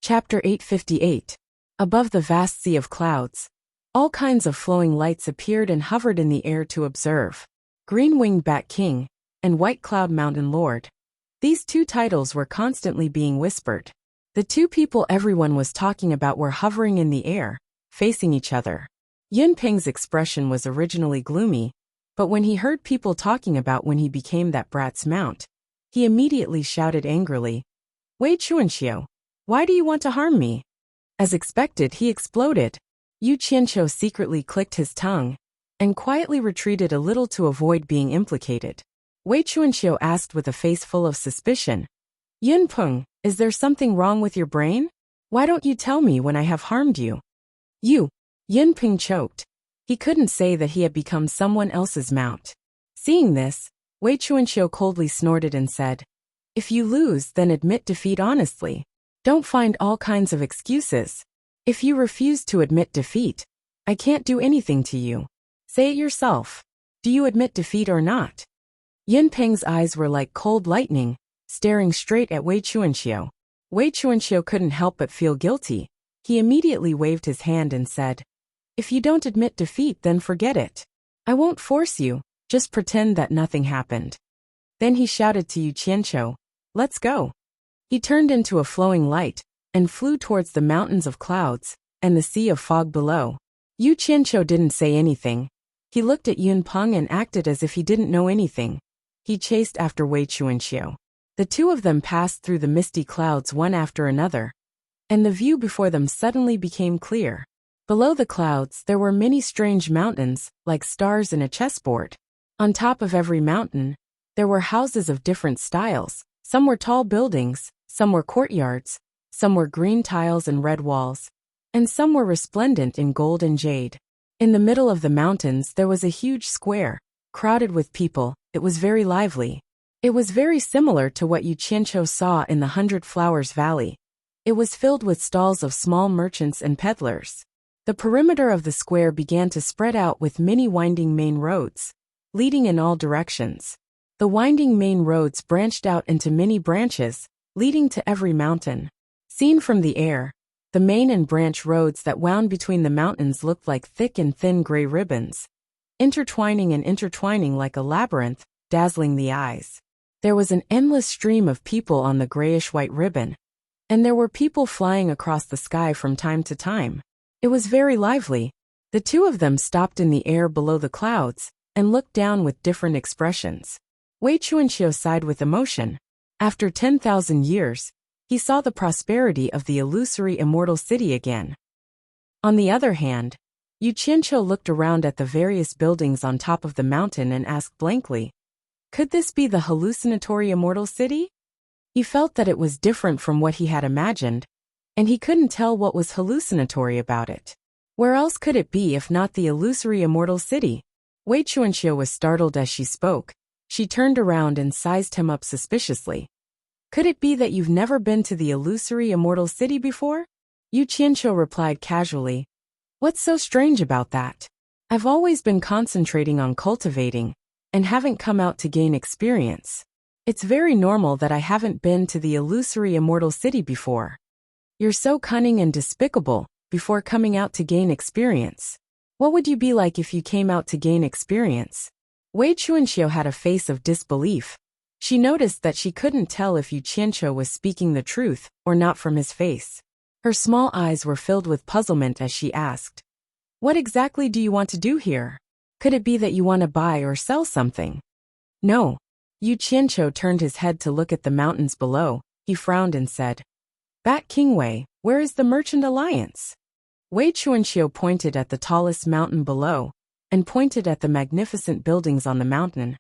Chapter 858. Above the vast sea of clouds, all kinds of flowing lights appeared and hovered in the air to observe. Green-winged Bat King and White Cloud Mountain Lord. These two titles were constantly being whispered. The two people everyone was talking about were hovering in the air, facing each other. Yunpeng's expression was originally gloomy, but when he heard people talking about when he became that brat's mount, he immediately shouted angrily, "Wei Chuanxiu, why do you want to harm me?" As expected, he exploded. Yu Qianqiu secretly clicked his tongue and quietly retreated a little to avoid being implicated. Wei Chuanxiu asked with a face full of suspicion, "Yunpeng, is there something wrong with your brain? Why don't you tell me when I have harmed you?" Yunpeng choked. He couldn't say that he had become someone else's mount. Seeing this, Wei Chuanxiu coldly snorted and said, "If you lose, then admit defeat honestly. Don't find all kinds of excuses. If you refuse to admit defeat, I can't do anything to you. Say it yourself. Do you admit defeat or not?" Yunpeng's eyes were like cold lightning, staring straight at Wei Chuanxiu. Wei Chuanxiu couldn't help but feel guilty. He immediately waved his hand and said, "If you don't admit defeat, then forget it. I won't force you, just pretend that nothing happened." Then he shouted to Yu Qianqiu, "Let's go." He turned into a flowing light and flew towards the mountains of clouds and the sea of fog below. Yu Qianqiu didn't say anything. He looked at Yunpeng and acted as if he didn't know anything. He chased after Wei Chuanxiu. The two of them passed through the misty clouds one after another, and the view before them suddenly became clear. Below the clouds there were many strange mountains, like stars in a chessboard. On top of every mountain, there were houses of different styles. Some were tall buildings, some were courtyards, some were green tiles and red walls, and some were resplendent in gold and jade. In the middle of the mountains there was a huge square, crowded with people. It was very lively. It was very similar to what Yu Qianqiu saw in the 100 Flowers Valley. It was filled with stalls of small merchants and peddlers. The perimeter of the square began to spread out with many winding main roads, leading in all directions. The winding main roads branched out into many branches, leading to every mountain. Seen from the air, the main and branch roads that wound between the mountains looked like thick and thin gray ribbons, intertwining and intertwining like a labyrinth, dazzling the eyes. There was an endless stream of people on the grayish-white ribbon, and there were people flying across the sky from time to time. It was very lively. The two of them stopped in the air below the clouds and looked down with different expressions. Wei Chuanxiu sighed with emotion. After 10,000 years, he saw the prosperity of the illusory immortal city again. On the other hand, Yu Qianqiu looked around at the various buildings on top of the mountain and asked blankly, "Could this be the hallucinatory immortal city?" He felt that it was different from what he had imagined, and he couldn't tell what was hallucinatory about it. Where else could it be if not the illusory immortal city? Wei Chuanxiu was startled as she spoke. She turned around and sized him up suspiciously. "Could it be that you've never been to the illusory immortal city before?" Yu Qianqiu replied casually, "What's so strange about that? I've always been concentrating on cultivating, and haven't come out to gain experience. It's very normal that I haven't been to the illusory immortal city before. You're so cunning and despicable before coming out to gain experience. What would you be like if you came out to gain experience?" Wei Chuanxiu had a face of disbelief. She noticed that she couldn't tell if Yu Qianqiu was speaking the truth or not from his face. Her small eyes were filled with puzzlement as she asked, "What exactly do you want to do here? Could it be that you want to buy or sell something?" "No." Yu Qianqiu turned his head to look at the mountains below. He frowned and said, "Bat King Wei, where is the Merchant Alliance?" Wei Chuanxiu pointed at the tallest mountain below, and pointed at the magnificent buildings on the mountain.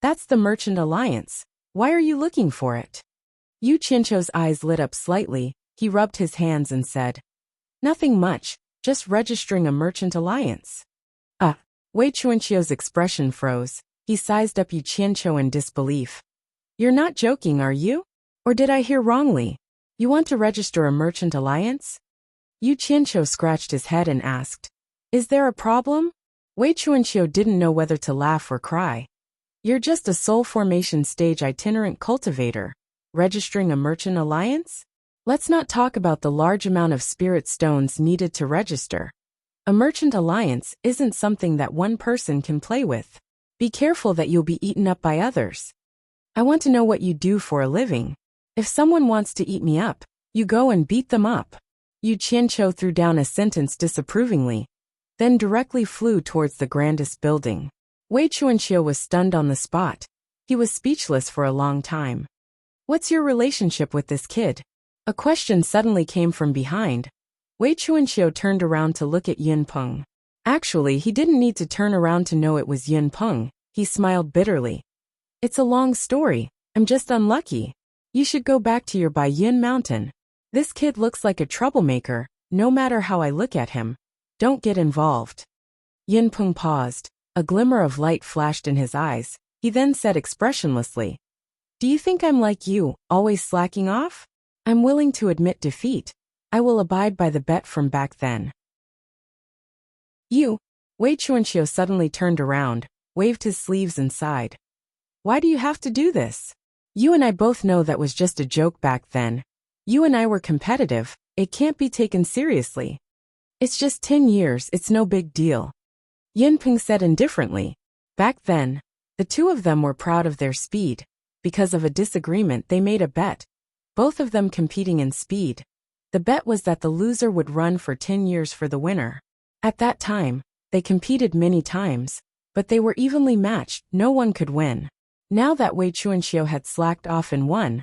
"That's the Merchant Alliance. Why are you looking for it?" Yu Qianqiu's eyes lit up slightly. He rubbed his hands and said, "Nothing much, just registering a merchant alliance." Wei Chuanqiu's expression froze. He sized up Yu Qianqiu in disbelief. "You're not joking, are you? Or did I hear wrongly? You want to register a merchant alliance?" Yu Qianqiu scratched his head and asked, "Is there a problem?" Wei Chuanqiu didn't know whether to laugh or cry. "You're just a soul formation stage itinerant cultivator, registering a merchant alliance? Let's not talk about the large amount of spirit stones needed to register. A merchant alliance isn't something that one person can play with. Be careful that you'll be eaten up by others. I want to know what you do for a living. If someone wants to eat me up, you go and beat them up. Yu Qianqiu threw down a sentence disapprovingly, then directly flew towards the grandest building. Wei Chuanqiu was stunned on the spot. He was speechless for a long time. What's your relationship with this kid? A question suddenly came from behind. Wei Chuanqiu turned around to look at Yin Peng. Actually, he didn't need to turn around to know it was Yin Peng. He smiled bitterly. It's a long story. I'm just unlucky. You should go back to your Baiyin mountain. This kid looks like a troublemaker, no matter how I look at him. Don't get involved. Yin Peng paused. A glimmer of light flashed in his eyes. He then said expressionlessly, "Do you think I'm like you, always slacking off? I'm willing to admit defeat. I will abide by the bet from back then." You? Wei Chuanqiu suddenly turned around, waved his sleeves and sighed. Why do you have to do this? You and I both know that was just a joke back then. You and I were competitive, it can't be taken seriously. It's just 10 years, it's no big deal. Yin Peng said indifferently. Back then, the two of them were proud of their speed. Because of a disagreement they made a bet, both of them competing in speed. The bet was that the loser would run for 10 years for the winner. At that time, they competed many times, but they were evenly matched, no one could win. Now that Wei Chuanqiu had slacked off and won,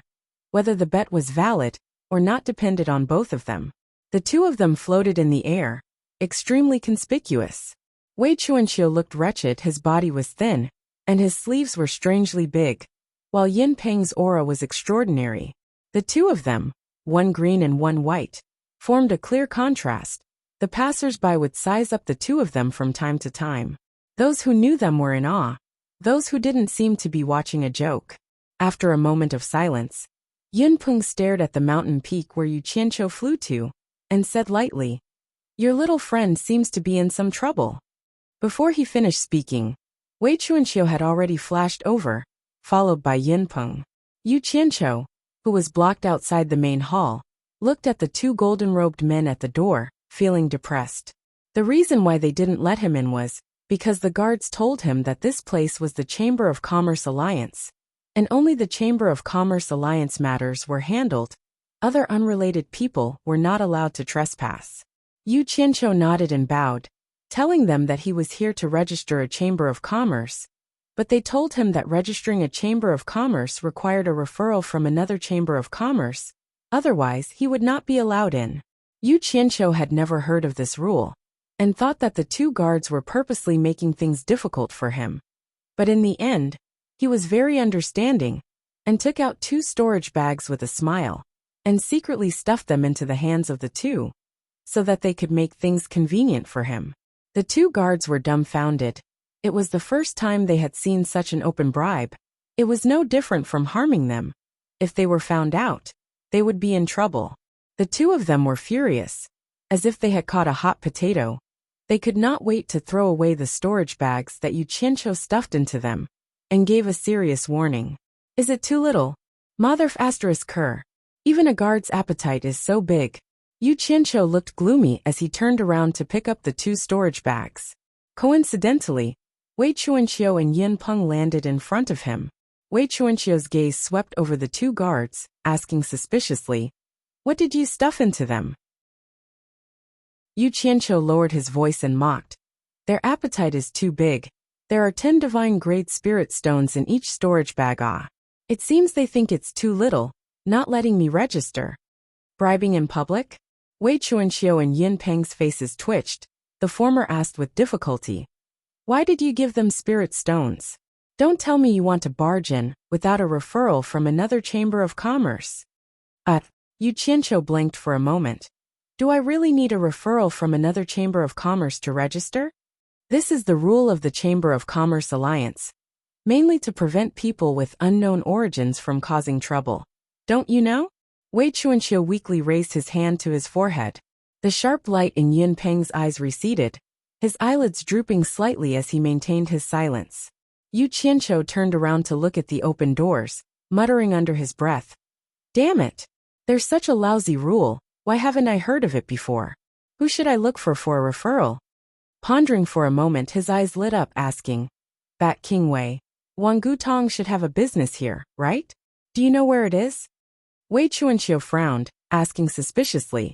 whether the bet was valid or not depended on both of them. The two of them floated in the air, extremely conspicuous. Wei Chuanqiu looked wretched, his body was thin, and his sleeves were strangely big, while Yin Peng's aura was extraordinary. The two of them, one green and one white, formed a clear contrast. The passers-by would size up the two of them from time to time. Those who knew them were in awe. Those who didn't seemed to be watching a joke. After a moment of silence, Yin Peng stared at the mountain peak where Yu Qianqiu flew to, and said lightly, "Your little friend seems to be in some trouble." Before he finished speaking, Wei Chuanqiu had already flashed over, followed by Yin Peng. Yu Qianqiu, who was blocked outside the main hall, looked at the two golden-robed men at the door, feeling depressed. The reason why they didn't let him in was because the guards told him that this place was the Chamber of Commerce Alliance, and only the Chamber of Commerce Alliance matters were handled. Other unrelated people were not allowed to trespass. Yu Qianqiu nodded and bowed, telling them that he was here to register a Chamber of Commerce, but they told him that registering a Chamber of Commerce required a referral from another Chamber of Commerce, otherwise he would not be allowed in. Yu Qianqiu had never heard of this rule, and thought that the two guards were purposely making things difficult for him. But in the end, he was very understanding, and took out 2 storage bags with a smile, and secretly stuffed them into the hands of the two, so that they could make things convenient for him. The 2 guards were dumbfounded. It was the first time they had seen such an open bribe. It was no different from harming them. If they were found out, they would be in trouble. The two of them were furious, as if they had caught a hot potato. They could not wait to throw away the storage bags that Yu Qianqiu stuffed into them, and gave a serious warning. Is it too little? Motherf ***. Even a guard's appetite is so big. Yu Qianqiu looked gloomy as he turned around to pick up the 2 storage bags. Coincidentally, Wei Chuanqiu and Yin Peng landed in front of him. Wei Chuanqiu's gaze swept over the 2 guards, asking suspiciously, "What did you stuff into them?" Yu Qianqiu lowered his voice and mocked, "Their appetite is too big. There are 10 divine-grade spirit stones in each storage bag. It seems they think it's too little, not letting me register." Bribing in public? Wei Chuanqiu and Yin Peng's faces twitched. The former asked with difficulty, "Why did you give them spirit stones? Don't tell me you want to barge in, without a referral from another Chamber of Commerce." Yu Qianqiu blinked for a moment. Do I really need a referral from another Chamber of Commerce to register? This is the rule of the Chamber of Commerce Alliance, mainly to prevent people with unknown origins from causing trouble. Don't you know? Wei Chuanqiu weakly raised his hand to his forehead. The sharp light in Yin Peng's eyes receded, his eyelids drooping slightly as he maintained his silence. Yu Qianqiu turned around to look at the open doors, muttering under his breath, "Damn it! There's such a lousy rule, why haven't I heard of it before? Who should I look for a referral? Pondering for a moment, his eyes lit up, asking, Bat King Wei, Wang Gutong should have a business here, right? Do you know where it is? Wei Chuanxiu frowned, asking suspiciously,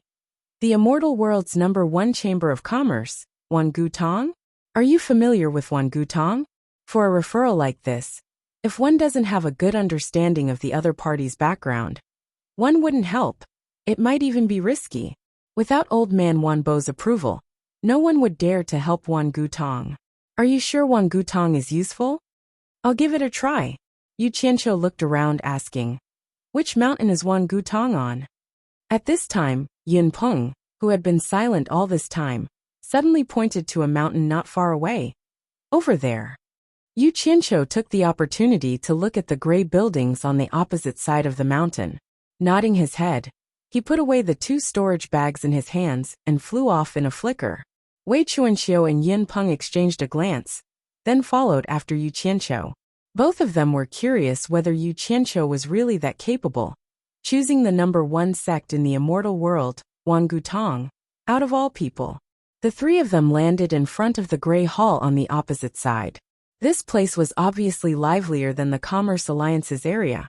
the immortal world's #1 chamber of commerce, Wang Gutong? Are you familiar with Wang Gutong? For a referral like this, if one doesn't have a good understanding of the other party's background, one wouldn't help. It might even be risky. Without old man Wan Bo's approval, no one would dare to help Wang Gutong. Are you sure Wang Gutong is useful? I'll give it a try. Yu Qianqiu looked around, asking, which mountain is Wang Gutong on? At this time, Yun Peng, who had been silent all this time, suddenly pointed to a mountain not far away. Over there. Yu Qianqiu took the opportunity to look at the gray buildings on the opposite side of the mountain. Nodding his head, he put away the 2 storage bags in his hands and flew off in a flicker. Wei Chuanxiu and Yin Peng exchanged a glance, then followed after Yu Qianqiu. Both of them were curious whether Yu Qianqiu was really that capable, choosing the #1 sect in the immortal world, Wang Gutong, out of all people. The 3 of them landed in front of the gray hall on the opposite side. This place was obviously livelier than the Commerce Alliance's area,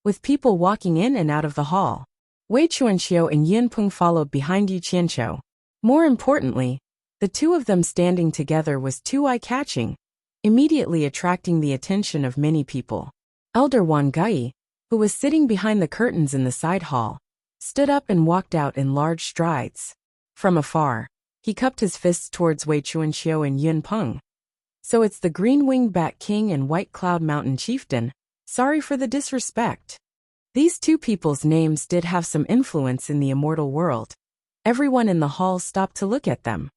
with people walking in and out of the hall. Wei Chuanxiu and Yin Peng followed behind Yu Qianqiu. More importantly, the 2 of them standing together was too eye-catching, immediately attracting the attention of many people. Elder Wan Gai, who was sitting behind the curtains in the side hall, stood up and walked out in large strides. From afar, he cupped his fists towards Wei Chuanxiu and Yin Peng. So it's the Green-Winged Bat King and White Cloud Mountain Chieftain. Sorry for the disrespect. These 2 people's names did have some influence in the immortal world. Everyone in the hall stopped to look at them.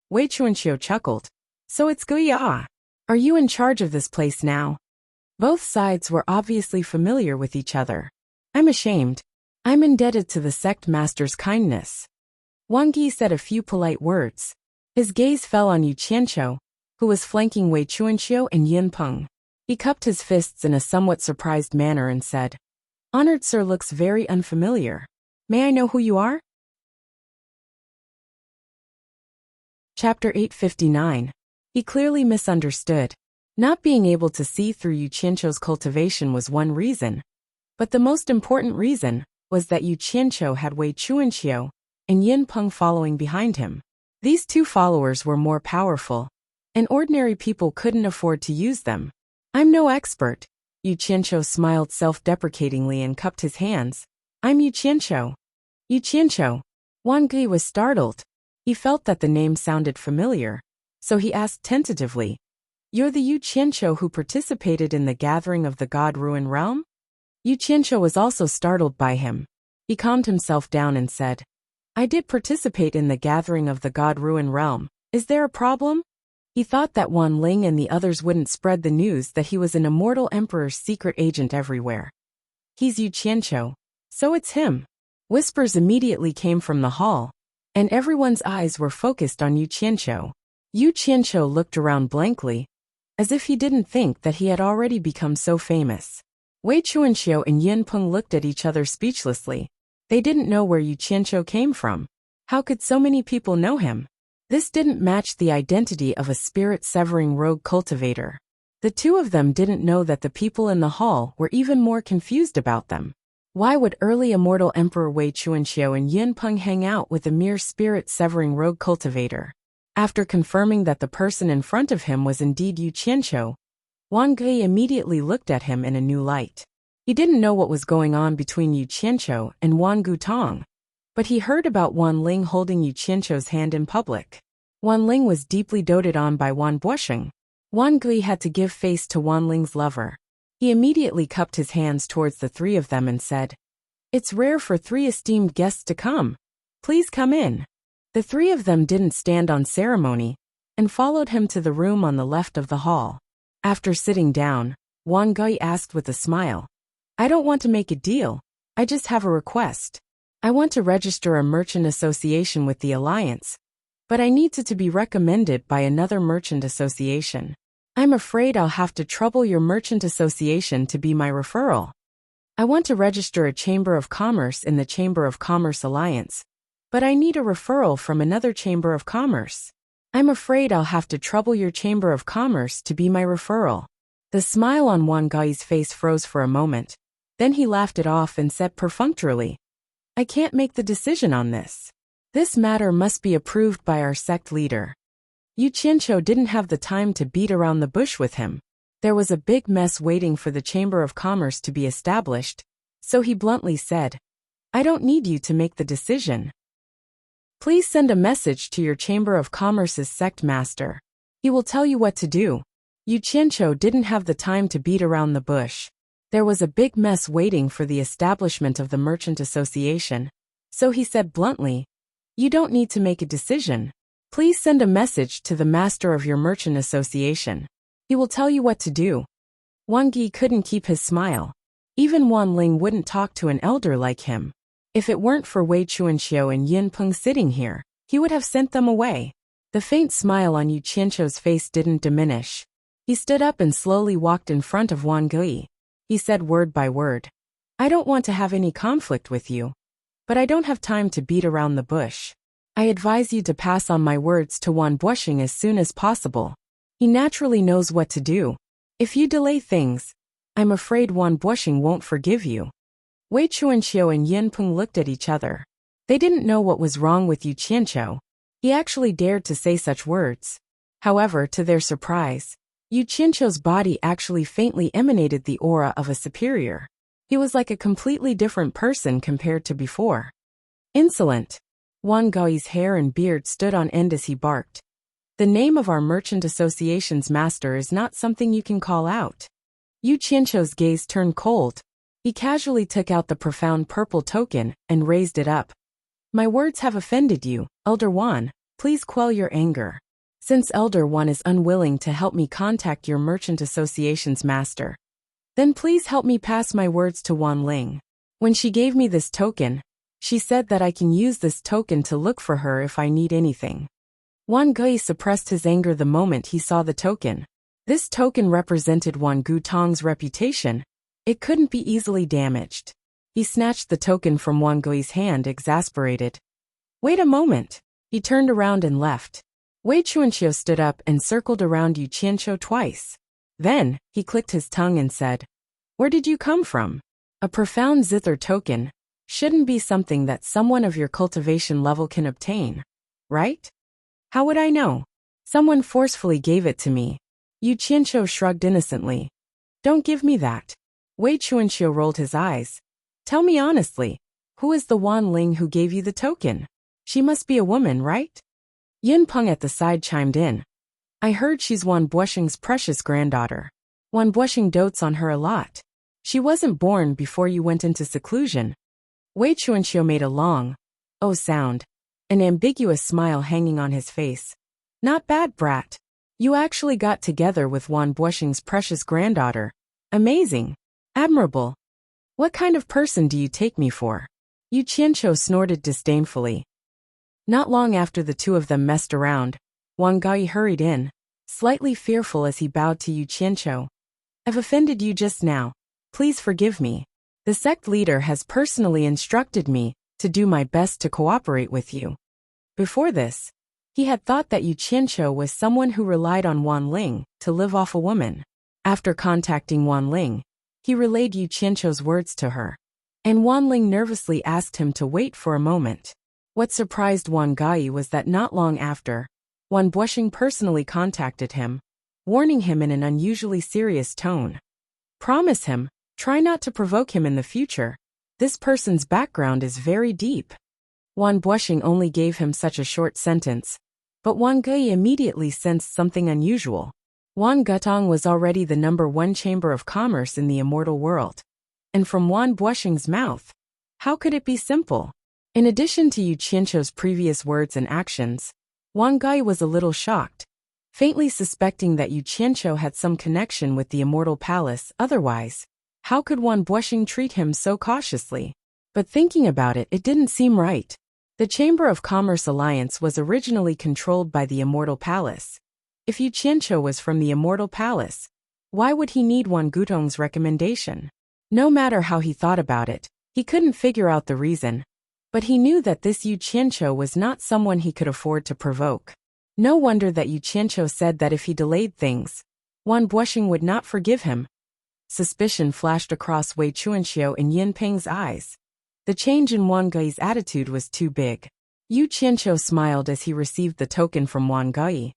Wei Chuanxiu chuckled. So it's Guya. Are you in charge of this place now? Both sides were obviously familiar with each other. I'm ashamed. I'm indebted to the sect master's kindness. Wang Yi said a few polite words. His gaze fell on Yu Qianqiu, who was flanking Wei Chuanxiu and Yin Peng. He cupped his fists in a somewhat surprised manner and said, Honored sir looks very unfamiliar. May I know who you are? Chapter 859. He clearly misunderstood. Not being able to see through Yu Qianqiu's cultivation was one reason, but the most important reason was that Yu Qianqiu had Wei Chuanxiu and Yin Peng following behind him. These 2 followers were more powerful, and ordinary people couldn't afford to use them. I'm no expert. Yu Qianqiu smiled self-deprecatingly and cupped his hands. I'm Yu Qianqiu. Yu Qianqiu. Wang Gui was startled. He felt that the name sounded familiar, so he asked tentatively, You're the Yu Qianqiu who participated in the gathering of the God Ruin Realm? Yu Qianqiu was also startled by him. He calmed himself down and said, I did participate in the gathering of the God Ruin Realm. Is there a problem? He thought that Wan Ling and the others wouldn't spread the news that he was an immortal emperor's secret agent everywhere. He's Yu Qianqiu. So it's him. Whispers immediately came from the hall, and everyone's eyes were focused on Yu Qianqiu. Yu Qianqiu looked around blankly, as if he didn't think that he had already become so famous. Wei Chuanxiu and Yin Peng looked at each other speechlessly. They didn't know where Yu Qianqiu came from. How could so many people know him? This didn't match the identity of a spirit-severing rogue cultivator. The 2 of them didn't know that the people in the hall were even more confused about them. Why would early immortal Emperor Wei Chuanxiu and Yin Peng hang out with a mere spirit-severing rogue cultivator? After confirming that the person in front of him was indeed Yu Qianqiu, Wang Gui immediately looked at him in a new light. He didn't know what was going on between Yu Qianqiu and Wang Gutong, but he heard about Wan Ling holding Yu Qianqiu's hand in public. Wan Ling was deeply doted on by Wan Busheng. Wang Gui had to give face to Wan Ling's lover. He immediately cupped his hands towards the 3 of them and said, It's rare for 3 esteemed guests to come. Please come in. The 3 of them didn't stand on ceremony, and followed him to the room on the left of the hall. After sitting down, Wang Gui asked with a smile, I don't want to make a deal. I just have a request. I want to register a merchant association with the Alliance, but I need to be recommended by another merchant association. I'm afraid I'll have to trouble your merchant association to be my referral. I want to register a Chamber of Commerce in the Chamber of Commerce Alliance, but I need a referral from another Chamber of Commerce. I'm afraid I'll have to trouble your Chamber of Commerce to be my referral. The smile on Wang Gai's face froze for a moment. Then he laughed it off and said perfunctorily, I can't make the decision on this. This matter must be approved by our sect leader. Yu Qianqiu didn't have the time to beat around the bush with him. There was a big mess waiting for the Chamber of Commerce to be established, so he bluntly said, I don't need you to make the decision. Please send a message to your Chamber of Commerce's sect master. He will tell you what to do. Yu Qianqiu didn't have the time to beat around the bush. There was a big mess waiting for the establishment of the Merchant Association, so he said bluntly, You don't need to make a decision. Please send a message to the master of your Merchant Association. He will tell you what to do. Wang Yi couldn't keep his smile. Even Wan Ling wouldn't talk to an elder like him. If it weren't for Wei Chuanxiu and Yin Peng sitting here, he would have sent them away. The faint smile on Yu Qianqiu's face didn't diminish. He stood up and slowly walked in front of Wang Yi. He said word by word, I don't want to have any conflict with you, but I don't have time to beat around the bush. I advise you to pass on my words to Wan Bushing as soon as possible. He naturally knows what to do. If you delay things, I'm afraid Wan Bushing won't forgive you. Wei Chuanxiu and Yin Peng looked at each other. They didn't know what was wrong with Yu Qianqiu. He actually dared to say such words. However, to their surprise, Yu Qianqiu's body actually faintly emanated the aura of a superior. He was like a completely different person compared to before. Insolent. Wang Gai's hair and beard stood on end as he barked. The name of our Merchant Association's master is not something you can call out. Yu Qianqiu's gaze turned cold. He casually took out the profound purple token and raised it up. My words have offended you, Elder Wan. Please quell your anger. Since Elder Wan is unwilling to help me contact your Merchant Association's master, then please help me pass my words to Wan Ling. When she gave me this token, she said that I can use this token to look for her if I need anything. Wan Gui suppressed his anger the moment he saw the token. This token represented Wan Gutong's reputation. It couldn't be easily damaged. He snatched the token from Wan Gui's hand, exasperated. Wait a moment. He turned around and left. Wei Chuanxiu stood up and circled around Yu Qianqiu twice. Then, he clicked his tongue and said, Where did you come from? A profound zither token shouldn't be something that someone of your cultivation level can obtain, right? How would I know? Someone forcefully gave it to me. Yu Qianqiu shrugged innocently. Don't give me that. Wei Chuanxiu rolled his eyes. Tell me honestly, who is the Wan Ling who gave you the token? She must be a woman, right? Yin Peng at the side chimed in. I heard she's Wan Bushing's precious granddaughter. Wan Bushing dotes on her a lot. She wasn't born before you went into seclusion. Wei Chuanxiu made a long, oh sound, an ambiguous smile hanging on his face. Not bad, brat. You actually got together with Wan Bushing's precious granddaughter. Amazing. Admirable. What kind of person do you take me for? Yu Qianqiu snorted disdainfully. Not long after the two of them messed around, Wang Gai hurried in, slightly fearful as he bowed to Yu Qianqiu. I've offended you just now. Please forgive me. The sect leader has personally instructed me to do my best to cooperate with you. Before this, he had thought that Yu Qianqiu was someone who relied on Wan Ling to live off a woman. After contacting Wan Ling, he relayed Yu Qianqiu's words to her, and Wan Ling nervously asked him to wait for a moment. What surprised Wang Gai was that not long after, Wan Bushing personally contacted him, warning him in an unusually serious tone. Promise him, try not to provoke him in the future. This person's background is very deep. Wan Bushing only gave him such a short sentence, but Wang Gai immediately sensed something unusual. Wan Gutong was already the #1 chamber of commerce in the immortal world. And from Wan Bushing's mouth, how could it be simple? In addition to Yu Qianqiu's previous words and actions, Wang Gai was a little shocked, faintly suspecting that Yu Qianqiu had some connection with the immortal palace. Otherwise, how could Wan Bushing treat him so cautiously? But thinking about it, it didn't seem right. The Chamber of Commerce Alliance was originally controlled by the immortal palace. If Yu Qianqiu was from the immortal palace, why would he need Wan Gutong's recommendation? No matter how he thought about it, he couldn't figure out the reason. But he knew that this Yu Qianqiu was not someone he could afford to provoke. No wonder that Yu Qianqiu said that if he delayed things, Wan Buoxing would not forgive him. Suspicion flashed across Wei Chuanxiu and Yin Peng's eyes. The change in Wang Gei's attitude was too big. Yu Qianqiu smiled as he received the token from Wang Gei.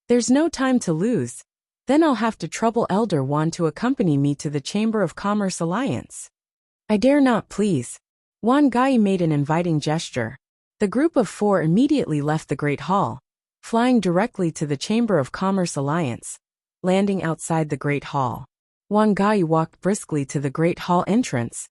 There's no time to lose. Then I'll have to trouble Elder Wan to accompany me to the Chamber of Commerce Alliance. I dare not, please. Wang Gei made an inviting gesture. The group of 4 immediately left the Great Hall, flying directly to the Chamber of Commerce Alliance, landing outside the Great Hall. Wang Gei walked briskly to the Great Hall entrance,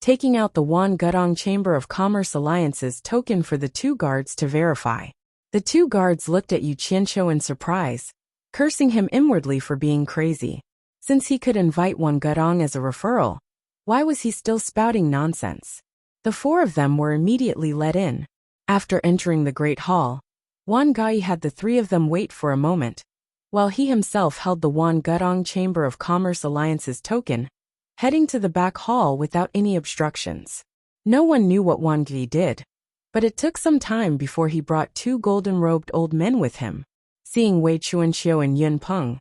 taking out the Wan Gudong Chamber of Commerce Alliance's token for the 2 guards to verify. The 2 guards looked at Yu Qianqiu in surprise, cursing him inwardly for being crazy. Since he could invite Wan Gudong as a referral, why was he still spouting nonsense? The 4 of them were immediately let in. After entering the Great Hall, Wang Gei had the 3 of them wait for a moment, while he himself held the Wan Gudong Chamber of Commerce Alliance's token, heading to the back hall without any obstructions. No one knew what Wang Gei did, but it took some time before he brought 2 golden-robed old men with him. Seeing Wei Chuanxiu and Yun Peng,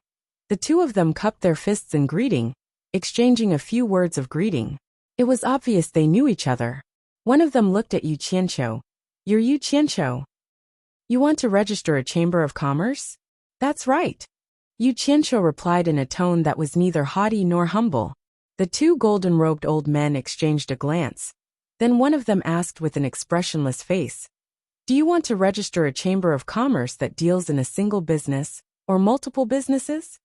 the 2 of them cupped their fists in greeting, exchanging a few words of greeting. It was obvious they knew each other. One of them looked at Yu Qianqiu. You're Yu Qianqiu. You want to register a Chamber of Commerce? That's right. Yu Qianqiu replied in a tone that was neither haughty nor humble. The 2 golden-robed old men exchanged a glance. Then one of them asked with an expressionless face, do you want to register a Chamber of Commerce that deals in a single business, or multiple businesses?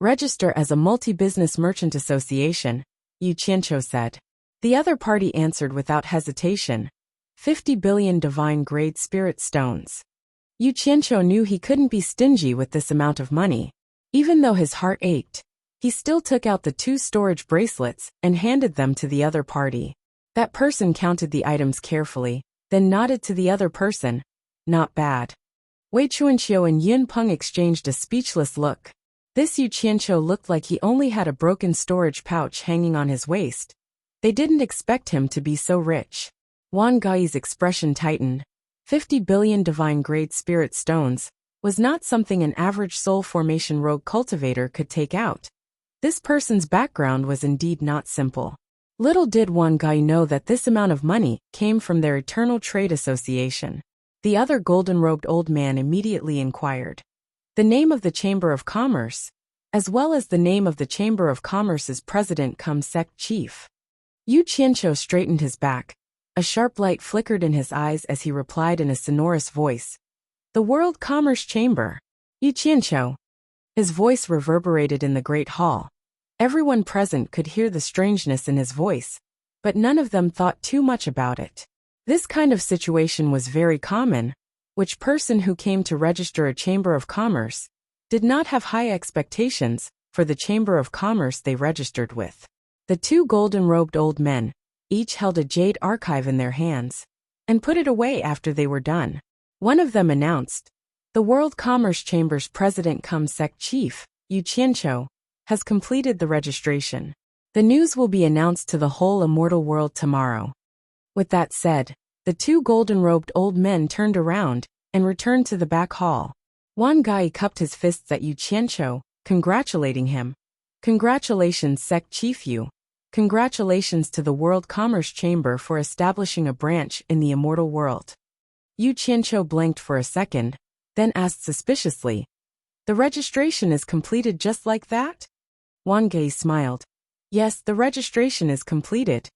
Register as a multi-business merchant association, Yu Qianqiu said. The other party answered without hesitation, 50 billion divine-grade spirit stones. Yu Qianqiu knew he couldn't be stingy with this amount of money. Even though his heart ached, he still took out the 2 storage bracelets and handed them to the other party. That person counted the items carefully, then nodded to the other person. Not bad. Wei Chuanxiu and Yun Peng exchanged a speechless look. This Yu Qianqiu looked like he only had a broken storage pouch hanging on his waist. They didn't expect him to be so rich. Wang Gei's expression tightened. 50 billion divine-grade spirit stones was not something an average soul formation rogue cultivator could take out. This person's background was indeed not simple. Little did Wang Gei know that this amount of money came from their Eternal Trade Association. The other golden-robed old man immediately inquired the name of the Chamber of Commerce, as well as the name of the Chamber of Commerce's president-cum-sec chief. Yu Qianqiu straightened his back. A sharp light flickered in his eyes as he replied in a sonorous voice. The World Commerce Chamber. Yu Qianqiu. His voice reverberated in the Great Hall. Everyone present could hear the strangeness in his voice, but none of them thought too much about it. This kind of situation was very common. Which person who came to register a Chamber of Commerce did not have high expectations for the Chamber of Commerce they registered with. The 2 golden-robed old men each held a jade archive in their hands, and put it away after they were done. One of them announced, the World Commerce Chamber's president-cum-sec chief, Yu Qianqiu, has completed the registration. The news will be announced to the whole immortal world tomorrow. With that said, the 2 golden-robed old men turned around and returned to the back hall. Wang Gei cupped his fists at Yu Qianqiu, congratulating him. Congratulations, Sec Chief Yu. Congratulations to the World Commerce Chamber for establishing a branch in the immortal world. Yu Qianqiu blinked for a second, then asked suspiciously, the registration is completed just like that? Wang Gei smiled. Yes, the registration is completed.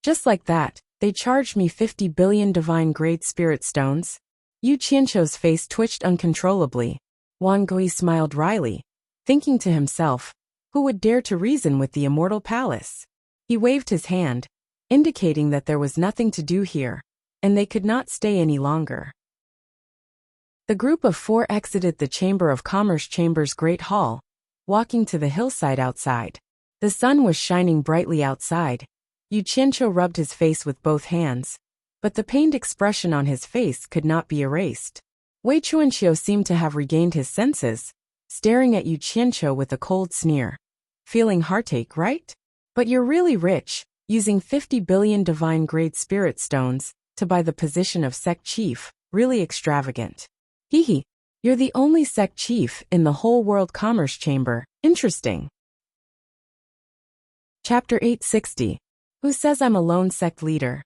Just like that, they charged me 50 billion divine-grade spirit stones. Yu Qianqiu's face twitched uncontrollably. Wang Gei smiled wryly, thinking to himself, who would dare to reason with the immortal palace? He waved his hand, indicating that there was nothing to do here, and they could not stay any longer. The group of 4 exited the Chamber of Commerce Chamber's Great Hall, walking to the hillside outside. The sun was shining brightly outside. Yu Qianqiu rubbed his face with both hands, but the pained expression on his face could not be erased. Wei Chuanxiu seemed to have regained his senses, staring at Yu Qianqiu with a cold sneer. Feeling heartache, right? But you're really rich, using 50 billion divine-grade spirit stones to buy the position of sect chief, really extravagant. Hehe. You're the only sect chief in the whole world commerce chamber. Interesting. Chapter 860. Who says I'm a lone sect leader?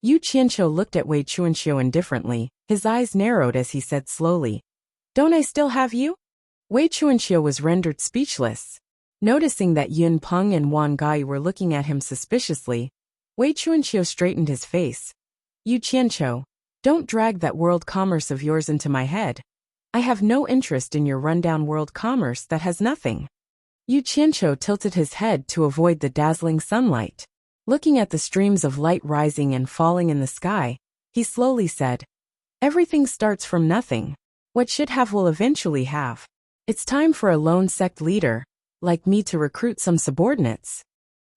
Yu Qianqiu looked at Wei Chuanqiu indifferently, his eyes narrowed as he said slowly, "Don't I still have you?" Wei Chuanqiu was rendered speechless. Noticing that Yun Peng and Wan Gai were looking at him suspiciously, Wei Chuanqiu straightened his face. "Yu Qianqiu, don't drag that world commerce of yours into my head. I have no interest in your rundown world commerce that has nothing." Yu Qianqiu tilted his head to avoid the dazzling sunlight. Looking at the streams of light rising and falling in the sky, he slowly said, "Everything starts from nothing. What should have will eventually have. It's time for a lone sect leader, like me, to recruit some subordinates."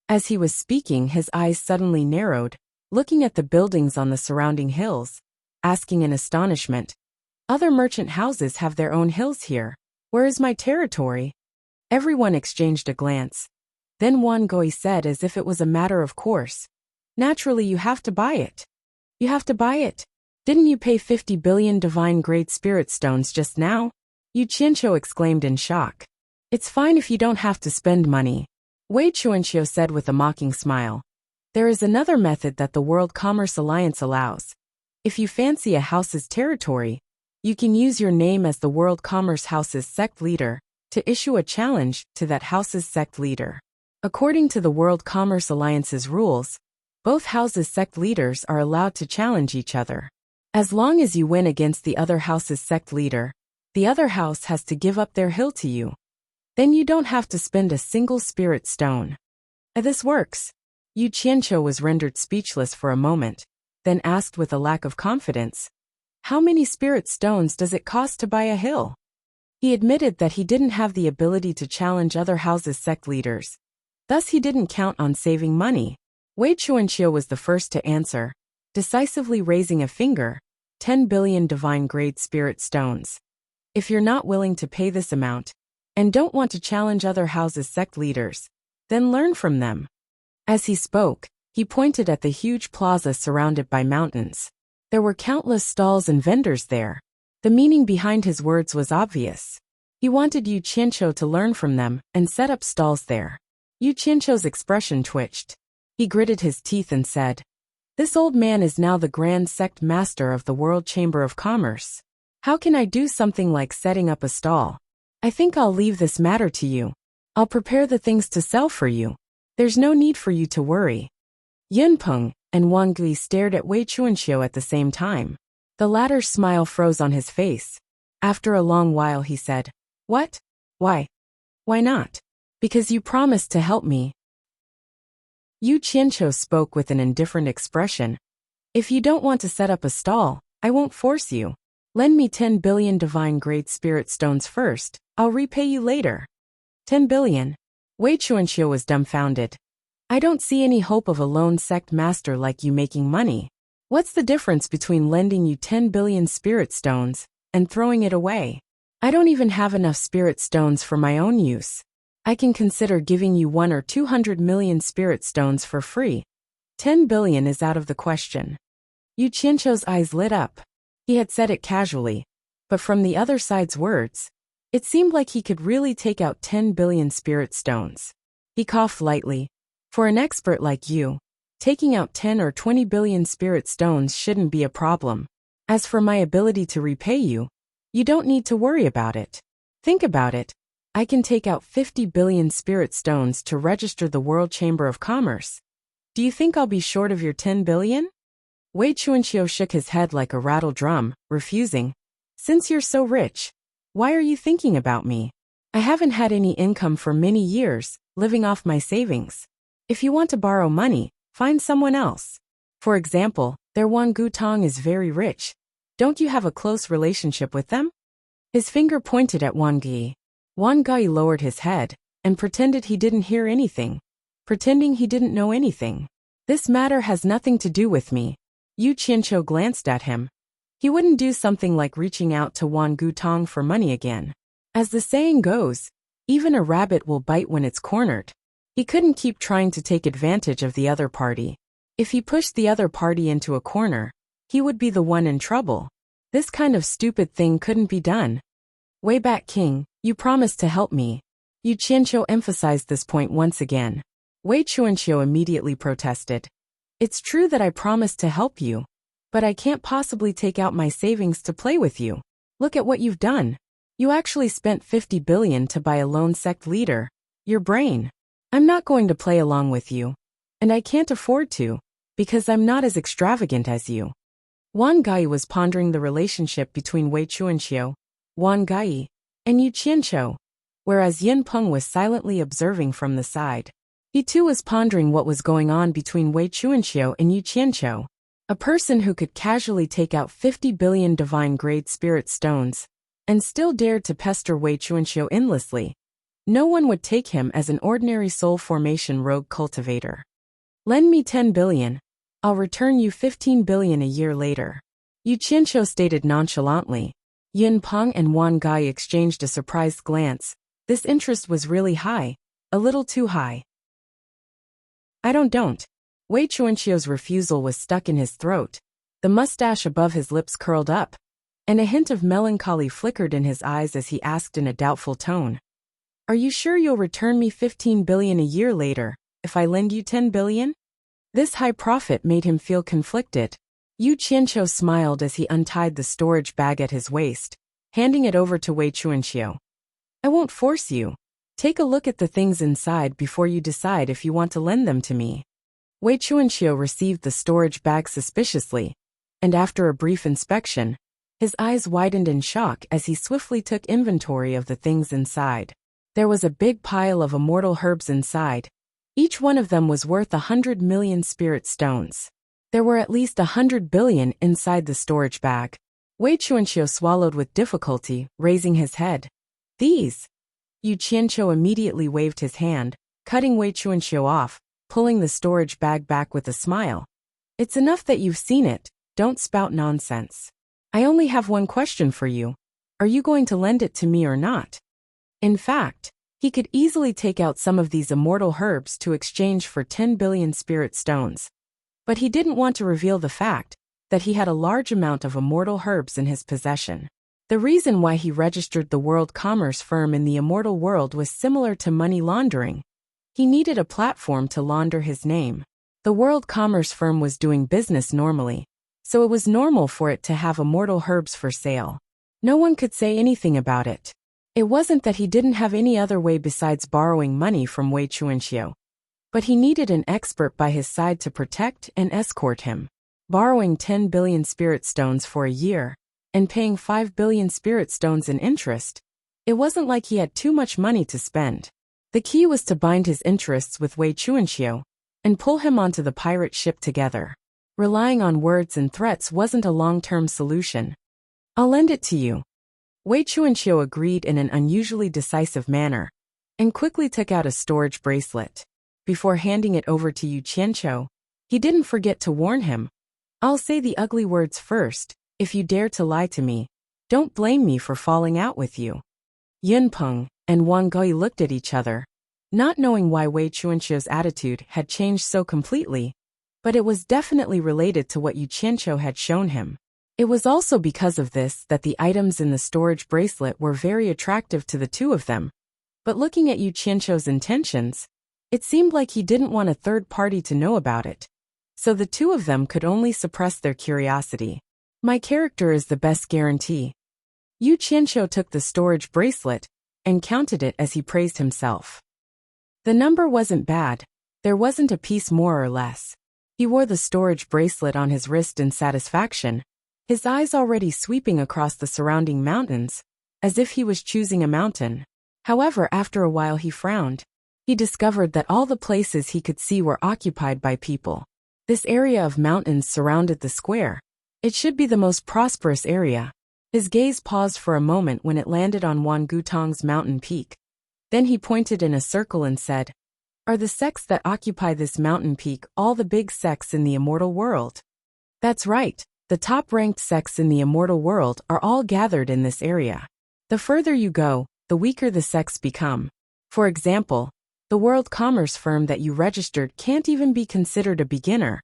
As he was speaking, his eyes suddenly narrowed, looking at the buildings on the surrounding hills, asking in astonishment, "Other merchant houses have their own hills here. Where is my territory?" Everyone exchanged a glance. Then Wan Goi said as if it was a matter of course, "Naturally you have to buy it." "You have to buy it? Didn't you pay 50 billion divine-grade spirit stones just now?" Yu Qianqiu exclaimed in shock. "It's fine if you don't have to spend money," Wei Chuanqiu said with a mocking smile. "There is another method that the World Commerce Alliance allows. If you fancy a house's territory, you can use your name as the World Commerce House's sect leader to issue a challenge to that house's sect leader. According to the World Commerce Alliance's rules, both houses' sect leaders are allowed to challenge each other. As long as you win against the other house's sect leader, the other house has to give up their hill to you. Then you don't have to spend a single spirit stone. This works." Yu Qianqiu was rendered speechless for a moment, then asked with a lack of confidence, "How many spirit stones does it cost to buy a hill?" He admitted that he didn't have the ability to challenge other houses' sect leaders. Thus he didn't count on saving money. Wei Chuanqiu was the first to answer, decisively raising a finger, 10 billion divine-grade spirit stones. If you're not willing to pay this amount, and don't want to challenge other houses' sect leaders, then learn from them. As he spoke, he pointed at the huge plaza surrounded by mountains. There were countless stalls and vendors there. The meaning behind his words was obvious. He wanted Yu Qianqiu to learn from them and set up stalls there. Yu Qianqiu's expression twitched. He gritted his teeth and said, "This old man is now the Grand Sect Master of the World Chamber of Commerce. How can I do something like setting up a stall? I think I'll leave this matter to you. I'll prepare the things to sell for you. There's no need for you to worry." Yun Peng and Wang Gui stared at Wei Chuanqiu at the same time. The latter's smile froze on his face. After a long while he said, "What? Why? Why not?" "Because you promised to help me." Yu Qianqiu spoke with an indifferent expression. "If you don't want to set up a stall, I won't force you. Lend me 10 billion divine-grade spirit stones first. I'll repay you later." 10 billion? Wei Chuanqiu was dumbfounded. "I don't see any hope of a lone sect master like you making money. What's the difference between lending you 10 billion spirit stones and throwing it away? I don't even have enough spirit stones for my own use. I can consider giving you 1 or 200 million spirit stones for free. 10 billion is out of the question." Yu Qianqiu's eyes lit up. He had said it casually, but from the other side's words, it seemed like he could really take out 10 billion spirit stones. He coughed lightly. "For an expert like you, taking out 10 or 20 billion spirit stones shouldn't be a problem. As for my ability to repay you, you don't need to worry about it. Think about it. I can take out 50 billion spirit stones to register the World Chamber of Commerce. Do you think I'll be short of your 10 billion? Wei Chuanqiu shook his head like a rattle drum, refusing. "Since you're so rich, why are you thinking about me? I haven't had any income for many years, living off my savings. If you want to borrow money, find someone else. For example, their Wan Gutong is very rich. Don't you have a close relationship with them?" His finger pointed at Wan Gui. Wan Gui lowered his head and pretended he didn't hear anything, pretending he didn't know anything. "This matter has nothing to do with me." Yu Qianqiu glanced at him. He wouldn't do something like reaching out to Wan Gutong for money again. As the saying goes, even a rabbit will bite when it's cornered. He couldn't keep trying to take advantage of the other party. If he pushed the other party into a corner, he would be the one in trouble. This kind of stupid thing couldn't be done. Wayback King, you promised to help me. Yu Qianqiu emphasized this point once again. Wei Chuanqiu immediately protested. It's true that I promised to help you, but I can't possibly take out my savings to play with you. Look at what you've done. You actually spent 50 billion to buy a lone sect leader. Your brain. I'm not going to play along with you. And I can't afford to, because I'm not as extravagant as you. Wang Gai was pondering the relationship between Wei Chuanqiu, Wang Gai, and Yu Qianqiu, whereas Yin Peng was silently observing from the side. He too was pondering what was going on between Wei Chuanqiu and Yu Qianqiu, a person who could casually take out 50 billion divine-grade spirit stones, and still dared to pester Wei Chuanqiu endlessly. No one would take him as an ordinary soul formation rogue cultivator. Lend me 10 billion. I'll return you 15 billion a year later. Yu Qianqiu stated nonchalantly. Yin Peng and Wang Gai exchanged a surprised glance. This interest was really high, a little too high. I don't. Wei Chuanqiu's refusal was stuck in his throat. The mustache above his lips curled up, and a hint of melancholy flickered in his eyes as he asked in a doubtful tone. Are you sure you'll return me 15 billion a year later, if I lend you 10 billion? This high profit made him feel conflicted. Yu Qianqiu smiled as he untied the storage bag at his waist, handing it over to Wei Chuanqiu. I won't force you. Take a look at the things inside before you decide if you want to lend them to me. Wei Chuanqiu received the storage bag suspiciously, and after a brief inspection, his eyes widened in shock as he swiftly took inventory of the things inside. There was a big pile of immortal herbs inside. Each one of them was worth 100 million spirit stones. There were at least 100 billion inside the storage bag. Wei Chuanqiu swallowed with difficulty, raising his head. These? Yu Qianqiu immediately waved his hand, cutting Wei Chuanqiu off, pulling the storage bag back with a smile. It's enough that you've seen it, don't spout nonsense. I only have one question for you. Are you going to lend it to me or not? In fact, he could easily take out some of these immortal herbs to exchange for 10 billion spirit stones. But he didn't want to reveal the fact that he had a large amount of immortal herbs in his possession. The reason why he registered the world commerce firm in the immortal world was similar to money laundering. He needed a platform to launder his name. The world commerce firm was doing business normally, so it was normal for it to have immortal herbs for sale. No one could say anything about it. It wasn't that he didn't have any other way besides borrowing money from Wei Chuanqiu. But he needed an expert by his side to protect and escort him. Borrowing 10 billion spirit stones for a year, and paying 5 billion spirit stones in interest, it wasn't like he had too much money to spend. The key was to bind his interests with Wei Chuanqiu, and pull him onto the pirate ship together. Relying on words and threats wasn't a long-term solution. I'll lend it to you. Wei Chuanqiu agreed in an unusually decisive manner, and quickly took out a storage bracelet. Before handing it over to Yu Qianqiu, he didn't forget to warn him. I'll say the ugly words first. If you dare to lie to me, don't blame me for falling out with you. Yin Peng and Wang Gai looked at each other, not knowing why Wei Chuanqiu's attitude had changed so completely, but it was definitely related to what Yu Qianqiu had shown him. It was also because of this that the items in the storage bracelet were very attractive to the two of them. But looking at Yu Qianqiu's intentions, it seemed like he didn't want a third party to know about it. So the two of them could only suppress their curiosity. My character is the best guarantee. Yu Qianqiu took the storage bracelet and counted it as he praised himself. The number wasn't bad. There wasn't a piece more or less. He wore the storage bracelet on his wrist in satisfaction, his eyes already sweeping across the surrounding mountains, as if he was choosing a mountain. However, after a while he frowned. He discovered that all the places he could see were occupied by people. This area of mountains surrounded the square. It should be the most prosperous area. His gaze paused for a moment when it landed on Wan Gutong's mountain peak. Then he pointed in a circle and said, Are the sects that occupy this mountain peak all the big sects in the immortal world? That's right. The top-ranked sects in the immortal world are all gathered in this area. The further you go, the weaker the sects become. For example, The World Commerce firm that you registered can't even be considered a beginner.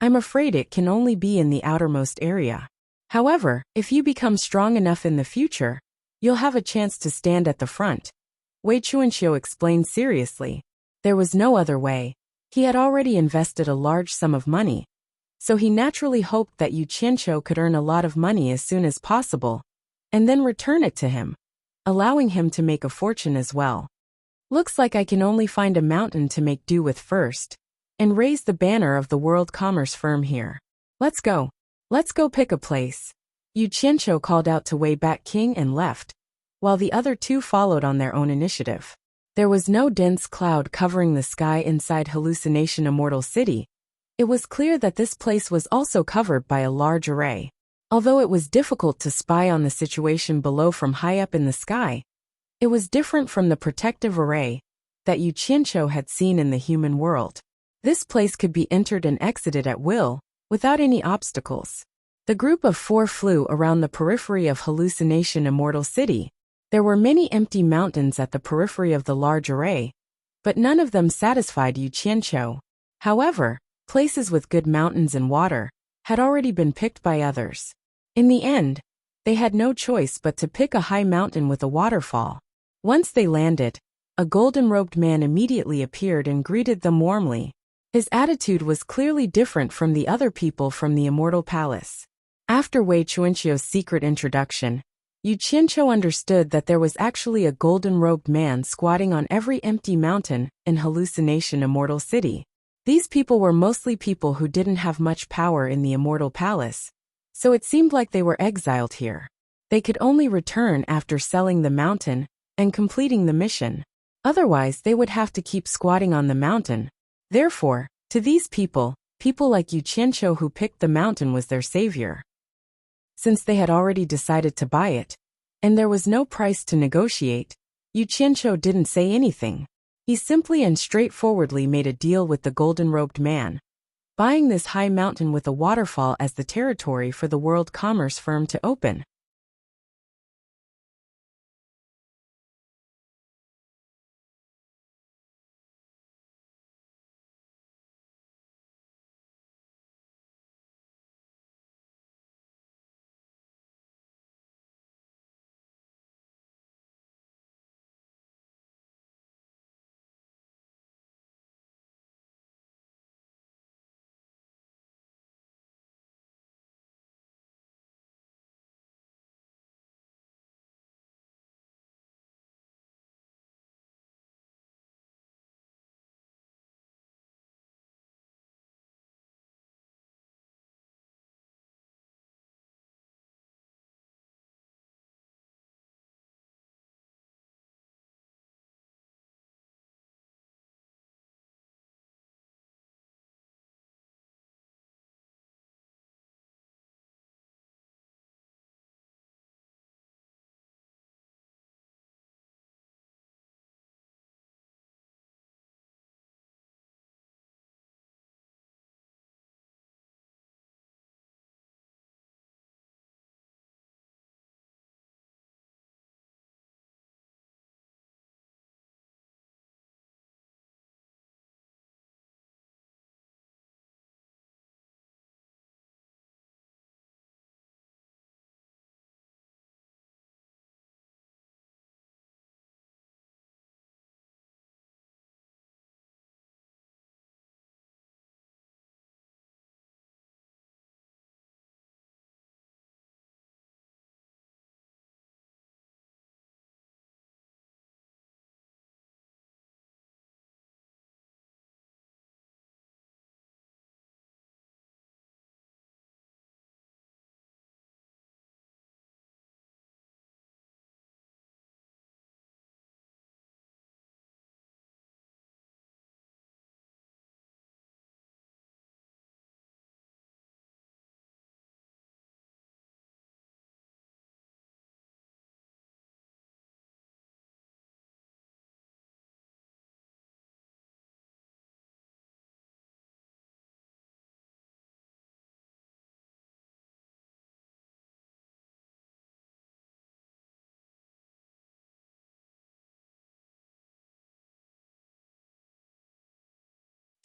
I'm afraid it can only be in the outermost area. However, if you become strong enough in the future, you'll have a chance to stand at the front. Wei Chuanxiu explained seriously. There was no other way. He had already invested a large sum of money, so he naturally hoped that Yu Qianqiu could earn a lot of money as soon as possible, and then return it to him, allowing him to make a fortune as well. Looks like I can only find a mountain to make do with first, and raise the banner of the World Commerce firm here. Let's go. Let's go pick a place. Yu Qianqiu called out to Wei Bat King and left, while the other two followed on their own initiative. There was no dense cloud covering the sky inside Hallucination Immortal City. It was clear that this place was also covered by a large array. Although it was difficult to spy on the situation below from high up in the sky, it was different from the protective array that Yu Qianqiu had seen in the human world. This place could be entered and exited at will, without any obstacles. The group of four flew around the periphery of Hallucination Immortal City. There were many empty mountains at the periphery of the large array, but none of them satisfied Yu Qianqiu. However, places with good mountains and water had already been picked by others. In the end, they had no choice but to pick a high mountain with a waterfall. Once they landed, a golden-robed man immediately appeared and greeted them warmly. His attitude was clearly different from the other people from the Immortal Palace. After Wei Chuanqiu's secret introduction, Yu Qianqiu understood that there was actually a golden-robed man squatting on every empty mountain in Hallucination Immortal City. These people were mostly people who didn't have much power in the Immortal Palace, so it seemed like they were exiled here. They could only return after selling the mountain and completing the mission. Otherwise, they would have to keep squatting on the mountain. Therefore, to these people, people like Yu Qianqiu who picked the mountain was their savior. Since they had already decided to buy it, and there was no price to negotiate, Yu Qianqiu didn't say anything. He simply and straightforwardly made a deal with the golden-robed man, buying this high mountain with a waterfall as the territory for the World Commerce firm to open.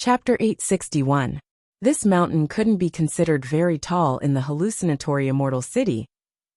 Chapter 861. This mountain couldn't be considered very tall in the hallucinatory immortal city,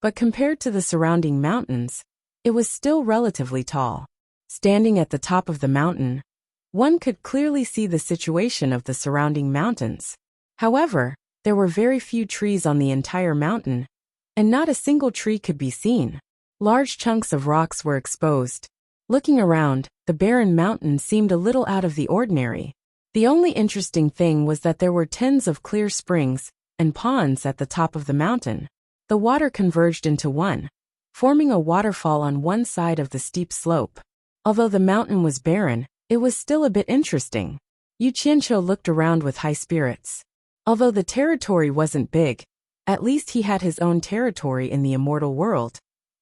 but compared to the surrounding mountains, it was still relatively tall. Standing at the top of the mountain, one could clearly see the situation of the surrounding mountains. However, there were very few trees on the entire mountain, and not a single tree could be seen. Large chunks of rocks were exposed. Looking around, the barren mountain seemed a little out of the ordinary. The only interesting thing was that there were tens of clear springs and ponds at the top of the mountain. The water converged into one, forming a waterfall on one side of the steep slope. Although the mountain was barren, it was still a bit interesting. Yu Qianqiu looked around with high spirits. Although the territory wasn't big, at least he had his own territory in the immortal world,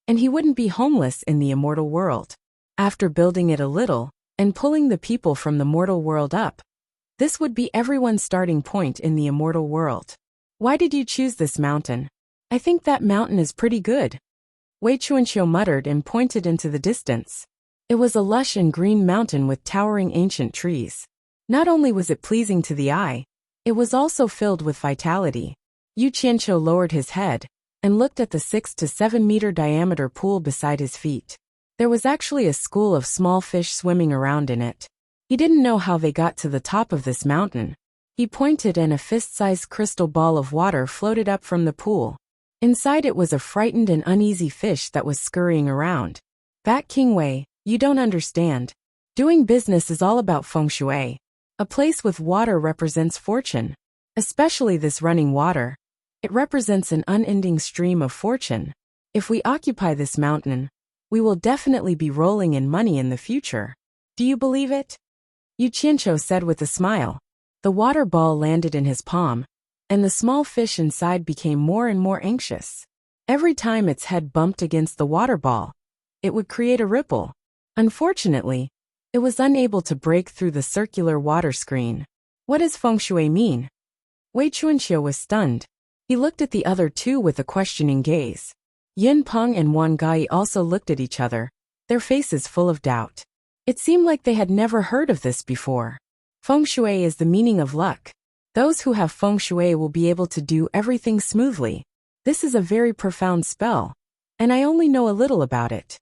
and he wouldn't be homeless in the immortal world. After building it a little and pulling the people from the mortal world up, this would be everyone's starting point in the immortal world. Why did you choose this mountain? I think that mountain is pretty good. Wei Chuanqiu muttered and pointed into the distance. It was a lush and green mountain with towering ancient trees. Not only was it pleasing to the eye, it was also filled with vitality. Yu Qianqiu lowered his head and looked at the 6 to 7 meter diameter pool beside his feet. There was actually a school of small fish swimming around in it. He didn't know how they got to the top of this mountain. He pointed and a fist-sized crystal ball of water floated up from the pool. Inside it was a frightened and uneasy fish that was scurrying around. Bat King Wei, you don't understand. Doing business is all about feng shui. A place with water represents fortune. Especially this running water. It represents an unending stream of fortune. If we occupy this mountain, we will definitely be rolling in money in the future. Do you believe it? Yu Qianqiu said with a smile. The water ball landed in his palm, and the small fish inside became more and more anxious. Every time its head bumped against the water ball, it would create a ripple. Unfortunately, it was unable to break through the circular water screen. What does feng shui mean? Wei Chuanqiu was stunned. He looked at the other two with a questioning gaze. Yin Peng and Wan Gai also looked at each other, their faces full of doubt. It seemed like they had never heard of this before. Feng shui is the meaning of luck. Those who have feng shui will be able to do everything smoothly. This is a very profound spell, and I only know a little about it.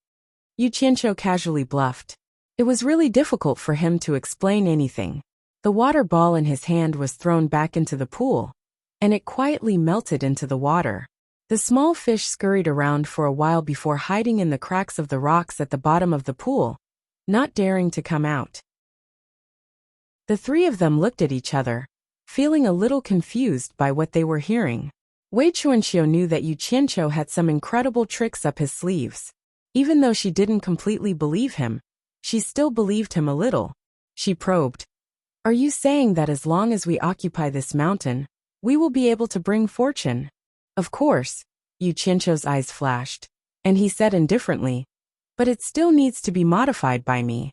Yu Qianqiu casually bluffed. It was really difficult for him to explain anything. The water ball in his hand was thrown back into the pool, and it quietly melted into the water. The small fish scurried around for a while before hiding in the cracks of the rocks at the bottom of the pool, not daring to come out. The three of them looked at each other, feeling a little confused by what they were hearing. Wei Chuanqiu knew that Yu Qianqiu had some incredible tricks up his sleeves. Even though she didn't completely believe him, she still believed him a little. She probed. Are you saying that as long as we occupy this mountain, we will be able to bring fortune? Of course, Yu Qianqiu's eyes flashed, and he said indifferently, but it still needs to be modified by me.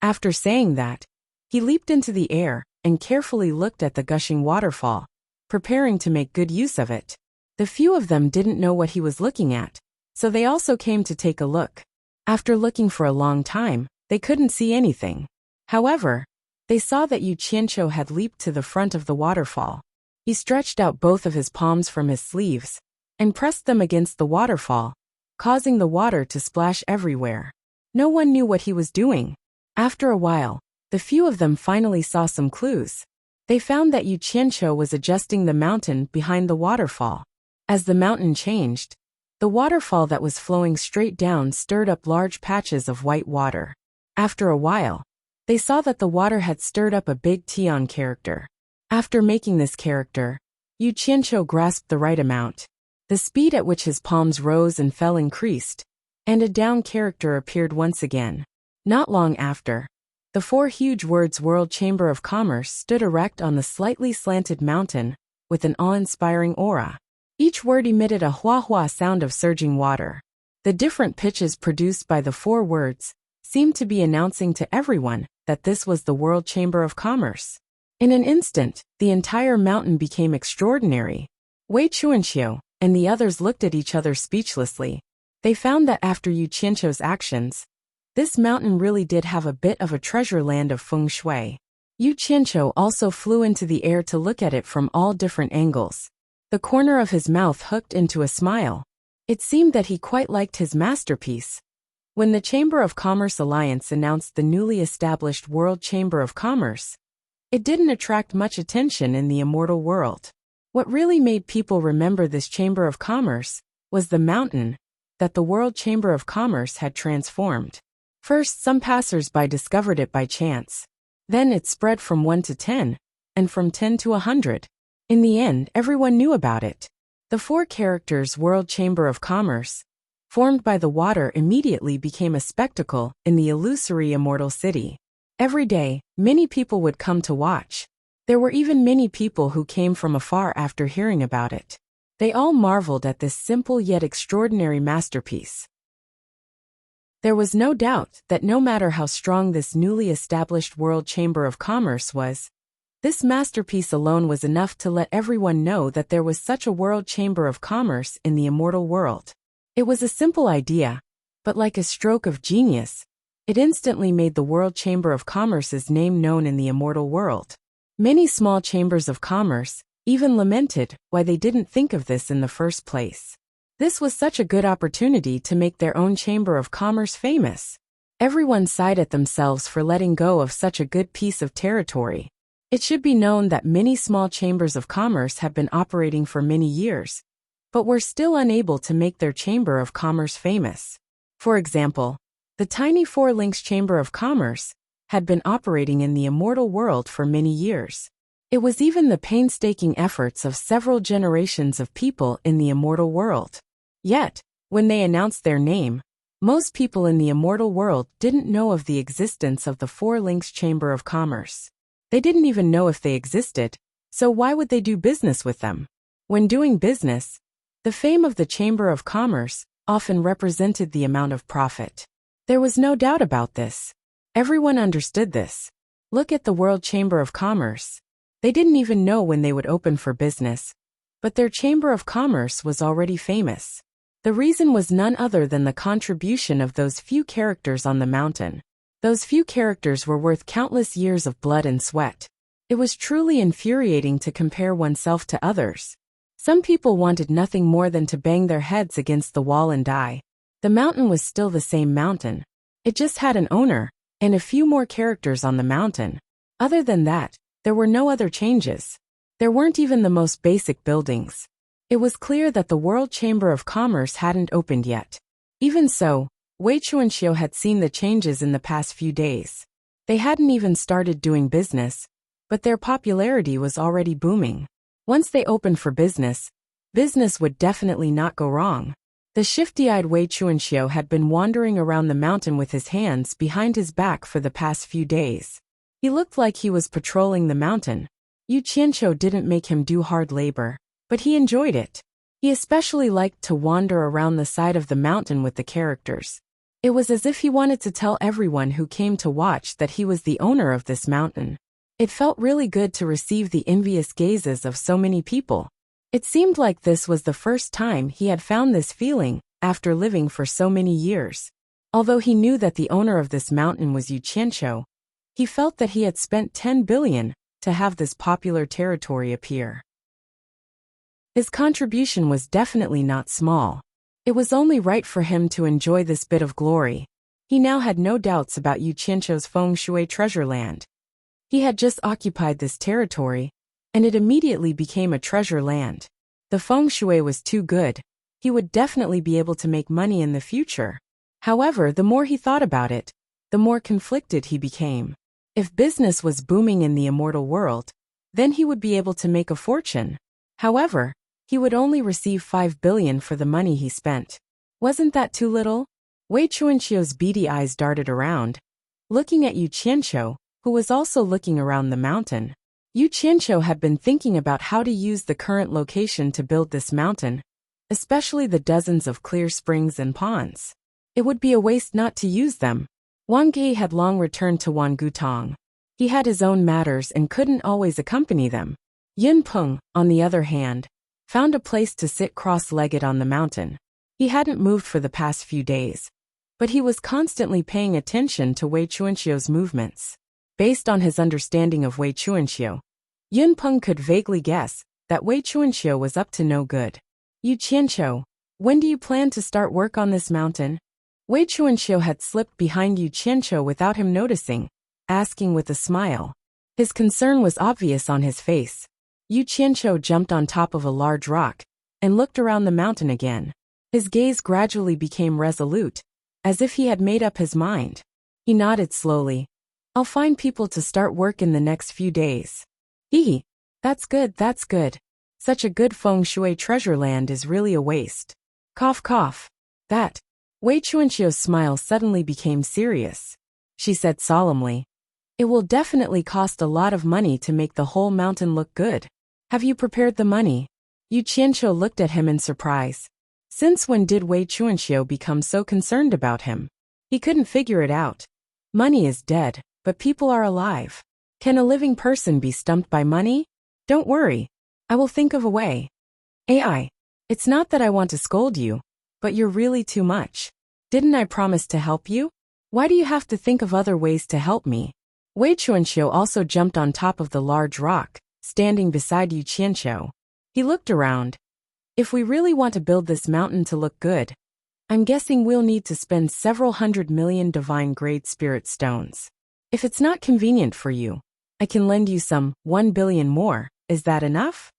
After saying that, he leaped into the air and carefully looked at the gushing waterfall, preparing to make good use of it. The few of them didn't know what he was looking at, so they also came to take a look. After looking for a long time, they couldn't see anything. However, they saw that Yu Qianqiu had leaped to the front of the waterfall. He stretched out both of his palms from his sleeves and pressed them against the waterfall, causing the water to splash everywhere. No one knew what he was doing. After a while, the few of them finally saw some clues. They found that Yu Qianqiu was adjusting the mountain behind the waterfall. As the mountain changed, the waterfall that was flowing straight down stirred up large patches of white water. After a while, they saw that the water had stirred up a big Tian character. After making this character, Yu Qianqiu grasped the right amount. The speed at which his palms rose and fell increased, and a down character appeared once again. Not long after, the four huge words World Chamber of Commerce stood erect on the slightly slanted mountain, with an awe-inspiring aura. Each word emitted a hua-hua sound of surging water. The different pitches produced by the four words seemed to be announcing to everyone that this was the World Chamber of Commerce. In an instant, the entire mountain became extraordinary. Wei Chuanqiu and the others looked at each other speechlessly. They found that after Yu Qianqiu's actions, this mountain really did have a bit of a treasure land of feng shui. Yu Qianqiu also flew into the air to look at it from all different angles. The corner of his mouth hooked into a smile. It seemed that he quite liked his masterpiece. When the Chamber of Commerce Alliance announced the newly established World Chamber of Commerce, it didn't attract much attention in the immortal world. What really made people remember this Chamber of Commerce was the mountain that the World Chamber of Commerce had transformed. First, some passers-by discovered it by chance. Then it spread from 1 to 10, and from 10 to 100. In the end, everyone knew about it. The 4 characters World Chamber of Commerce, formed by the water, immediately became a spectacle in the illusory immortal city. Every day, many people would come to watch. There were even many people who came from afar after hearing about it. They all marveled at this simple yet extraordinary masterpiece. There was no doubt that no matter how strong this newly established World Chamber of Commerce was, this masterpiece alone was enough to let everyone know that there was such a World Chamber of Commerce in the immortal world. It was a simple idea, but like a stroke of genius, it instantly made the World Chamber of Commerce's name known in the immortal world. Many small chambers of commerce even lamented why they didn't think of this in the first place. This was such a good opportunity to make their own Chamber of Commerce famous. Everyone sighed at themselves for letting go of such a good piece of territory. It should be known that many small chambers of commerce have been operating for many years, but were still unable to make their Chamber of Commerce famous. For example, the tiny 4 Links Chamber of Commerce had been operating in the immortal world for many years. It was even the painstaking efforts of several generations of people in the immortal world. Yet, when they announced their name, most people in the immortal world didn't know of the existence of the 4 Links Chamber of Commerce. They didn't even know if they existed, so why would they do business with them? When doing business, the fame of the Chamber of Commerce often represented the amount of profit. There was no doubt about this. Everyone understood this. Look at the World Chamber of Commerce. They didn't even know when they would open for business, but their Chamber of Commerce was already famous. The reason was none other than the contribution of those few characters on the mountain. Those few characters were worth countless years of blood and sweat. It was truly infuriating to compare oneself to others. Some people wanted nothing more than to bang their heads against the wall and die. The mountain was still the same mountain. It just had an owner, and a few more characters on the mountain. Other than that, there were no other changes. There weren't even the most basic buildings. It was clear that the World Chamber of Commerce hadn't opened yet. Even so, Wei Chuanxiu had seen the changes in the past few days. They hadn't even started doing business, but their popularity was already booming. Once they opened for business, business would definitely not go wrong. The shifty-eyed Wei Chuanxiu had been wandering around the mountain with his hands behind his back for the past few days. He looked like he was patrolling the mountain. Yu Qianqiu didn't make him do hard labor, but he enjoyed it. He especially liked to wander around the side of the mountain with the characters. It was as if he wanted to tell everyone who came to watch that he was the owner of this mountain. It felt really good to receive the envious gazes of so many people. It seemed like this was the first time he had found this feeling after living for so many years. Although he knew that the owner of this mountain was Yu Qianqiu, he felt that he had spent 10 billion to have this popular territory appear. His contribution was definitely not small. It was only right for him to enjoy this bit of glory. He now had no doubts about Yu Qianqiu's feng shui treasure land. He had just occupied this territory, and it immediately became a treasure land. The feng shui was too good. He would definitely be able to make money in the future. However, the more he thought about it, the more conflicted he became. If business was booming in the immortal world, then he would be able to make a fortune. However, he would only receive 5 billion for the money he spent. Wasn't that too little? Wei Chuanxiu's beady eyes darted around, looking at Yu Qianqiu, who was also looking around the mountain. Yu Qianqiu had been thinking about how to use the current location to build this mountain, especially the dozens of clear springs and ponds. It would be a waste not to use them. Wang Ge had long returned to Wangutong. He had his own matters and couldn't always accompany them. Yun Peng, on the other hand, found a place to sit cross-legged on the mountain. He hadn't moved for the past few days, but he was constantly paying attention to Wei Chuanxiu's movements. Based on his understanding of Wei Chuanxiu, Yun Peng could vaguely guess that Wei Chuanxiu was up to no good. Yu Qianqiu, when do you plan to start work on this mountain? Wei Chuanxiu had slipped behind Yu Qianqiu without him noticing, asking with a smile. His concern was obvious on his face. Yu Qianqiu jumped on top of a large rock and looked around the mountain again. His gaze gradually became resolute, as if he had made up his mind. He nodded slowly. I'll find people to start work in the next few days. Hee. That's good, that's good. Such a good feng shui treasure land is really a waste. Cough cough. That. Wei Chuanxiu's smile suddenly became serious. She said solemnly, it will definitely cost a lot of money to make the whole mountain look good. Have you prepared the money? Yu Qianqiu looked at him in surprise. Since when did Wei Chuanxiu become so concerned about him? He couldn't figure it out. Money is dead, but people are alive. Can a living person be stumped by money? Don't worry. I will think of a way. AI. It's not that I want to scold you, but you're really too much. Didn't I promise to help you? Why do you have to think of other ways to help me? Wei Chuanxiu also jumped on top of the large rock, standing beside Yu Qianqiu. He looked around. If we really want to build this mountain to look good, I'm guessing we'll need to spend several 100 million divine-grade spirit stones. If it's not convenient for you, I can lend you some 1 billion more. Is that enough?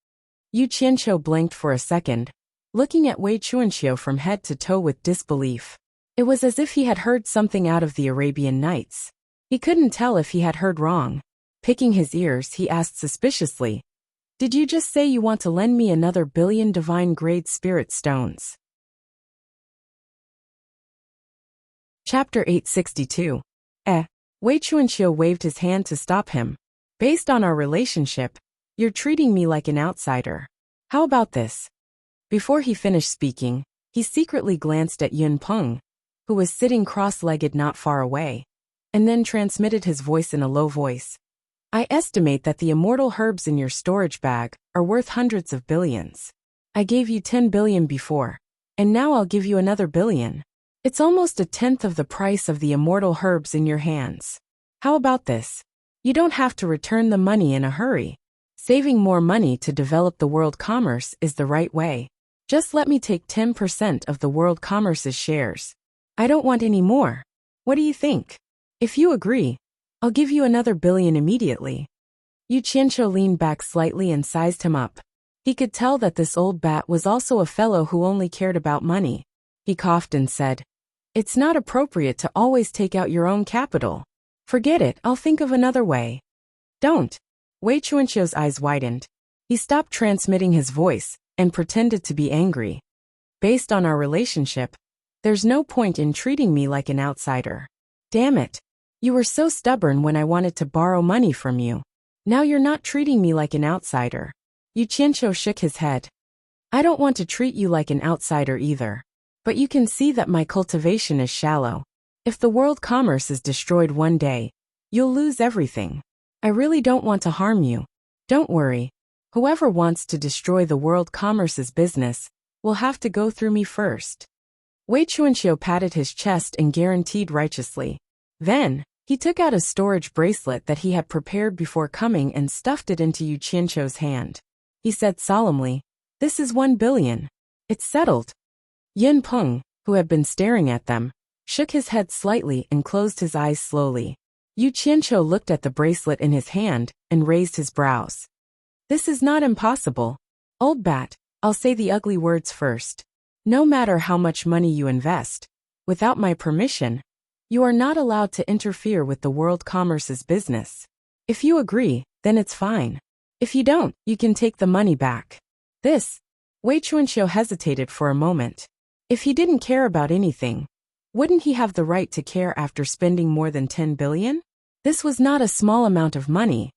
Yu Qianqiu blinked for a second, looking at Wei Chuanxiu from head to toe with disbelief. It was as if he had heard something out of the Arabian Nights. He couldn't tell if he had heard wrong. Picking his ears, he asked suspiciously, did you just say you want to lend me another 1 billion divine-grade spirit stones? Chapter 862. Wei Chuanxiu waved his hand to stop him. Based on our relationship, you're treating me like an outsider. How about this? Before he finished speaking, he secretly glanced at Yun Peng, who was sitting cross-legged not far away, and then transmitted his voice in a low voice. I estimate that the immortal herbs in your storage bag are worth hundreds of billions. I gave you 10 billion before, and now I'll give you another billion. It's almost a tenth of the price of the immortal herbs in your hands. How about this? You don't have to return the money in a hurry. Saving more money to develop the world commerce is the right way. Just let me take 10% of the world commerce's shares. I don't want any more. What do you think? If you agree, I'll give you another billion immediately. Yu Qianqiu leaned back slightly and sized him up. He could tell that this old bat was also a fellow who only cared about money. He coughed and said, it's not appropriate to always take out your own capital. Forget it, I'll think of another way. Don't. Wei Chuanxiu's eyes widened. He stopped transmitting his voice and pretended to be angry. Based on our relationship, there's no point in treating me like an outsider. Damn it. You were so stubborn when I wanted to borrow money from you. Now you're not treating me like an outsider. Yu Qianqiu shook his head. I don't want to treat you like an outsider either. But you can see that my cultivation is shallow. If the world commerce is destroyed one day, you'll lose everything. I really don't want to harm you. Don't worry. Whoever wants to destroy the world commerce's business will have to go through me first. Wei Chuanxiu patted his chest and guaranteed righteously. Then, he took out a storage bracelet that he had prepared before coming and stuffed it into Yu Qianqiu's hand. He said solemnly, this is 1 billion. It's settled. Yun Peng, who had been staring at them, shook his head slightly and closed his eyes slowly. Yu Qianqiu looked at the bracelet in his hand and raised his brows. This is not impossible. Old bat, I'll say the ugly words first. No matter how much money you invest, without my permission, you are not allowed to interfere with the world commerce's business. If you agree, then it's fine. If you don't, you can take the money back. Wei Chuanxiu hesitated for a moment. If he didn't care about anything, wouldn't he have the right to care after spending more than 10 billion? This was not a small amount of money.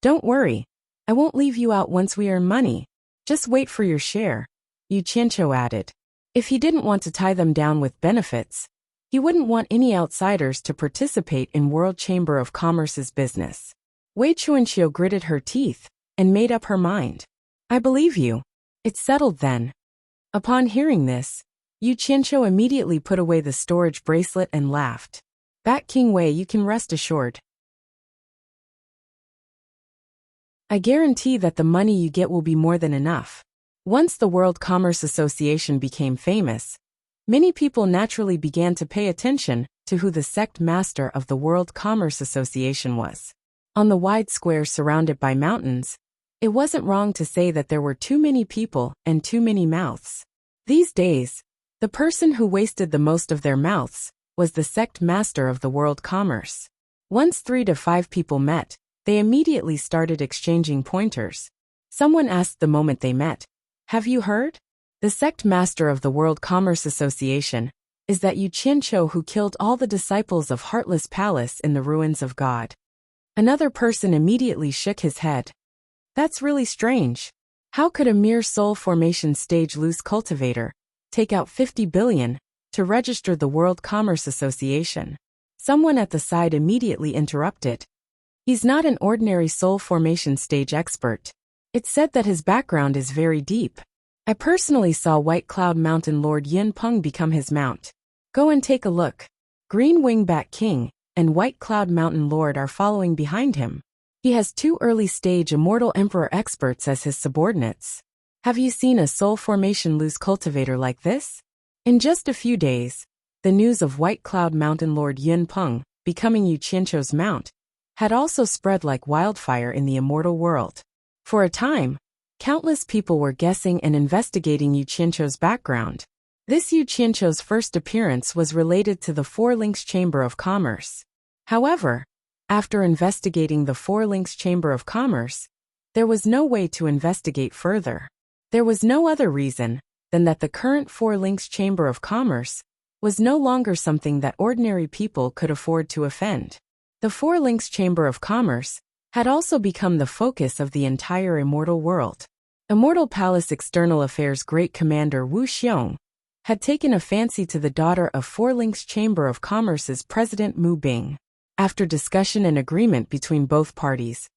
Don't worry. I won't leave you out once we earn money. Just wait for your share, Yu Qianqiu added. If he didn't want to tie them down with benefits, he wouldn't want any outsiders to participate in World Chamber of Commerce's business. Wei Chuanxiu gritted her teeth and made up her mind. I believe you. It's settled then. Upon hearing this, Yu Qianqiu immediately put away the storage bracelet and laughed. Bat King Wei, you can rest assured. I guarantee that the money you get will be more than enough. Once the World Commerce Association became famous, many people naturally began to pay attention to who the sect master of the World Commerce Association was. On the wide square surrounded by mountains, it wasn't wrong to say that there were too many people and too many mouths. These days, the person who wasted the most of their mouths was the sect master of the World Commerce. Once 3 to 5 people met, they immediately started exchanging pointers. Someone asked the moment they met, "Have you heard? The sect master of the World Commerce Association is that Yu Qianqiu who killed all the disciples of Heartless Palace in the ruins of God." Another person immediately shook his head. That's really strange. How could a mere soul formation stage loose cultivator take out 50 billion to register the World Commerce Association? Someone at the side immediately interrupted. He's not an ordinary soul formation stage expert. It's said that his background is very deep. I personally saw White Cloud Mountain Lord Yin Peng become his mount. Go and take a look. Green Wingbat King and White Cloud Mountain Lord are following behind him. He has 2 early-stage Immortal Emperor experts as his subordinates. Have you seen a soul formation loose cultivator like this? In just a few days, the news of White Cloud Mountain Lord Yin Peng becoming Yu Qianqiu's mount had also spread like wildfire in the immortal world. For a time, countless people were guessing and investigating Yu Qianqiu's background. This Yu Qianqiu's first appearance was related to the Four Links Chamber of Commerce. However, after investigating the Four Links Chamber of Commerce, there was no way to investigate further. There was no other reason than that the current Four Links Chamber of Commerce was no longer something that ordinary people could afford to offend. The Four Links Chamber of Commerce had also become the focus of the entire immortal world. Immortal Palace External Affairs Great Commander Wu Xiong had taken a fancy to the daughter of Four Links Chamber of Commerce's President Mu Bing. After discussion and agreement between both parties,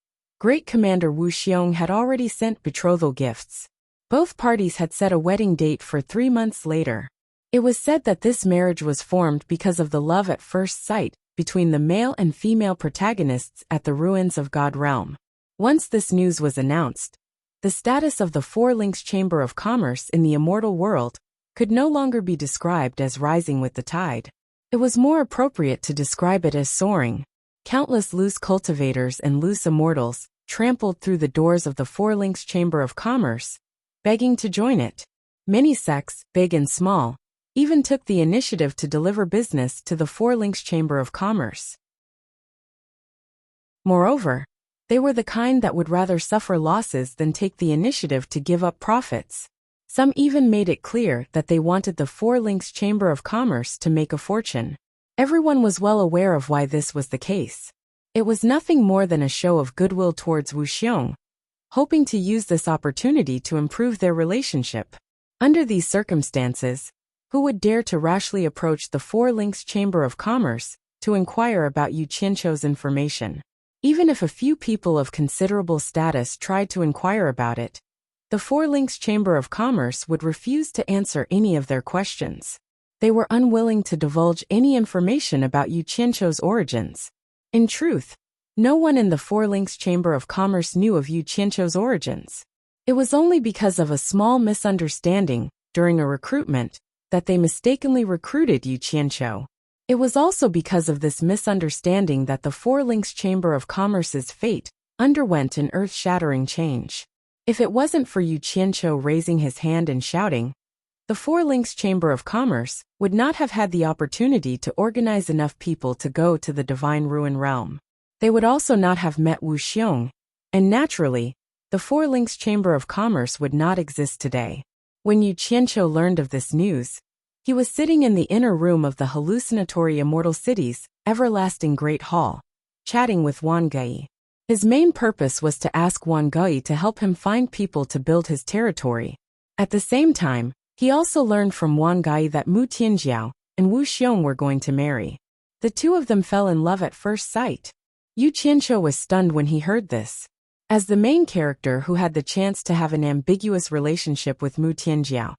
Great Commander Wu Xiong had already sent betrothal gifts. Both parties had set a wedding date for 3 months later. It was said that this marriage was formed because of the love at first sight between the male and female protagonists at the ruins of God Realm. Once this news was announced, the status of the Four Links Chamber of Commerce in the immortal world could no longer be described as rising with the tide. It was more appropriate to describe it as soaring. Countless loose cultivators and loose immortals trampled through the doors of the Four Links Chamber of Commerce, begging to join it. Many sects, big and small, even took the initiative to deliver business to the Four Links Chamber of Commerce. Moreover, they were the kind that would rather suffer losses than take the initiative to give up profits. Some even made it clear that they wanted the Four Links Chamber of Commerce to make a fortune. Everyone was well aware of why this was the case. It was nothing more than a show of goodwill towards Wu Xiong, hoping to use this opportunity to improve their relationship. Under these circumstances, who would dare to rashly approach the Four Links Chamber of Commerce to inquire about Yu Qianqiu's information? Even if a few people of considerable status tried to inquire about it, the Four Links Chamber of Commerce would refuse to answer any of their questions. They were unwilling to divulge any information about Yu Qianqiu's origins. In truth, no one in the Four Links Chamber of Commerce knew of Yu Qianqiu's origins. It was only because of a small misunderstanding during a recruitment that they mistakenly recruited Yu Qianqiu. It was also because of this misunderstanding that the Four Links Chamber of Commerce's fate underwent an earth-shattering change. If it wasn't for Yu Qianqiu raising his hand and shouting, the Four Links Chamber of Commerce would not have had the opportunity to organize enough people to go to the Divine Ruin Realm. They would also not have met Wu Xiong, and naturally, the Four Links Chamber of Commerce would not exist today. When Yu Qianqiu learned of this news, he was sitting in the inner room of the hallucinatory Immortal City's everlasting Great Hall, chatting with Wang Gei. His main purpose was to ask Wang Gei to help him find people to build his territory. At the same time, he also learned from Wang Gei that Mu Tianjiao and Wu Xiong were going to marry. The two of them fell in love at first sight. Yu Qianqiu was stunned when he heard this. As the main character who had the chance to have an ambiguous relationship with Mu Tianjiao,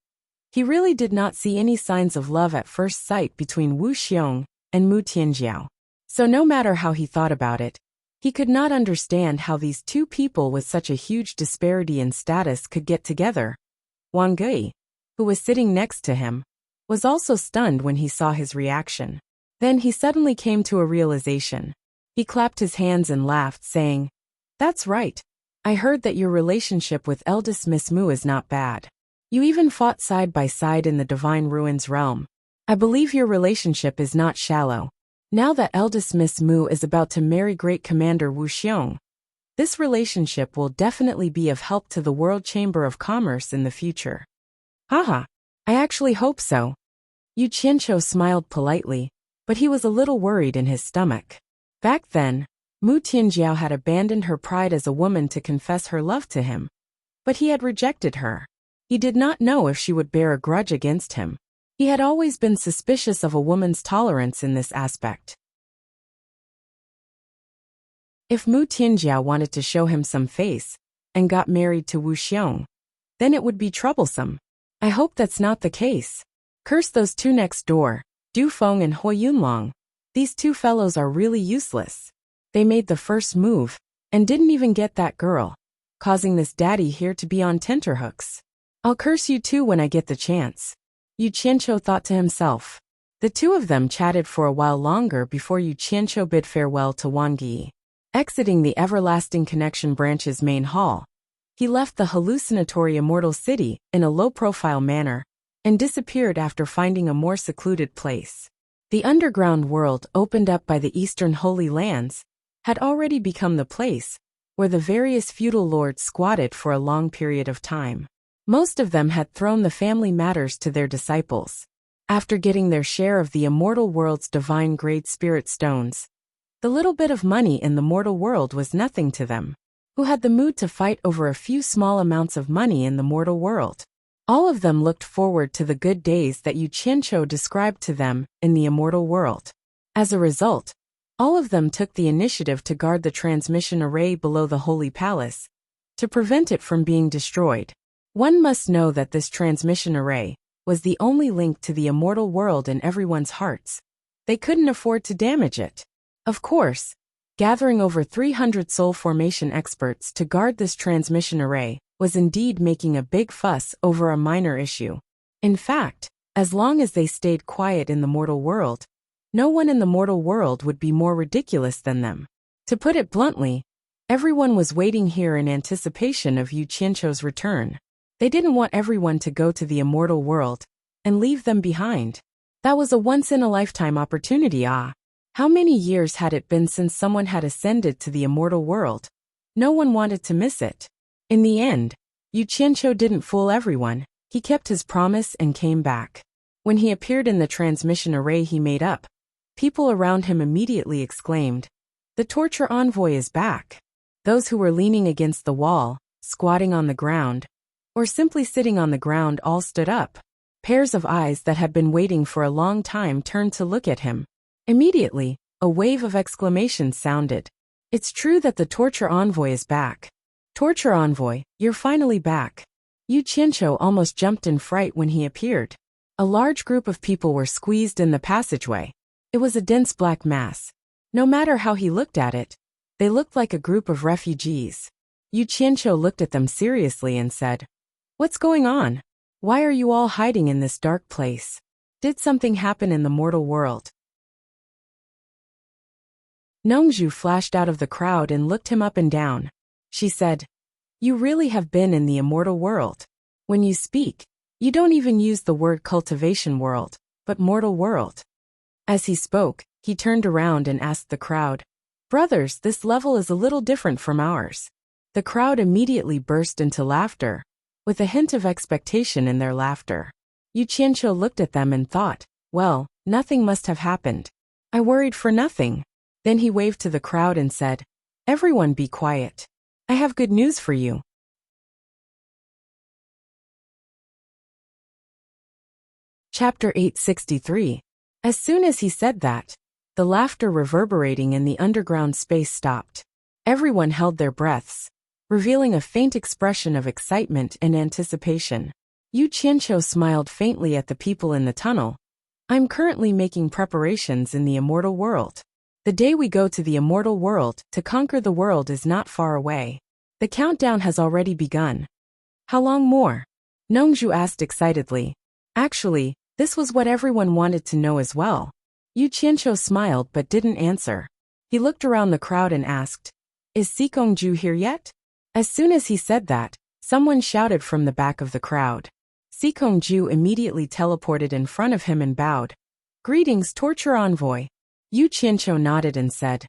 he really did not see any signs of love at first sight between Wu Xiong and Mu Tianjiao. So no matter how he thought about it, He could not understand how these two people with such a huge disparity in status could get together. Wang Gui, who was sitting next to him, was also stunned when he saw his reaction. Then he suddenly came to a realization. He clapped his hands and laughed, saying, "That's right. I heard that your relationship with eldest Miss Mu is not bad. You even fought side by side in the Divine Ruins realm. I believe your relationship is not shallow. Now that eldest Miss Mu is about to marry Great Commander Wu Xiong, this relationship will definitely be of help to the World Chamber of Commerce in the future." "Haha, I actually hope so." Yu Qianqiu smiled politely, but he was a little worried in his stomach. Back then, Mu Tianjiao had abandoned her pride as a woman to confess her love to him, but he had rejected her. He did not know if she would bear a grudge against him. He had always been suspicious of a woman's tolerance in this aspect. If Mu Tianjiao wanted to show him some face and got married to Wu Xiong, then it would be troublesome. I hope that's not the case. Curse those two next door, Du Feng and Hui Yunlong. These two fellows are really useless. They made the first move and didn't even get that girl, causing this daddy here to be on tenterhooks. I'll curse you too when I get the chance. Yu Qianqiu thought to himself. The two of them chatted for a while longer before Yu Qianqiu bid farewell to Wang Yi. Exiting the Everlasting Connection branch's main hall, he left the hallucinatory immortal city in a low-profile manner and disappeared after finding a more secluded place. The underground world opened up by the Eastern Holy Lands had already become the place where the various feudal lords squatted for a long period of time. Most of them had thrown the family matters to their disciples. After getting their share of the immortal world's divine grade spirit stones, the little bit of money in the mortal world was nothing to them. Who had the mood to fight over a few small amounts of money in the mortal world? All of them looked forward to the good days that Yu Qianqiu described to them in the immortal world. As a result, all of them took the initiative to guard the transmission array below the Holy Palace, to prevent it from being destroyed. One must know that this transmission array was the only link to the immortal world in everyone's hearts. They couldn't afford to damage it. Of course, gathering over 300 soul formation experts to guard this transmission array was indeed making a big fuss over a minor issue. In fact, as long as they stayed quiet in the mortal world, no one in the mortal world would be more ridiculous than them. To put it bluntly, everyone was waiting here in anticipation of Yu Qianqiu's return. They didn't want everyone to go to the immortal world and leave them behind. That was a once-in-a-lifetime opportunity. How many years had it been since someone had ascended to the immortal world? No one wanted to miss it. In the end, Yu Qianqiu didn't fool everyone. He kept his promise and came back. When he appeared in the transmission array he made up, people around him immediately exclaimed, "The torture envoy is back." Those who were leaning against the wall, squatting on the ground, or simply sitting on the ground all stood up. Pairs of eyes that had been waiting for a long time turned to look at him. Immediately, a wave of exclamations sounded. It's true that the torture envoy is back. Torture envoy, you're finally back. Yu Qianqiu almost jumped in fright when he appeared. A large group of people were squeezed in the passageway. It was a dense black mass. No matter how he looked at it, they looked like a group of refugees. Yu Qianqiu looked at them seriously and said, "What's going on? Why are you all hiding in this dark place? Did something happen in the mortal world?" Nongzhu flashed out of the crowd and looked him up and down. She said, "You really have been in the immortal world. When you speak, you don't even use the word cultivation world, but mortal world." As he spoke, he turned around and asked the crowd, "Brothers, this level is a little different from ours." The crowd immediately burst into laughter, with a hint of expectation in their laughter. Yu Qianqiu looked at them and thought, well, nothing must have happened. I worried for nothing. Then he waved to the crowd and said, "Everyone be quiet. I have good news for you." Chapter 863. As soon as he said that, the laughter reverberating in the underground space stopped. Everyone held their breaths, revealing a faint expression of excitement and anticipation. Yu Qianqiu smiled faintly at the people in the tunnel. "I'm currently making preparations in the immortal world. The day we go to the immortal world to conquer the world is not far away. The countdown has already begun. How long more? Nongju asked excitedly. Actually, this was what everyone wanted to know as well. Yu Qianqiu smiled but didn't answer. He looked around the crowd and asked, "Is Sikongju here yet?" As soon as he said that, someone shouted from the back of the crowd. Sikongju immediately teleported in front of him and bowed. "Greetings, torture envoy." Yu Qianqiu nodded and said,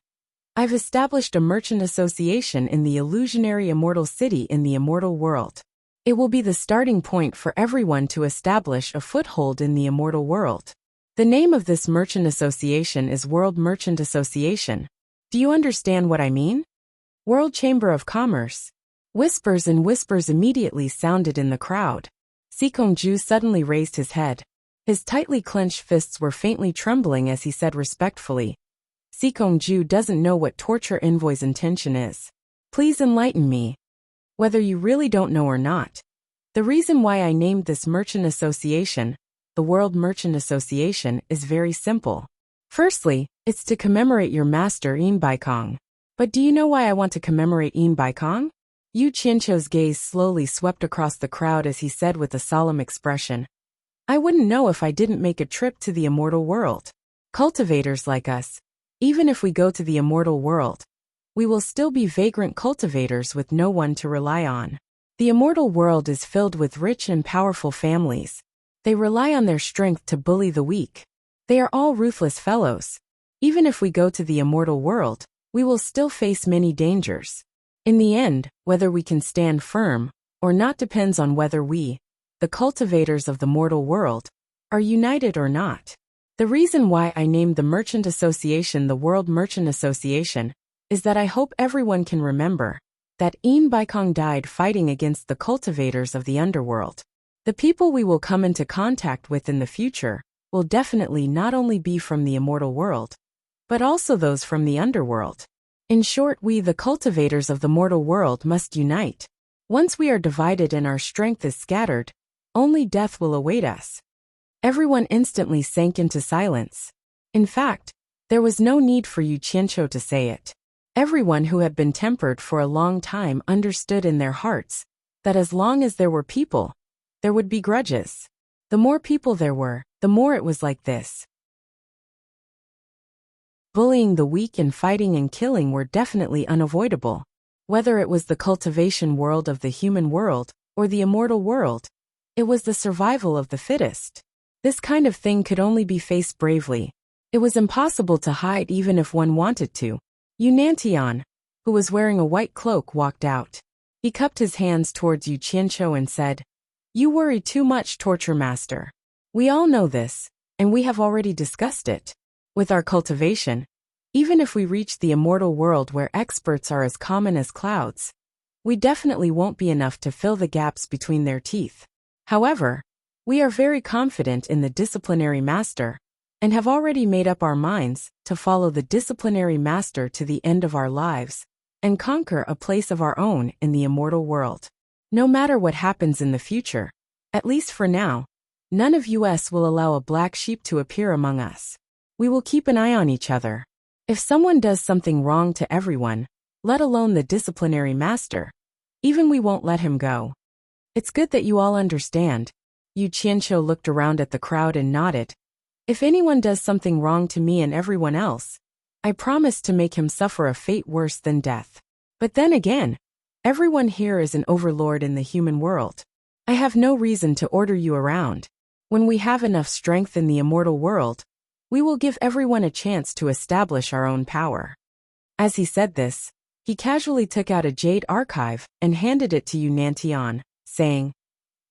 "I've established a merchant association in the illusionary immortal city in the immortal world. It will be the starting point for everyone to establish a foothold in the immortal world. The name of this merchant association is World Merchant Association. Do you understand what I mean? World Chamber of Commerce." Whispers and whispers immediately sounded in the crowd. Sikongju suddenly raised his head. His tightly clenched fists were faintly trembling as he said respectfully, "Sikongju doesn't know what torture envoy's intention is. Please enlighten me. Whether you really don't know or not. The reason why I named this merchant association, the World Merchant Association, is very simple. Firstly, it's to commemorate your master Yin Baikong. But do you know why I want to commemorate Yin Baikong?" Yu Qianqiu's gaze slowly swept across the crowd as he said with a solemn expression, "I wouldn't know if I didn't make a trip to the immortal world. Cultivators like us, even if we go to the immortal world, we will still be vagrant cultivators with no one to rely on. The immortal world is filled with rich and powerful families. They rely on their strength to bully the weak. They are all ruthless fellows. Even if we go to the immortal world, we will still face many dangers. In the end, whether we can stand firm or not depends on whether we, the cultivators of the mortal world, are united or not. The reason why I named the Merchant Association the World Merchant Association is that I hope everyone can remember that Yin Baikong died fighting against the cultivators of the underworld. The people we will come into contact with in the future will definitely not only be from the immortal world, but also those from the underworld. In short, we, the cultivators of the mortal world, must unite. Once we are divided and our strength is scattered, only death will await us." Everyone instantly sank into silence. In fact, there was no need for Yu Qianqiu to say it. Everyone who had been tempered for a long time understood in their hearts that as long as there were people, there would be grudges. The more people there were, the more it was like this. Bullying the weak and fighting and killing were definitely unavoidable. Whether it was the cultivation world of the human world or the immortal world, it was the survival of the fittest. This kind of thing could only be faced bravely. It was impossible to hide even if one wanted to. Yunantian, who was wearing a white cloak, walked out. He cupped his hands towards Yu Qianqiu and said, "You worry too much, Torture Master. We all know this, and we have already discussed it. With our cultivation, even if we reach the immortal world where experts are as common as clouds, we definitely won't be enough to fill the gaps between their teeth. However, we are very confident in the disciplinary master, and have already made up our minds to follow the disciplinary master to the end of our lives, and conquer a place of our own in the immortal world. No matter what happens in the future, at least for now, none of us will allow a black sheep to appear among us. We will keep an eye on each other. If someone does something wrong to everyone, let alone the disciplinary master, even we won't let him go. It's good that you all understand." Yu Qianqiu looked around at the crowd and nodded. "If anyone does something wrong to me and everyone else, I promise to make him suffer a fate worse than death. But then again, everyone here is an overlord in the human world. I have no reason to order you around. When we have enough strength in the immortal world, we will give everyone a chance to establish our own power." As he said this, he casually took out a jade archive and handed it to Yunantian, saying,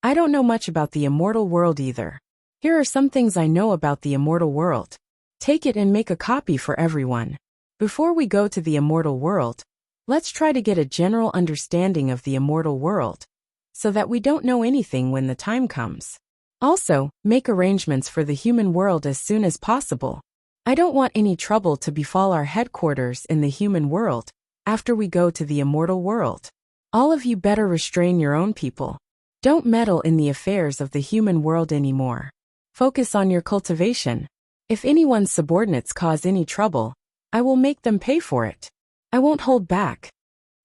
"I don't know much about the immortal world either. Here are some things I know about the immortal world. Take it and make a copy for everyone. Before we go to the immortal world, let's try to get a general understanding of the immortal world, so that we don't know anything when the time comes. Also, make arrangements for the human world as soon as possible. I don't want any trouble to befall our headquarters in the human world after we go to the immortal world. All of you better restrain your own people. Don't meddle in the affairs of the human world anymore. Focus on your cultivation. If anyone's subordinates cause any trouble, I will make them pay for it. I won't hold back.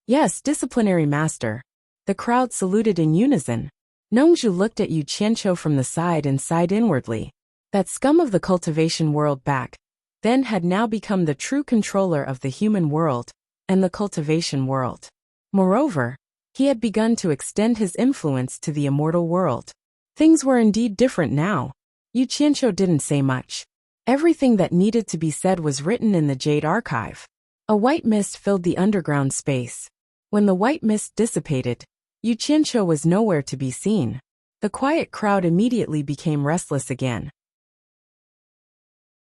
Yes, disciplinary master. The crowd saluted in unison. Nongzhu looked at Yu Qianqiu from the side and sighed inwardly. That scum of the cultivation world back then had now become the true controller of the human world and the cultivation world. Moreover, he had begun to extend his influence to the immortal world. Things were indeed different now. Yu Qianqiu didn't say much. Everything that needed to be said was written in the Jade Archive. A white mist filled the underground space. When the white mist dissipated, Yu Qianqiu was nowhere to be seen. The quiet crowd immediately became restless again.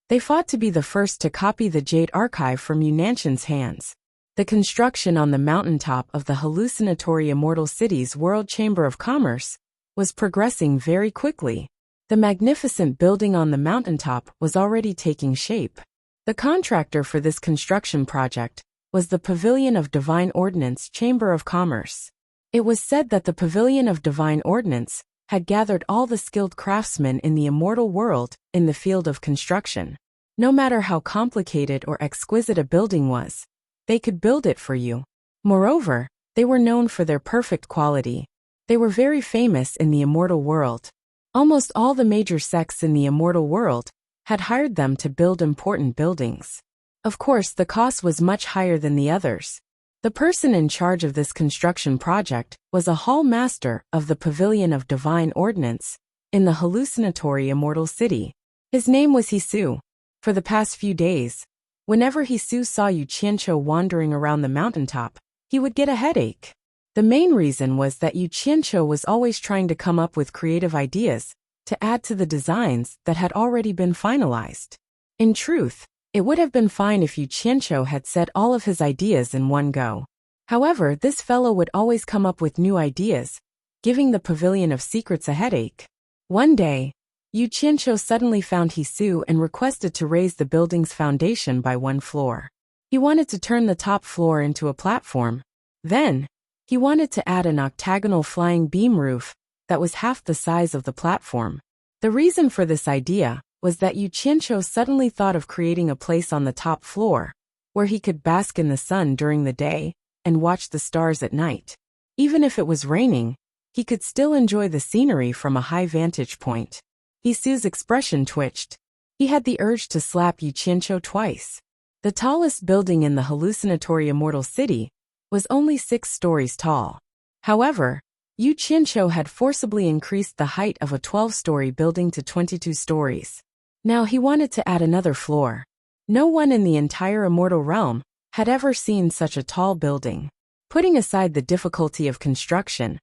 They fought to be the first to copy the Jade Archive from Yu Nanshan's hands. The construction on the mountaintop of the hallucinatory Immortal City's World Chamber of Commerce was progressing very quickly. The magnificent building on the mountaintop was already taking shape. The contractor for this construction project was the Pavilion of Divine Ordnance Chamber of Commerce. It was said that the Pavilion of Divine Ordnance had gathered all the skilled craftsmen in the immortal world in the field of construction. No matter how complicated or exquisite a building was, they could build it for you. Moreover, they were known for their perfect quality. They were very famous in the immortal world. Almost all the major sects in the immortal world had hired them to build important buildings. Of course, the cost was much higher than the others. The person in charge of this construction project was a hall master of the Pavilion of Divine Ordnance in the hallucinatory Immortal City. His name was Hisu. For the past few days, whenever Hisu saw Yu Qianqiu wandering around the mountaintop, he would get a headache. The main reason was that Yu Qianqiu was always trying to come up with creative ideas to add to the designs that had already been finalized. In truth, it would have been fine if Yu Qianqiu had said all of his ideas in one go. However, this fellow would always come up with new ideas, giving the Pavilion of Secrets a headache. One day, Yu Qianqiu suddenly found Hisu and requested to raise the building's foundation by 1 floor. He wanted to turn the top floor into a platform. Then, he wanted to add an octagonal flying beam roof that was half the size of the platform. The reason for this idea was that Yu Qianqiu suddenly thought of creating a place on the top floor where he could bask in the sun during the day and watch the stars at night. Even if it was raining, he could still enjoy the scenery from a high vantage point. Hisu's expression twitched. He had the urge to slap Yu Qianqiu twice. The tallest building in the hallucinatory Immortal City was only 6 stories tall. However, Yu Qianqiu had forcibly increased the height of a 12-story building to 22 stories. Now he wanted to add another floor. No one in the entire immortal realm had ever seen such a tall building. Putting aside the difficulty of construction,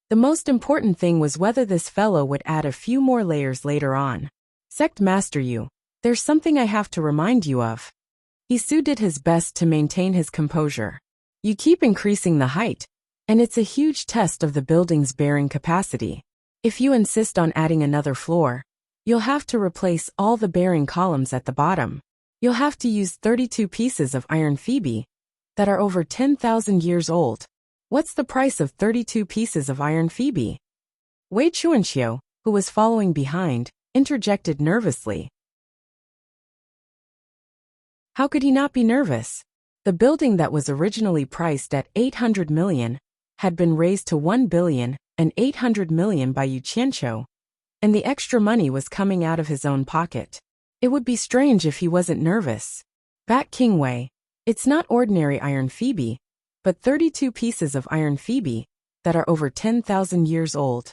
the most important thing was whether this fellow would add a few more layers later on. Sect Master Yu, there's something I have to remind you of. Hisu did his best to maintain his composure. You keep increasing the height, and it's a huge test of the building's bearing capacity. If you insist on adding another floor, you'll have to replace all the bearing columns at the bottom. You'll have to use 32 pieces of iron Phoebe that are over 10,000 years old. What's the price of 32 pieces of iron Phoebe? Wei Chuanqiu, who was following behind, interjected nervously. How could he not be nervous? The building that was originally priced at 800 million had been raised to 1,800 million by Yu Qianqiu, and the extra money was coming out of his own pocket. It would be strange if he wasn't nervous. Bat King Wei, it's not ordinary iron Phoebe, but 32 pieces of iron Phoebe that are over 10,000 years old.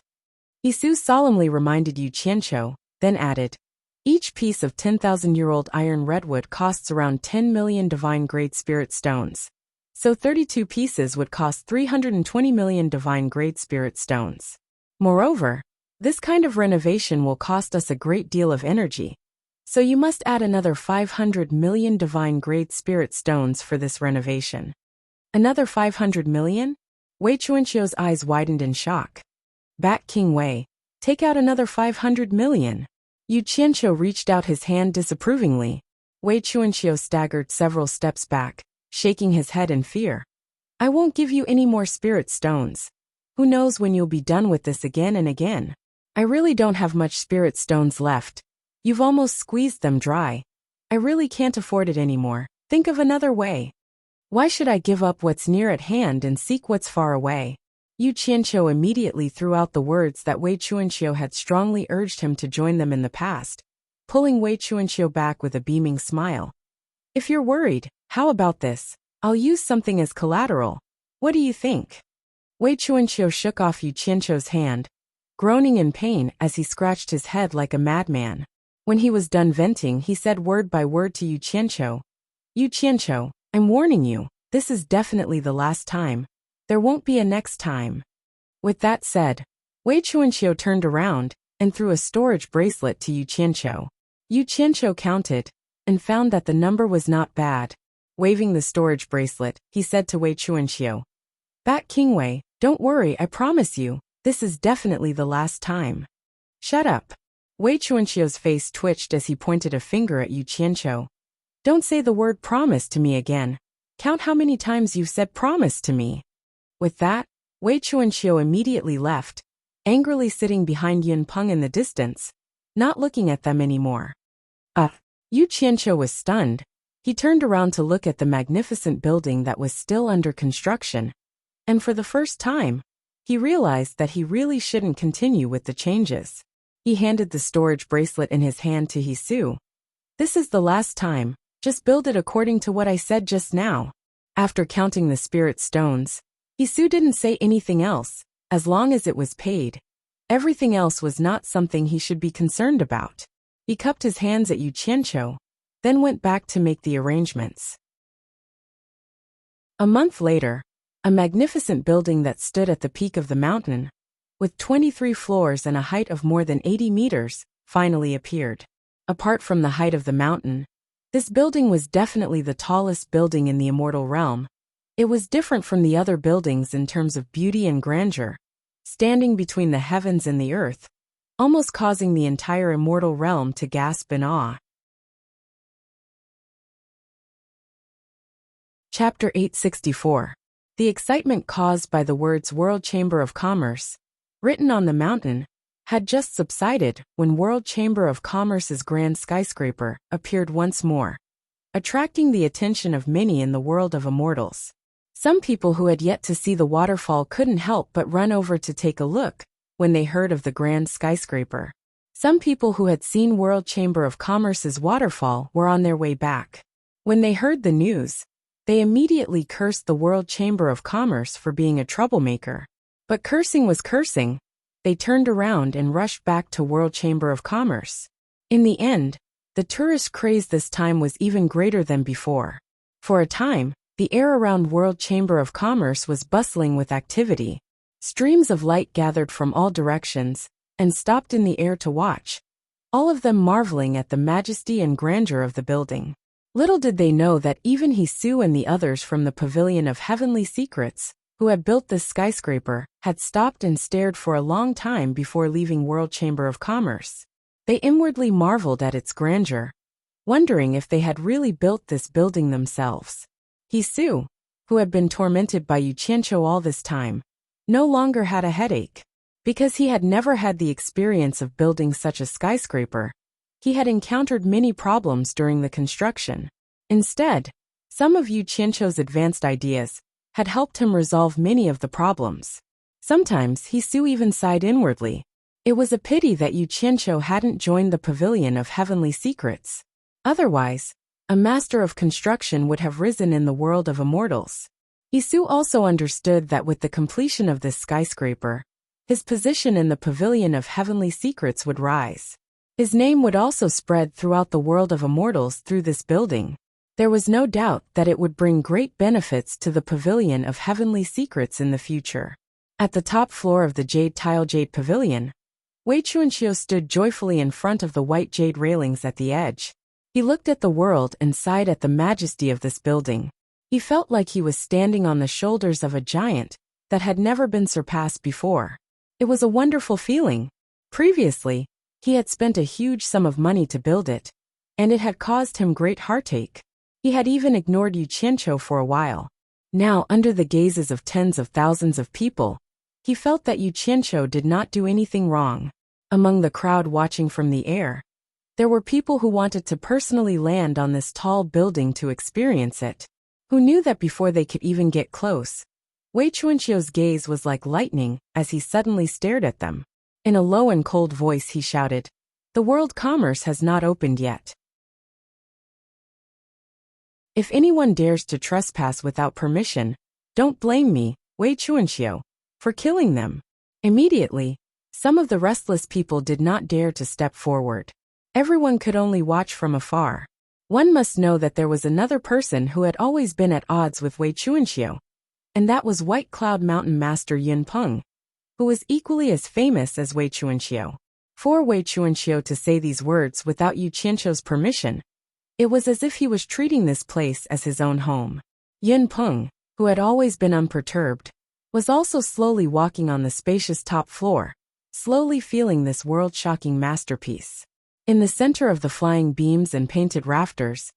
Hisu solemnly reminded Yu Qianqiu, then added, each piece of 10,000-year-old iron redwood costs around 10 million divine-grade spirit stones. So 32 pieces would cost 320 million divine-grade spirit stones. Moreover, this kind of renovation will cost us a great deal of energy. So you must add another 500 million divine-grade spirit stones for this renovation. Another 500 million? Wei Chuanqiu's eyes widened in shock. Bat King Wei, take out another 500 million. Yu Qianqiu reached out his hand disapprovingly. Wei Chuanqiu staggered several steps back, shaking his head in fear. I won't give you any more spirit stones. Who knows when you'll be done with this again and again. I really don't have much spirit stones left. You've almost squeezed them dry. I really can't afford it anymore. Think of another way. Why should I give up what's near at hand and seek what's far away? Yu Qianqiu immediately threw out the words that Wei Chuanqiu had strongly urged him to join them in the past, pulling Wei Chuanqiu back with a beaming smile. If you're worried, how about this? I'll use something as collateral. What do you think? Wei Chuanqiu shook off Yu Qianqiu's hand, groaning in pain as he scratched his head like a madman. When he was done venting, he said word by word to Yu Qianqiu, Yu Qianqiu, I'm warning you, this is definitely the last time. There won't be a next time. With that said, Wei Chuanqiu turned around and threw a storage bracelet to Yu Qianqiu. Yu Qianqiu counted and found that the number was not bad. Waving the storage bracelet, he said to Wei Chuanqiu, Bat King Wei, don't worry, I promise you, this is definitely the last time. Shut up. Wei Chuanqiu's face twitched as he pointed a finger at Yu Qianqiu. Don't say the word promise to me again. Count how many times you've said promise to me. With that, Wei Chuanqiu immediately left, angrily sitting behind Yun Peng in the distance, not looking at them anymore. Yu Qianqiu was stunned. He turned around to look at the magnificent building that was still under construction, and for the first time, he realized that he really shouldn't continue with the changes. He handed the storage bracelet in his hand to Hisu. This is the last time. Just build it according to what I said just now. After counting the spirit stones, Hisu didn't say anything else, as long as it was paid. Everything else was not something he should be concerned about. He cupped his hands at Yu Qianqiu, then went back to make the arrangements. A month later, a magnificent building that stood at the peak of the mountain, with 23 floors and a height of more than 80 meters, finally appeared. Apart from the height of the mountain, this building was definitely the tallest building in the immortal realm. It was different from the other buildings in terms of beauty and grandeur, standing between the heavens and the earth, almost causing the entire immortal realm to gasp in awe. Chapter 864. The excitement caused by the words World Chamber of Commerce, written on the mountain, had just subsided when World Chamber of Commerce's grand skyscraper appeared once more, attracting the attention of many in the world of immortals. Some people who had yet to see the waterfall couldn't help but run over to take a look when they heard of the grand skyscraper. Some people who had seen World Chamber of Commerce's waterfall were on their way back. When they heard the news, they immediately cursed the World Chamber of Commerce for being a troublemaker. But cursing was cursing. They turned around and rushed back to World Chamber of Commerce. In the end, the tourist craze this time was even greater than before. For a time, the air around World Chamber of Commerce was bustling with activity. Streams of light gathered from all directions and stopped in the air to watch, all of them marveling at the majesty and grandeur of the building. Little did they know that even Hisu and the others from the Pavilion of Heavenly Secrets, who had built this skyscraper, had stopped and stared for a long time before leaving World Chamber of Commerce. They inwardly marveled at its grandeur, wondering if they had really built this building themselves. Hisu, who had been tormented by Yu Qianqiu all this time, no longer had a headache. Because he had never had the experience of building such a skyscraper, he had encountered many problems during the construction. Instead, some of Yu Qianqiu's advanced ideas had helped him resolve many of the problems. Sometimes Hisu even sighed inwardly. It was a pity that Yu Qianqiu hadn't joined the Pavilion of Heavenly Secrets. Otherwise, a master of construction would have risen in the world of immortals. Hisu also understood that with the completion of this skyscraper, his position in the Pavilion of Heavenly Secrets would rise. His name would also spread throughout the world of immortals through this building. There was no doubt that it would bring great benefits to the Pavilion of Heavenly Secrets in the future. At the top floor of the Jade Pavilion, Wei Chuanqiu stood joyfully in front of the white jade railings at the edge. He looked at the world and sighed at the majesty of this building. He felt like he was standing on the shoulders of a giant that had never been surpassed before. It was a wonderful feeling. Previously, he had spent a huge sum of money to build it, and it had caused him great heartache. He had even ignored Yu Qianqiu for a while. Now, under the gazes of tens of thousands of people, he felt that Yu Qianqiu did not do anything wrong. Among the crowd watching from the air, There were people who wanted to personally land on this tall building to experience it, who knew that before they could even get close. Wei Chuanqiu's gaze was like lightning as he suddenly stared at them. In a low and cold voice he shouted, "The world commerce has not opened yet. If anyone dares to trespass without permission, don't blame me, Wei Chuanqiu, for killing them." Immediately, some of the restless people did not dare to step forward. Everyone could only watch from afar. One must know that there was another person who had always been at odds with Wei Chuanqiu, and that was White Cloud Mountain Master Yun Peng, who was equally as famous as Wei Chuanqiu. For Wei Chuanqiu to say these words without Yu Qianqiu's permission, it was as if he was treating this place as his own home. Yun Peng, who had always been unperturbed, was also slowly walking on the spacious top floor, slowly feeling this world-shocking masterpiece. In the center of the flying beams and painted rafters,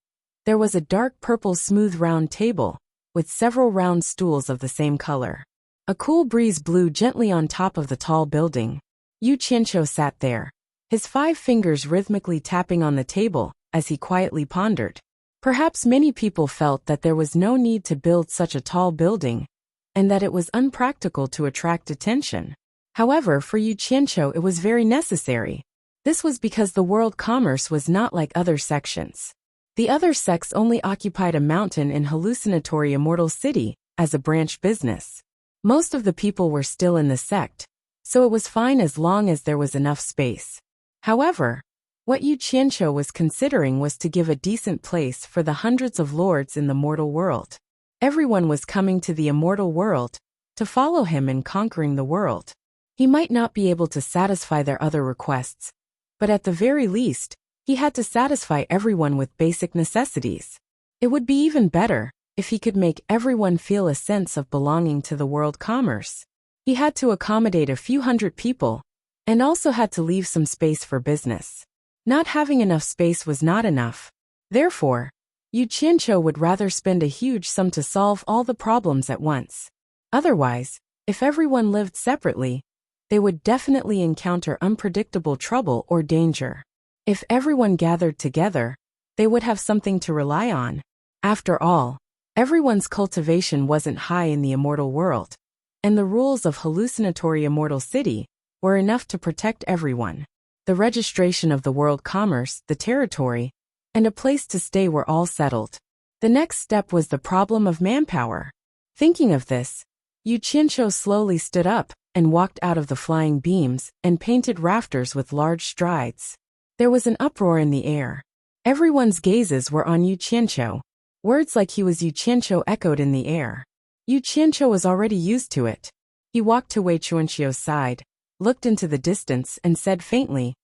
there was a dark purple smooth round table, with several round stools of the same color. A cool breeze blew gently on top of the tall building. Yu Qianqiu sat there, his 5 fingers rhythmically tapping on the table, as he quietly pondered. Perhaps many people felt that there was no need to build such a tall building, and that it was unpractical to attract attention. However, for Yu Qianqiu it was very necessary. This was because the world commerce was not like other sections. The other sects only occupied a mountain in hallucinatory Immortal City as a branch business. Most of the people were still in the sect, so it was fine as long as there was enough space. However, what Yu Qianqiu was considering was to give a decent place for the hundreds of lords in the mortal world. Everyone was coming to the immortal world to follow him in conquering the world. He might not be able to satisfy their other requests, but at the very least, he had to satisfy everyone with basic necessities. It would be even better if he could make everyone feel a sense of belonging to the world commerce. He had to accommodate a few hundred people, and also had to leave some space for business. Not having enough space was not enough. Therefore, Yu Qianqiu would rather spend a huge sum to solve all the problems at once. Otherwise, if everyone lived separately, they would definitely encounter unpredictable trouble or danger. If everyone gathered together, they would have something to rely on. After all, everyone's cultivation wasn't high in the immortal world, and the rules of hallucinatory Immortal City were enough to protect everyone. The registration of the world commerce, the territory, and a place to stay were all settled. The next step was the problem of manpower. Thinking of this, Yu Qianqiu slowly stood up and walked out of the flying beams and painted rafters with large strides. There was an uproar in the air. Everyone's gazes were on Yu Qianqiu. Words like he was Yu Qianqiu echoed in the air. Yu Qianqiu was already used to it. He walked to Wei Chuanqiu's side, looked into the distance and said faintly,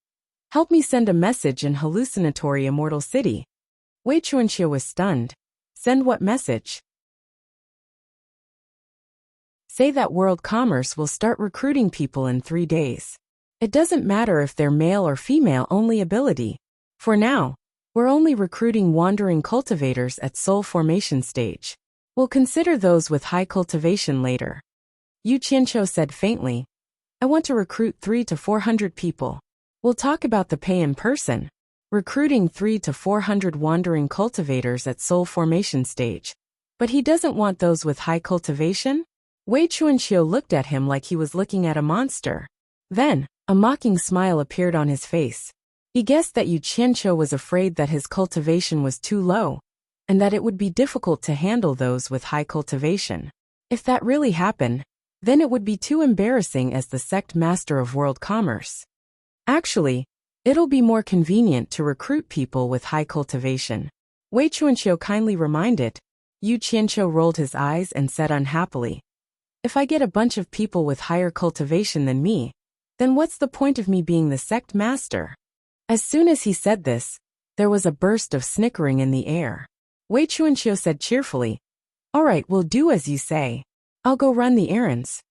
"Help me send a message in hallucinatory Immortal City." Wei Chuanqiu was stunned. "Send what message?" "Say that world commerce will start recruiting people in 3 days. It doesn't matter if they're male or female, only ability. For now, we're only recruiting wandering cultivators at soul formation stage. We'll consider those with high cultivation later." Yu Qianqiu said faintly, "I want to recruit 300 to 400 people. We'll talk about the pay in person. Recruiting 300 to 400 wandering cultivators at soul formation stage. But he doesn't want those with high cultivation?" Wei Chuanqiu looked at him like he was looking at a monster. Then, a mocking smile appeared on his face. He guessed that Yu Qianqiu was afraid that his cultivation was too low, and that it would be difficult to handle those with high cultivation. If that really happened, then it would be too embarrassing as the sect master of world commerce. Actually, it'll be more convenient to recruit people with high cultivation, Wei Chuanqiu kindly reminded. Yu Qianqiu rolled his eyes and said unhappily, "If I get a bunch of people with higher cultivation than me, then what's the point of me being the sect master?" As soon as he said this, there was a burst of snickering in the air. Wei Chuanqiu said cheerfully, "All right, we'll do as you say. I'll go run the errands."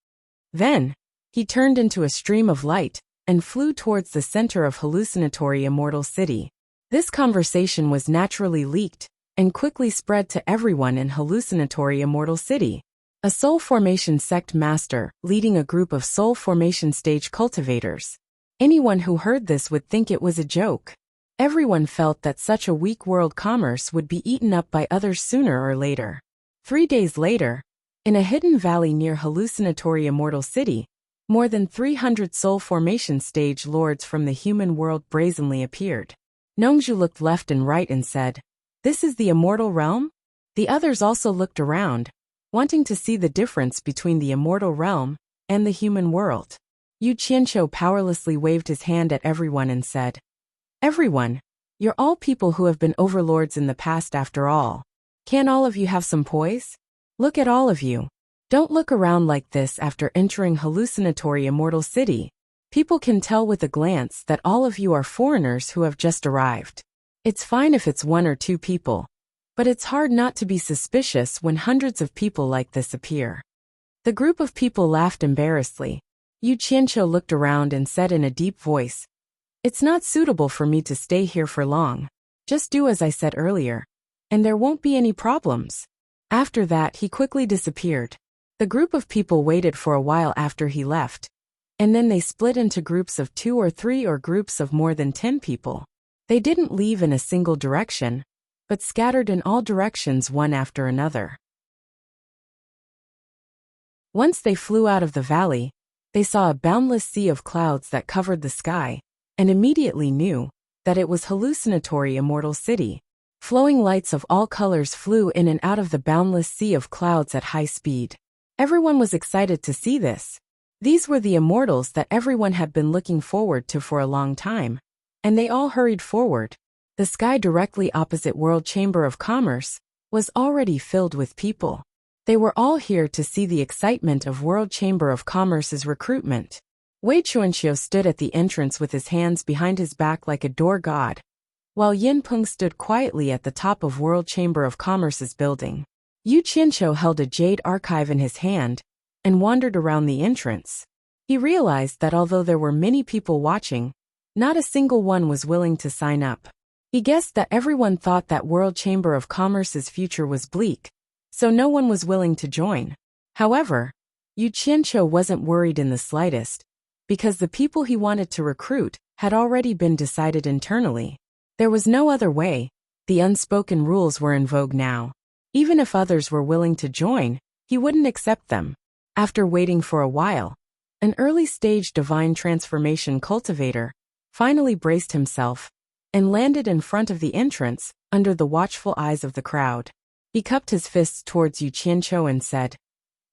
Then, he turned into a stream of light and flew towards the center of hallucinatory Immortal City. This conversation was naturally leaked and quickly spread to everyone in hallucinatory Immortal City. A soul formation sect master leading a group of soul formation stage cultivators. Anyone who heard this would think it was a joke. Everyone felt that such a weak world commerce would be eaten up by others sooner or later. 3 days later, in a hidden valley near hallucinatory Immortal City, more than 300 soul formation stage lords from the human world brazenly appeared. Nongzhu looked left and right and said, "This is the immortal realm?" The others also looked around, wanting to see the difference between the immortal realm and the human world. Yu Qianqiu powerlessly waved his hand at everyone and said, "Everyone, you're all people who have been overlords in the past after all. Can't all of you have some poise? Look at all of you. Don't look around like this after entering hallucinatory Immortal City. People can tell with a glance that all of you are foreigners who have just arrived. It's fine if it's 1 or 2 people, but it's hard not to be suspicious when hundreds of people like this appear." The group of people laughed embarrassedly. Yu Qianqiu looked around and said in a deep voice, "It's not suitable for me to stay here for long. Just do as I said earlier, and there won't be any problems." After that, he quickly disappeared. The group of people waited for a while after he left, and then they split into groups of 2 or 3 or groups of more than 10 people. They didn't leave in a single direction, but scattered in all directions one after another. Once they flew out of the valley, they saw a boundless sea of clouds that covered the sky, and immediately knew that it was hallucinatory Immortal City. Flowing lights of all colors flew in and out of the boundless sea of clouds at high speed. Everyone was excited to see this. These were the immortals that everyone had been looking forward to for a long time, and they all hurried forward. The sky directly opposite World Chamber of Commerce was already filled with people. They were all here to see the excitement of World Chamber of Commerce's recruitment. Wei Chuanxiu stood at the entrance with his hands behind his back like a door god, while Yin Peng stood quietly at the top of World Chamber of Commerce's building. Yu Qianqiu held a jade archive in his hand and wandered around the entrance. He realized that although there were many people watching, not a single one was willing to sign up. He guessed that everyone thought that World Chamber of Commerce's future was bleak, so no one was willing to join. However, Yu Qianqiu wasn't worried in the slightest, because the people he wanted to recruit had already been decided internally. There was no other way. The unspoken rules were in vogue now. Even if others were willing to join, he wouldn't accept them. After waiting for a while, an early-stage divine transformation cultivator finally braced himself and landed in front of the entrance under the watchful eyes of the crowd. He cupped his fists towards Yu Qianqiu and said,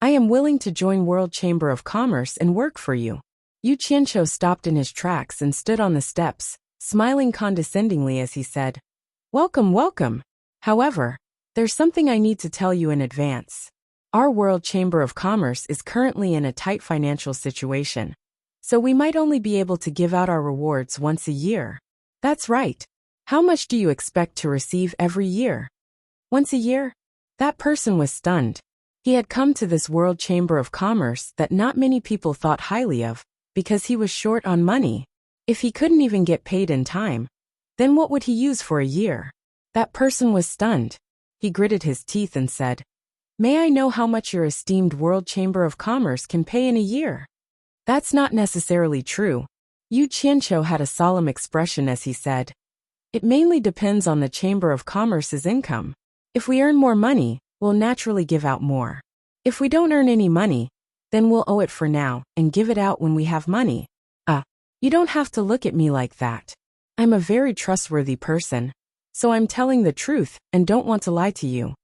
"I am willing to join World Chamber of Commerce and work for you." Yu Qianqiu stopped in his tracks and stood on the steps, smiling condescendingly as he said, "Welcome, welcome. However, there's something I need to tell you in advance. Our World Chamber of Commerce is currently in a tight financial situation, so we might only be able to give out our rewards once a year." "That's right. How much do you expect to receive every year?" "Once a year?" That person was stunned. He had come to this World Chamber of Commerce that not many people thought highly of, because he was short on money. If he couldn't even get paid in time, then what would he use for a year? That person was stunned. He gritted his teeth and said, "May I know how much your esteemed World Chamber of Commerce can pay in a year?" "That's not necessarily true." Yu Qianqiu had a solemn expression as he said, "It mainly depends on the Chamber of Commerce's income. If we earn more money, we'll naturally give out more. If we don't earn any money, then we'll owe it for now and give it out when we have money." You don't have to look at me like that. I'm a very trustworthy person, so I'm telling the truth and don't want to lie to you."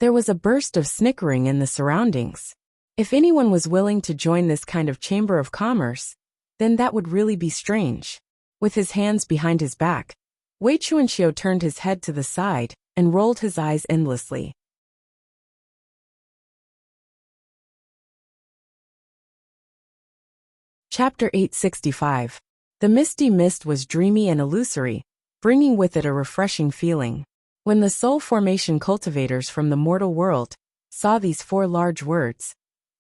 There was a burst of snickering in the surroundings. If anyone was willing to join this kind of Chamber of Commerce, then that would really be strange. With his hands behind his back, Wei Chuanxiu turned his head to the side and rolled his eyes endlessly. Chapter 865. The misty mist was dreamy and illusory, bringing with it a refreshing feeling. When the soul formation cultivators from the mortal world saw these 4 large words,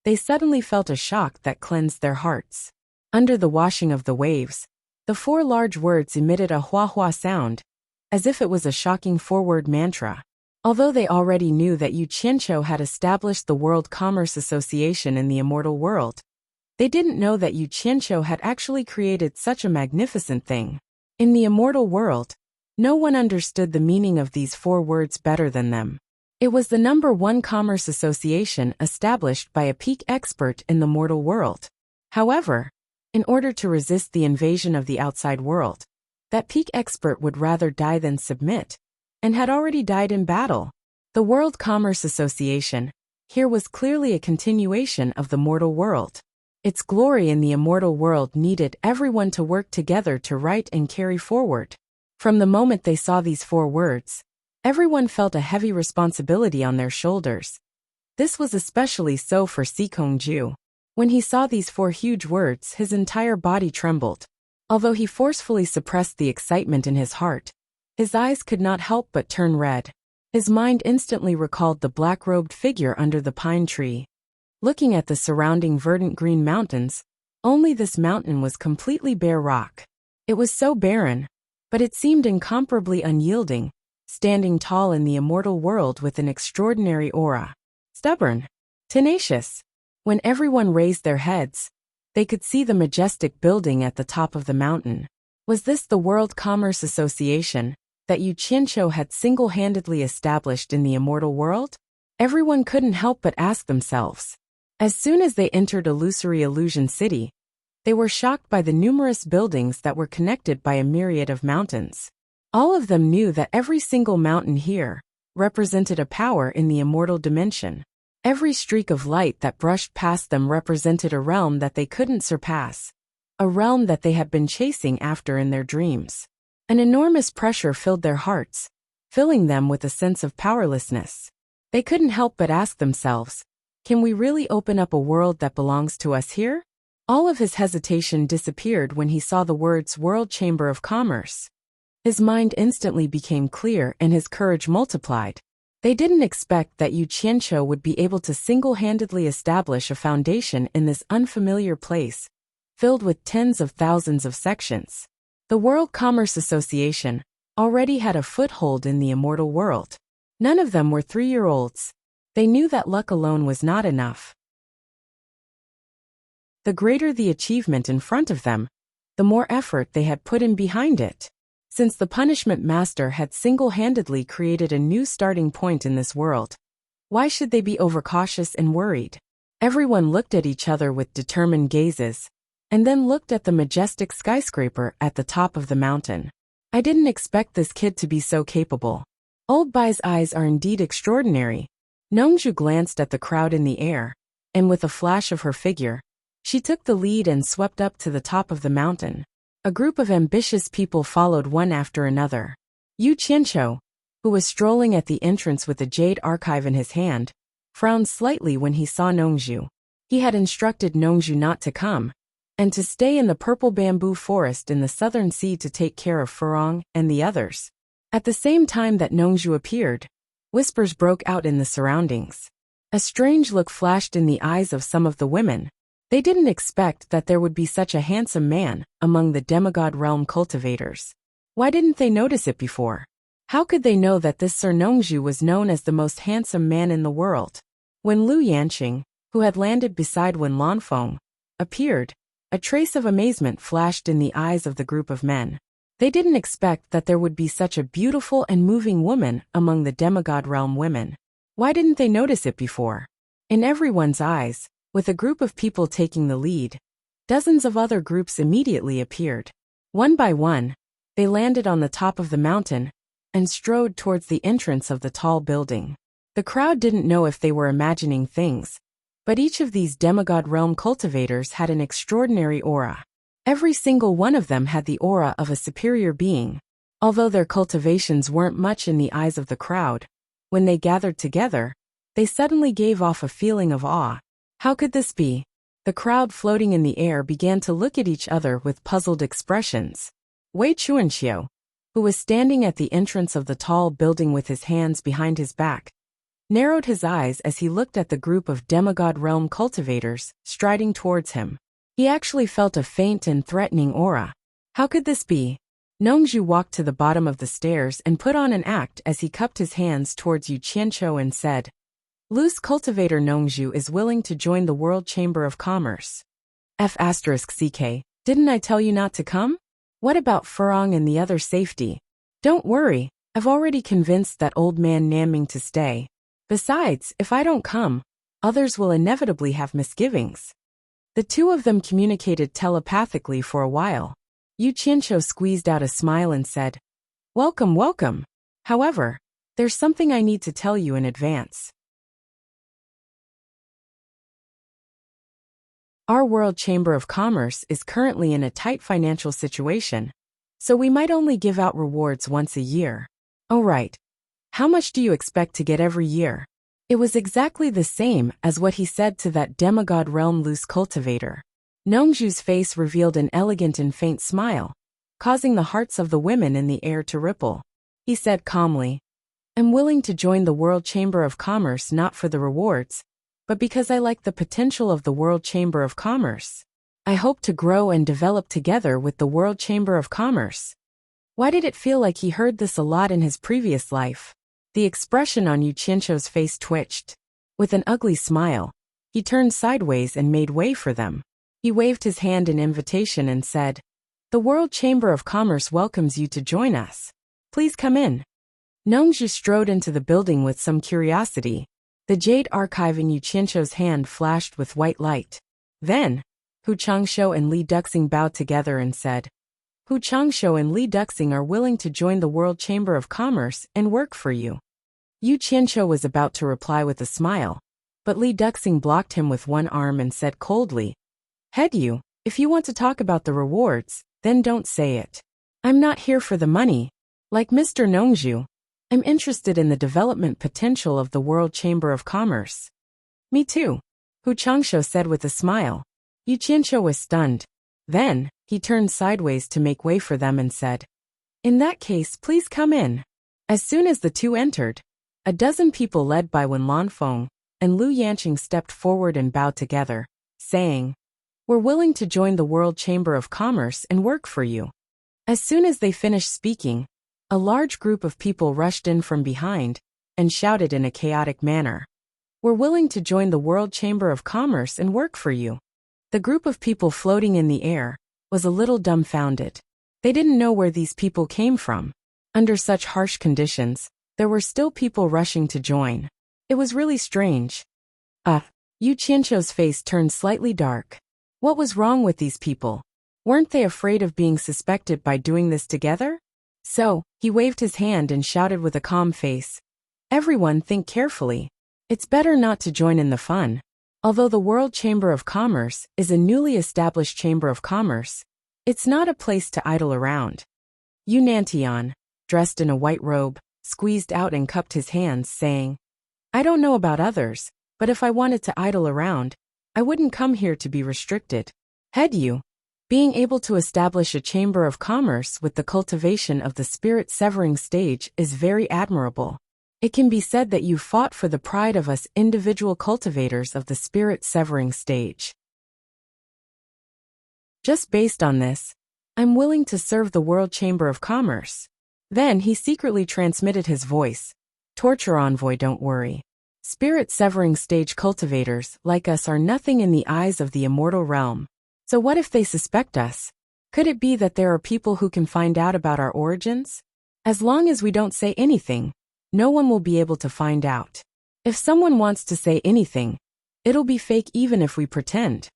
they suddenly felt a shock that cleansed their hearts. Under the washing of the waves, the 4 large words emitted a hua-hua sound, as if it was a shocking forward mantra. Although they already knew that Yu Qianqiu had established the World Commerce Association in the immortal world, they didn't know that Yu Qianqiu had actually created such a magnificent thing. In the immortal world, No one understood the meaning of these 4 words better than them. It was the #1 commerce association established by a peak expert in the mortal world. However, in order to resist the invasion of the outside world, that peak expert would rather die than submit, and had already died in battle. The World Commerce Association here was clearly a continuation of the mortal world. Its glory in the immortal world needed everyone to work together to write and carry forward. From the moment they saw these 4 words, everyone felt a heavy responsibility on their shoulders. This was especially so for Sikong-ju. When he saw these 4 huge words, his entire body trembled. Although he forcefully suppressed the excitement in his heart, his eyes could not help but turn red. His mind instantly recalled the black-robed figure under the pine tree. Looking at the surrounding verdant green mountains, only this mountain was completely bare rock. It was so barren, but it seemed incomparably unyielding, standing tall in the immortal world with an extraordinary aura. Stubborn, tenacious. When everyone raised their heads, they could see the majestic building at the top of the mountain. Was this the World Commerce Association that Yu Qianqiu had single-handedly established in the immortal world? Everyone couldn't help but ask themselves. As soon as they entered illusory Illusion City, they were shocked by the numerous buildings that were connected by a myriad of mountains. All of them knew that every single mountain here represented a power in the immortal dimension. Every streak of light that brushed past them represented a realm that they couldn't surpass, a realm that they had been chasing after in their dreams. An enormous pressure filled their hearts, filling them with a sense of powerlessness. They couldn't help but ask themselves, can we really open up a world that belongs to us here? All of his hesitation disappeared when he saw the words World Chamber of Commerce. His mind instantly became clear and his courage multiplied. They didn't expect that Yu Qianqiu would be able to single-handedly establish a foundation in this unfamiliar place, filled with tens of thousands of sections. The World Commerce Association already had a foothold in the immortal world. None of them were 3-year-olds. They knew that luck alone was not enough. The greater the achievement in front of them, the more effort they had put in behind it. Since the punishment master had single-handedly created a new starting point in this world, why should they be overcautious and worried? Everyone looked at each other with determined gazes, and then looked at the majestic skyscraper at the top of the mountain. I didn't expect this kid to be so capable. Old Bai's eyes are indeed extraordinary. Nongju glanced at the crowd in the air, and with a flash of her figure, she took the lead and swept up to the top of the mountain. A group of ambitious people followed one after another. Yu Qianqiu, who was strolling at the entrance with a jade archive in his hand, frowned slightly when he saw Nongju. He had instructed Nongju not to come, and to stay in the purple bamboo forest in the southern sea to take care of Furong and the others. At the same time that Nongju appeared, whispers broke out in the surroundings. A strange look flashed in the eyes of some of the women. They didn't expect that there would be such a handsome man among the demigod realm cultivators. Why didn't they notice it before? How could they know that this Sir Nongju was known as the most handsome man in the world? When Lu Yanqing, who had landed beside Wen Lanfeng, appeared, a trace of amazement flashed in the eyes of the group of men. They didn't expect that there would be such a beautiful and moving woman among the demigod realm women. Why didn't they notice it before? In everyone's eyes, with a group of people taking the lead, dozens of other groups immediately appeared. One by one, they landed on the top of the mountain and strode towards the entrance of the tall building. The crowd didn't know if they were imagining things, but each of these demigod realm cultivators had an extraordinary aura. Every single one of them had the aura of a superior being. Although their cultivations weren't much in the eyes of the crowd, when they gathered together, they suddenly gave off a feeling of awe. How could this be? The crowd floating in the air began to look at each other with puzzled expressions. Wei Chuanqiu, who was standing at the entrance of the tall building with his hands behind his back, narrowed his eyes as he looked at the group of demigod realm cultivators striding towards him. He actually felt a faint and threatening aura. How could this be? Nongju walked to the bottom of the stairs and put on an act as he cupped his hands towards Yu Qianqiu and said, Lu's cultivator Nongju is willing to join the World Chamber of Commerce. F***CK, didn't I tell you not to come? What about Furong and the other safety? Don't worry, I've already convinced that old man Namming to stay. Besides, if I don't come, others will inevitably have misgivings. The two of them communicated telepathically for a while. Yu Qianqiu squeezed out a smile and said, "Welcome, welcome. However, there's something I need to tell you in advance. Our World Chamber of Commerce is currently in a tight financial situation, so we might only give out rewards once a year." "Oh right. How much do you expect to get every year?" It was exactly the same as what he said to that demigod realm loose cultivator. Nongzhu's face revealed an elegant and faint smile, causing the hearts of the women in the air to ripple. He said calmly, "I'm willing to join the World Chamber of Commerce not for the rewards, but because I like the potential of the World Chamber of Commerce. I hope to grow and develop together with the World Chamber of Commerce." Why did it feel like he heard this a lot in his previous life? The expression on Yu Qianqiu's face twitched. With an ugly smile, he turned sideways and made way for them. He waved his hand in invitation and said, "The World Chamber of Commerce welcomes you to join us. Please come in." Nongzhu strode into the building with some curiosity. The jade archive in Yu Qianqiu's hand flashed with white light. Then, Hu Changshou and Li Duxing bowed together and said, "Hu Changshou and Li Duxing are willing to join the World Chamber of Commerce and work for you." Yu Qianqiu was about to reply with a smile, but Li Duxing blocked him with one arm and said coldly, "Head Yu, if you want to talk about the rewards, then don't say it. I'm not here for the money. Like Mr. Nongzhu, I'm interested in the development potential of the World Chamber of Commerce." "Me too," Hu Changshou said with a smile. Yu Qianqiu was stunned. Then, he turned sideways to make way for them and said, "In that case, please come in." As soon as the two entered, a dozen people led by Wen Lanfeng and Lu Yanqing stepped forward and bowed together, saying, "We're willing to join the World Chamber of Commerce and work for you." As soon as they finished speaking, a large group of people rushed in from behind and shouted in a chaotic manner, "We're willing to join the World Chamber of Commerce and work for you." The group of people floating in the air was a little dumbfounded. They didn't know where these people came from. Under such harsh conditions, there were still people rushing to join. It was really strange. Yu Qianqiu's face turned slightly dark. What was wrong with these people? Weren't they afraid of being suspected by doing this together? So, he waved his hand and shouted with a calm face, "Everyone think carefully. It's better not to join in the fun. Although the World Chamber of Commerce is a newly established chamber of commerce, it's not a place to idle around." Yu Nantian, dressed in a white robe, squeezed out and cupped his hands, saying, "I don't know about others, but if I wanted to idle around, I wouldn't come here to be restricted. Head Yu, being able to establish a chamber of commerce with the cultivation of the spirit-severing stage is very admirable. It can be said that you fought for the pride of us individual cultivators of the spirit-severing stage. Just based on this, I'm willing to serve the World Chamber of Commerce." Then he secretly transmitted his voice, "Torture envoy, don't worry. Spirit-severing stage cultivators like us are nothing in the eyes of the immortal realm. So what if they suspect us? Could it be that there are people who can find out about our origins? As long as we don't say anything, no one will be able to find out. If someone wants to say anything, it'll be fake even if we pretend."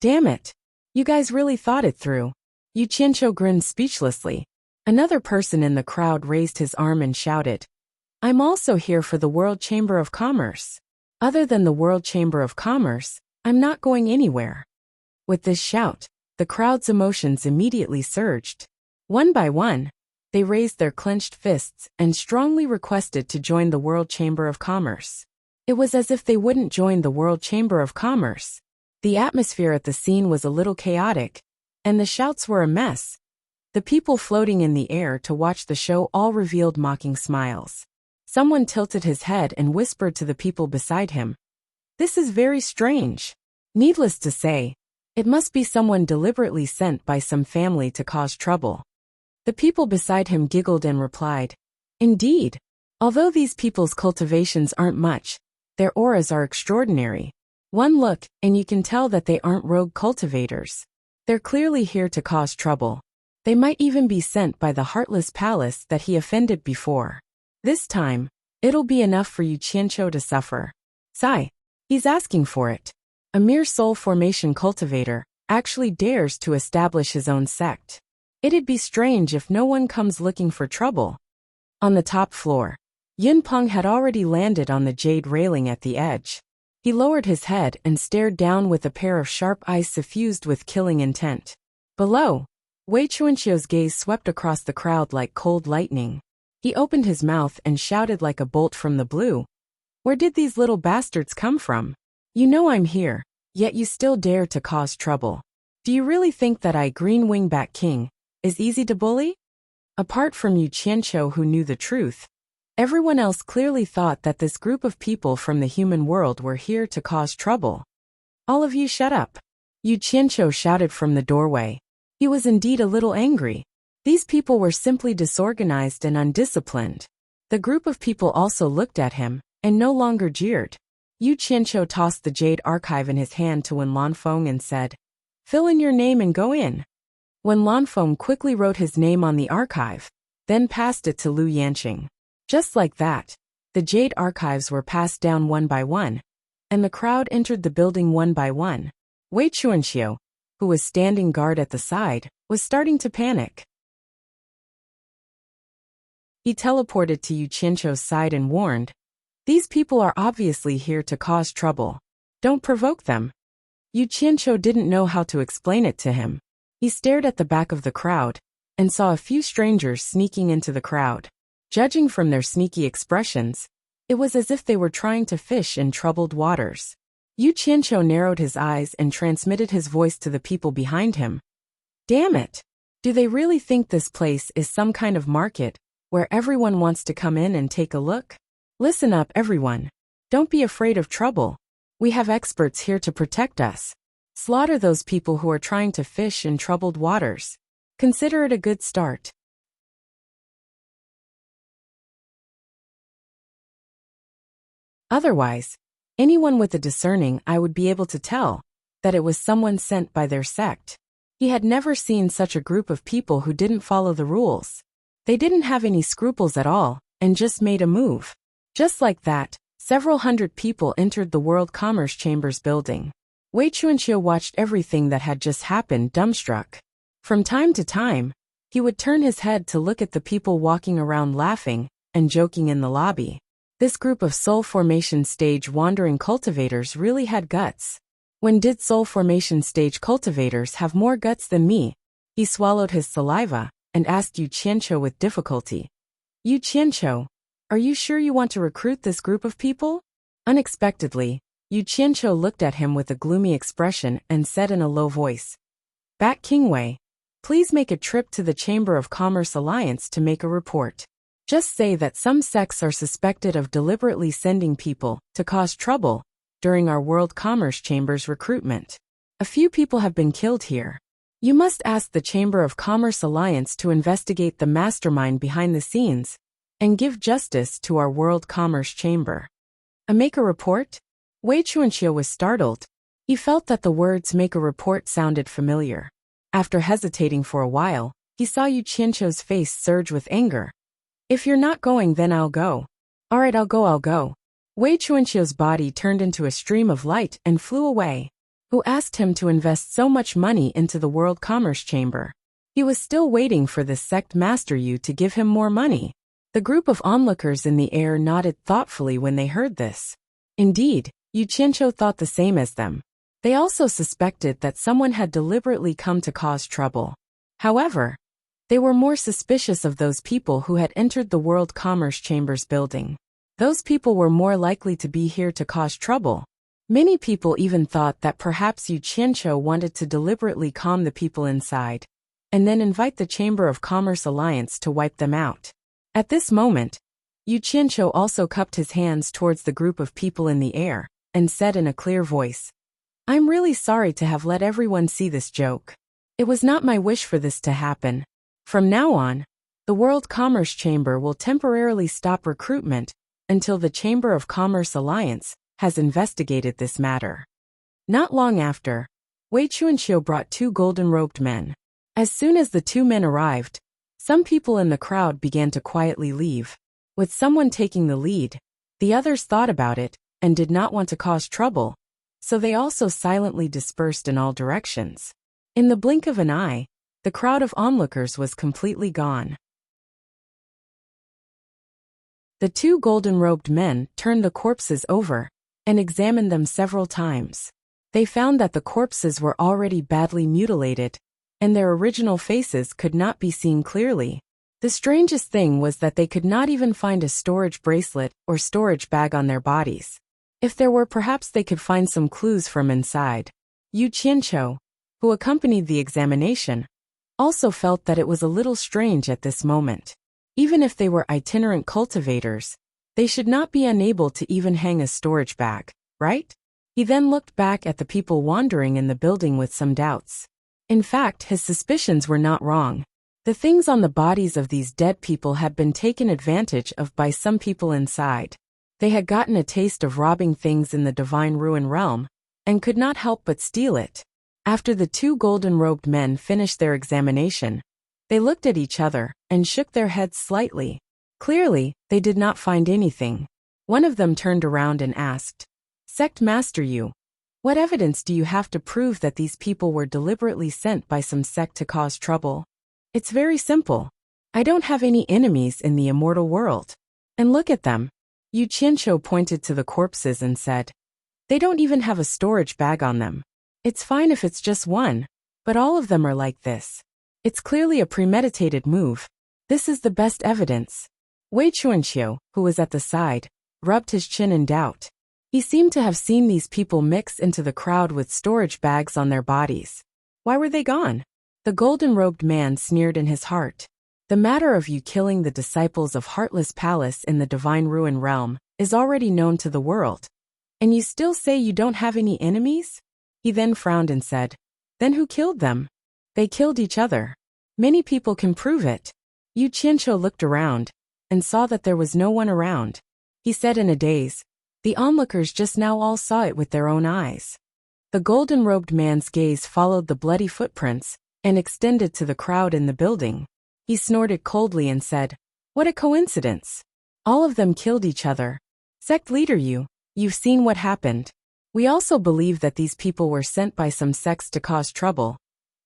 "Damn it. You guys really thought it through." Yu Qianqiu grinned speechlessly. Another person in the crowd raised his arm and shouted, "I'm also here for the World Chamber of Commerce. Other than the World Chamber of Commerce, I'm not going anywhere." With this shout, the crowd's emotions immediately surged. One by one, they raised their clenched fists and strongly requested to join the World Chamber of Commerce. It was as if they wouldn't join the World Chamber of Commerce. The atmosphere at the scene was a little chaotic, and the shouts were a mess. The people floating in the air to watch the show all revealed mocking smiles. Someone tilted his head and whispered to the people beside him, "This is very strange. Needless to say, it must be someone deliberately sent by some family to cause trouble." The people beside him giggled and replied, "Indeed. Although these people's cultivations aren't much, their auras are extraordinary. One look, and you can tell that they aren't rogue cultivators. They're clearly here to cause trouble. They might even be sent by the heartless palace that he offended before. This time, it'll be enough for Yu Qianqiu to suffer. Sigh. He's asking for it. A mere soul formation cultivator actually dares to establish his own sect. It'd be strange if no one comes looking for trouble. On the top floor, Yunpeng had already landed on the jade railing at the edge. He lowered his head and stared down with a pair of sharp eyes suffused with killing intent. Below, Wei Chuanqiu's gaze swept across the crowd like cold lightning. He opened his mouth and shouted like a bolt from the blue. Where did these little bastards come from? You know I'm here, yet you still dare to cause trouble. Do you really think that I, Green Wingback King, is easy to bully? Apart from Yu Qianqiu, who knew the truth, everyone else clearly thought that this group of people from the human world were here to cause trouble. All of you shut up. Yu Qianqiu shouted from the doorway. He was indeed a little angry. These people were simply disorganized and undisciplined. The group of people also looked at him, and no longer jeered. Yu Qianqiu tossed the jade archive in his hand to Wen Lanfeng and said, "Fill in your name and go in." Wen Lanfeng quickly wrote his name on the archive, then passed it to Lu Yanqing. Just like that, the jade archives were passed down one by one, and the crowd entered the building one by one. Wei Chuanqiu, who was standing guard at the side, was starting to panic. He teleported to Yu Qianqiu's side and warned, "These people are obviously here to cause trouble. Don't provoke them." Yu Qianqiu didn't know how to explain it to him. He stared at the back of the crowd and saw a few strangers sneaking into the crowd. Judging from their sneaky expressions, it was as if they were trying to fish in troubled waters. Yu Qianqiu narrowed his eyes and transmitted his voice to the people behind him. Damn it! Do they really think this place is some kind of market where everyone wants to come in and take a look? Listen up, everyone. Don't be afraid of trouble. We have experts here to protect us. Slaughter those people who are trying to fish in troubled waters. Consider it a good start. Otherwise, anyone with a discerning eye would be able to tell that it was someone sent by their sect. He had never seen such a group of people who didn't follow the rules. They didn't have any scruples at all and just made a move. Just like that, several hundred people entered the World Commerce Chamber's building. Wei Chuanqiu watched everything that had just happened dumbstruck. From time to time, he would turn his head to look at the people walking around laughing and joking in the lobby. This group of soul formation stage wandering cultivators really had guts. When did soul formation stage cultivators have more guts than me? He swallowed his saliva and asked Yu Qianqiu with difficulty. Yu Qianqiu, are you sure you want to recruit this group of people? Unexpectedly, Yu Qianqiu looked at him with a gloomy expression and said in a low voice, Bat Kingwei, please make a trip to the Chamber of Commerce Alliance to make a report. Just say that some sects are suspected of deliberately sending people to cause trouble during our World Commerce Chamber's recruitment. A few people have been killed here. You must ask the Chamber of Commerce Alliance to investigate the mastermind behind the scenes and give justice to our World Commerce Chamber. Make a report? Wei Chuanqiu was startled. He felt that the words make a report sounded familiar. After hesitating for a while, he saw Yu Qianqiu's face surge with anger. If you're not going, then I'll go. All right, I'll go. Wei Chuanqiu's body turned into a stream of light and flew away. Who asked him to invest so much money into the World Commerce Chamber? He was still waiting for the sect Master Yu to give him more money. The group of onlookers in the air nodded thoughtfully when they heard this. Indeed, Yu Qianqiu thought the same as them. They also suspected that someone had deliberately come to cause trouble. However, they were more suspicious of those people who had entered the World Commerce Chamber's building. Those people were more likely to be here to cause trouble. Many people even thought that perhaps Yu Qianqiu wanted to deliberately calm the people inside, and then invite the Chamber of Commerce Alliance to wipe them out. At this moment, Yu Qianqiu also cupped his hands towards the group of people in the air, and said in a clear voice, I'm really sorry to have let everyone see this joke. It was not my wish for this to happen. From now on, the World Commerce Chamber will temporarily stop recruitment until the Chamber of Commerce Alliance has investigated this matter. Not long after, Wei Chuanqiu brought 2 golden-robed men. As soon as the two men arrived, some people in the crowd began to quietly leave. With someone taking the lead, the others thought about it and did not want to cause trouble, so they also silently dispersed in all directions. In the blink of an eye, the crowd of onlookers was completely gone. The two golden-robed men turned the corpses over and examined them several times. They found that the corpses were already badly mutilated, and their original faces could not be seen clearly. The strangest thing was that they could not even find a storage bracelet or storage bag on their bodies. If there were, perhaps they could find some clues from inside. Yu Qianqiu, who accompanied the examination, also felt that it was a little strange at this moment. Even if they were itinerant cultivators, they should not be unable to even hang a storage bag, right? He then looked back at the people wandering in the building with some doubts. In fact, his suspicions were not wrong. The things on the bodies of these dead people had been taken advantage of by some people inside. They had gotten a taste of robbing things in the divine ruin realm, and could not help but steal it. After the two golden-robed men finished their examination, they looked at each other and shook their heads slightly. Clearly, they did not find anything. One of them turned around and asked, "Sect Master Yu, what evidence do you have to prove that these people were deliberately sent by some sect to cause trouble?" "It's very simple. I don't have any enemies in the immortal world. And look at them." Yu Qianqiu pointed to the corpses and said, "They don't even have a storage bag on them. It's fine if it's just one, but all of them are like this. It's clearly a premeditated move. This is the best evidence." Wei Chuanqiu, who was at the side, rubbed his chin in doubt. He seemed to have seen these people mix into the crowd with storage bags on their bodies. Why were they gone? The golden-robed man sneered in his heart. The matter of you killing the disciples of Heartless Palace in the Divine Ruin Realm is already known to the world. And you still say you don't have any enemies? He then frowned and said, "Then who killed them?" "They killed each other. Many people can prove it." Yu Qianqiu looked around and saw that there was no one around. He said in a daze, "The onlookers just now all saw it with their own eyes." The golden-robed man's gaze followed the bloody footprints and extended to the crowd in the building. He snorted coldly and said, "What a coincidence. All of them killed each other. Sect leader you've seen what happened. We also believe that these people were sent by some sects to cause trouble,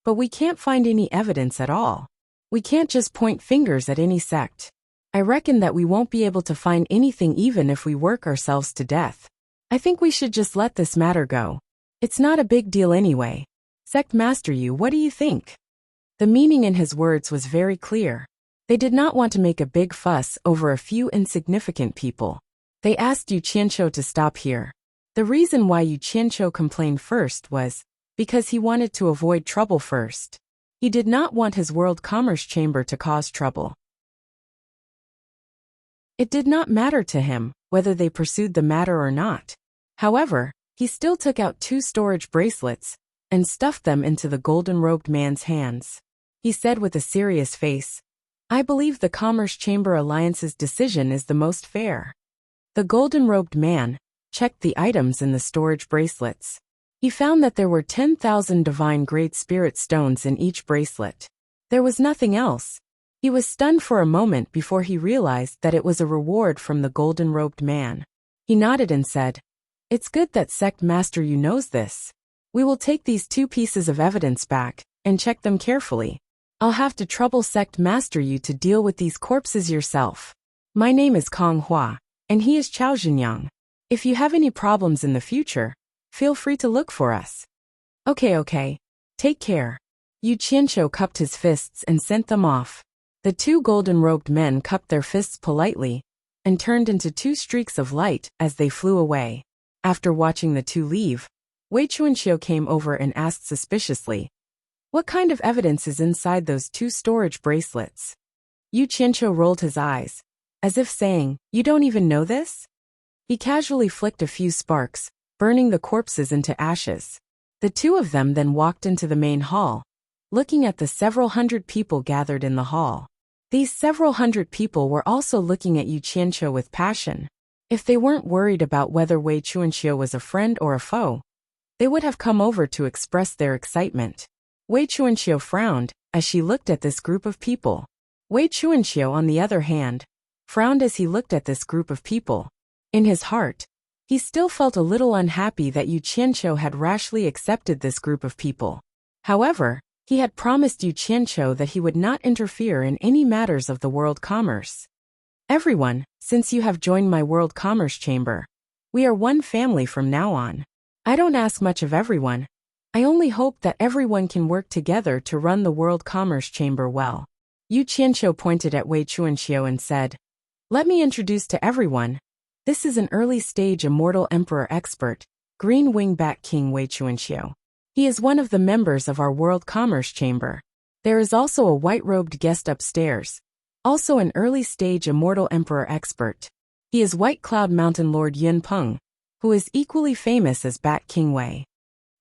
but we can't find any evidence at all. We can't just point fingers at any sect. I reckon that we won't be able to find anything even if we work ourselves to death. I think we should just let this matter go. It's not a big deal anyway. Sect Master Yu, what do you think?" The meaning in his words was very clear. They did not want to make a big fuss over a few insignificant people. They asked Yu Qianqiu to stop here. The reason why Yu Qianqiu complained first was because he wanted to avoid trouble first. He did not want his World Commerce Chamber to cause trouble. It did not matter to him whether they pursued the matter or not. However, he still took out two storage bracelets and stuffed them into the golden-robed man's hands. He said with a serious face, "I believe the Commerce Chamber Alliance's decision is the most fair." The golden-robed man checked the items in the storage bracelets. He found that there were 10,000 divine great spirit stones in each bracelet. There was nothing else. He was stunned for a moment before he realized that it was a reward from the golden-robed man. He nodded and said, "It's good that Sect Master Yu knows this. We will take these two pieces of evidence back and check them carefully. I'll have to trouble Sect Master Yu to deal with these corpses yourself. My name is Kong Hua, and he is Chao Zhenyang. If you have any problems in the future, feel free to look for us." Okay. Take care." Yu Qianqiu cupped his fists and sent them off. The two golden-robed men cupped their fists politely and turned into two streaks of light as they flew away. After watching the two leave, Wei Chuanqiu came over and asked suspiciously, "What kind of evidence is inside those two storage bracelets?" Yu Qianqiu rolled his eyes, as if saying, "You don't even know this?" He casually flicked a few sparks, burning the corpses into ashes. The two of them then walked into the main hall, looking at the several hundred people gathered in the hall. These several hundred people were also looking at Yu Qianqiu with passion. If they weren't worried about whether Wei Chuanqiu was a friend or a foe, they would have come over to express their excitement. Wei Chuanxiu frowned as she looked at this group of people. Wei Chuanxiu, on the other hand, frowned as he looked at this group of people. In his heart, he still felt a little unhappy that Yu Qianqiu had rashly accepted this group of people. However, he had promised Yu Qianqiu that he would not interfere in any matters of the world commerce. Everyone, since you have joined my world commerce chamber, we are one family from now on. I don't ask much of everyone. I only hope that everyone can work together to run the world commerce chamber well. Yu Qianqiu pointed at Wei Chuanxiu and said, "Let me introduce to everyone. This is an early-stage immortal emperor expert, Green Wing Bat King Wei Chuanxiu. He is one of the members of our world commerce chamber. There is also a white-robed guest upstairs, also an early-stage immortal emperor expert. He is White Cloud Mountain Lord Yun Peng, who is equally famous as Bat King Wei."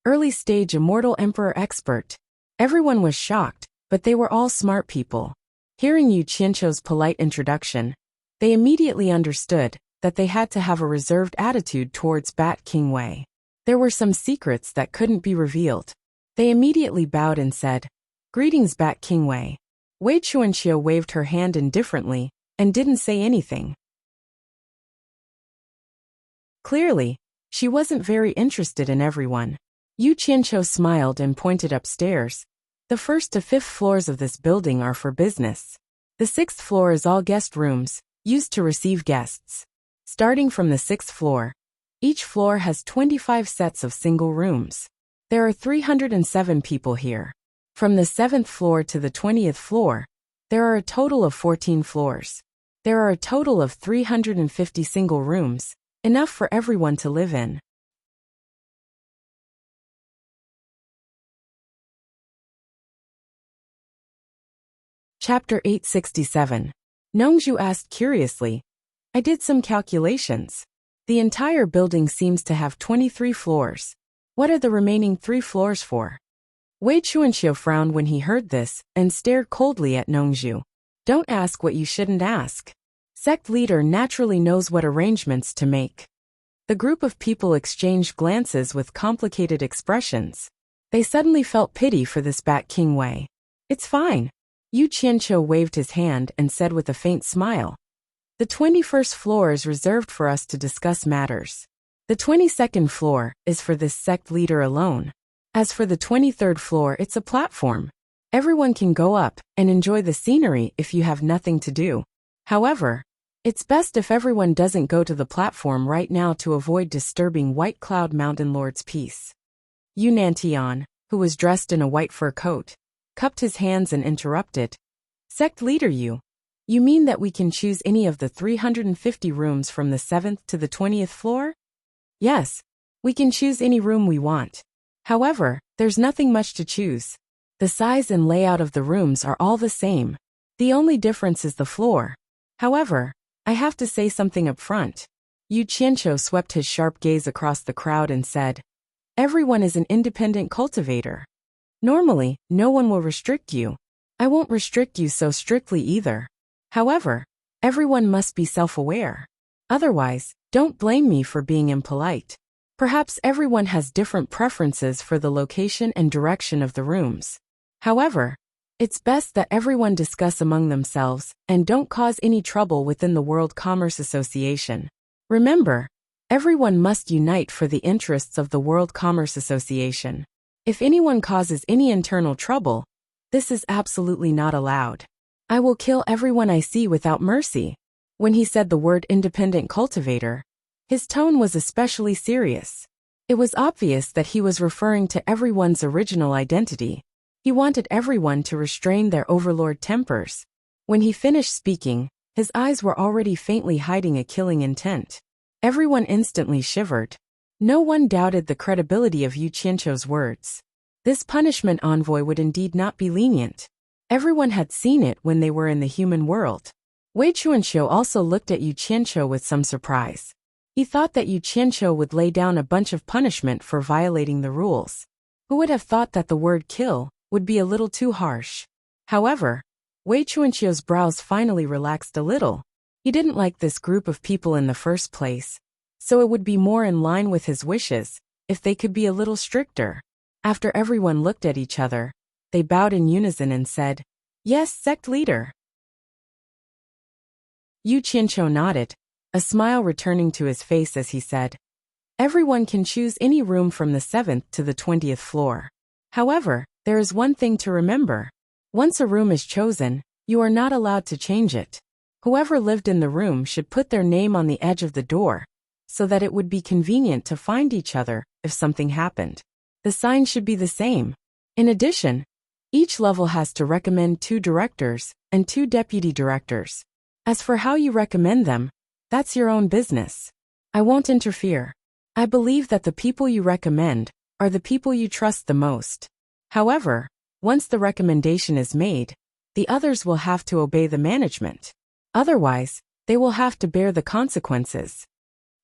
Early-stage immortal emperor expert. Everyone was shocked, but they were all smart people. Hearing Yu Qianqiu's polite introduction, they immediately understood that they had to have a reserved attitude towards Bat King Wei. There were some secrets that couldn't be revealed. They immediately bowed and said, "Greetings, Bat King Wei." Wei Chuanxiu waved her hand indifferently and didn't say anything. Clearly, she wasn't very interested in everyone. Yu Qianqiu smiled and pointed upstairs. The 1st to 5th floors of this building are for business. The 6th floor is all guest rooms, used to receive guests. Starting from the 6th floor, each floor has 25 sets of single rooms. There are 307 people here. From the 7th floor to the 20th floor, there are a total of 14 floors. There are a total of 350 single rooms, enough for everyone to live in. Chapter 867. Nongzhu asked curiously, "I did some calculations. The entire building seems to have 23 floors. What are the remaining 3 floors for?" Wei Chuanxiu frowned when he heard this and stared coldly at Nongzhu. "Don't ask what you shouldn't ask. Sect leader naturally knows what arrangements to make." The group of people exchanged glances with complicated expressions. They suddenly felt pity for this Bat King Wei. "It's fine." Yu Qianqiu waved his hand and said with a faint smile, "The 21st floor is reserved for us to discuss matters. The 22nd floor is for this sect leader alone. As for the 23rd floor, it's a platform. Everyone can go up and enjoy the scenery if you have nothing to do. However, it's best if everyone doesn't go to the platform right now to avoid disturbing White Cloud Mountain Lord's peace." Yu Nantian, who was dressed in a white fur coat, cupped his hands and interrupted. "Sect leader you mean that we can choose any of the 350 rooms from the 7th to the 20th floor?" "Yes, we can choose any room we want. However, there's nothing much to choose. The size and layout of the rooms are all the same. The only difference is the floor. However, I have to say something up front." Yu Qianqiu swept his sharp gaze across the crowd and said, "Everyone is an independent cultivator. Normally, no one will restrict you. I won't restrict you so strictly either. However, everyone must be self-aware. Otherwise, don't blame me for being impolite. Perhaps everyone has different preferences for the location and direction of the rooms. However, it's best that everyone discuss among themselves and don't cause any trouble within the World Commerce Association. Remember, everyone must unite for the interests of the World Commerce Association. If anyone causes any internal trouble, this is absolutely not allowed. I will kill everyone I see without mercy." When he said the word independent cultivator, his tone was especially serious. It was obvious that he was referring to everyone's original identity. He wanted everyone to restrain their overlord tempers. When he finished speaking, his eyes were already faintly hiding a killing intent. Everyone instantly shivered. No one doubted the credibility of Yu Qianqiu's words. This punishment envoy would indeed not be lenient. Everyone had seen it when they were in the human world. Wei Chuanxiu also looked at Yu Qianqiu with some surprise. He thought that Yu Qianqiu would lay down a bunch of punishment for violating the rules. Who would have thought that the word kill would be a little too harsh? However, Wei Chuanqiu's brows finally relaxed a little. He didn't like this group of people in the first place, so it would be more in line with his wishes if they could be a little stricter. After everyone looked at each other, They bowed in unison and said, "Yes, sect leader." Yu Qianqiu nodded, a smile returning to his face as he said, "Everyone can choose any room from the 7th to the 20th floor. However, there is one thing to remember. Once a room is chosen, you are not allowed to change it. Whoever lived in the room should put their name on the edge of the door, so that it would be convenient to find each other if something happened. The sign should be the same. In addition, each level has to recommend 2 directors and 2 deputy directors. As for how you recommend them, that's your own business. I won't interfere. I believe that the people you recommend are the people you trust the most. However, once the recommendation is made, the others will have to obey the management. Otherwise, they will have to bear the consequences."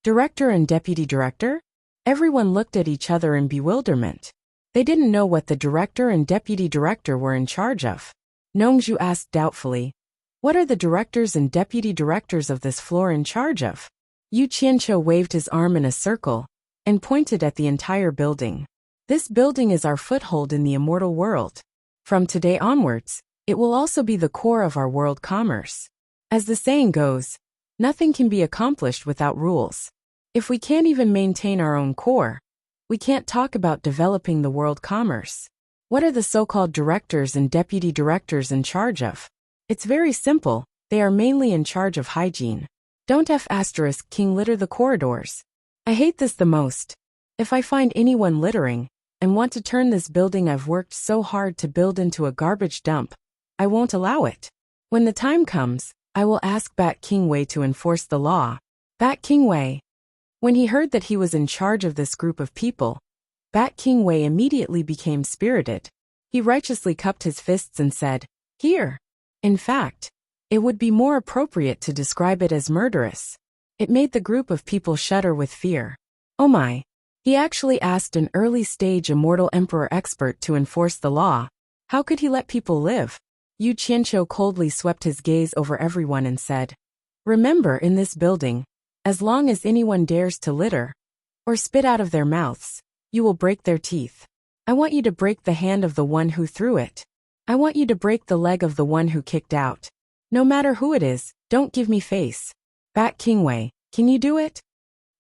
Director and deputy director? Everyone looked at each other in bewilderment. They didn't know what the director and deputy director were in charge of. Nongzhu asked doubtfully, "What are the directors and deputy directors of this floor in charge of?" Yu Qianqiu waved his arm in a circle and pointed at the entire building. "This building is our foothold in the immortal world. From today onwards, it will also be the core of our world commerce. As the saying goes, nothing can be accomplished without rules. If we can't even maintain our own core, we can't talk about developing the world commerce. What are the so-called directors and deputy directors in charge of? It's very simple, they are mainly in charge of hygiene. Don't King litter the corridors. I hate this the most. If I find anyone littering, and want to turn this building I've worked so hard to build into a garbage dump, I won't allow it. When the time comes, I will ask Bat King Wei to enforce the law." Bat King Wei. When he heard that he was in charge of this group of people, Bat King Wei immediately became spirited. He righteously cupped his fists and said, "Here." In fact, it would be more appropriate to describe it as murderous. It made the group of people shudder with fear. Oh my! He actually asked an early-stage immortal emperor expert to enforce the law. How could he let people live? Yu Qianqiu coldly swept his gaze over everyone and said, "Remember, in this building, as long as anyone dares to litter or spit out of their mouths, you will break their teeth. I want you to break the hand of the one who threw it. I want you to break the leg of the one who kicked out. No matter who it is, don't give me face. Bat King Wei, can you do it?"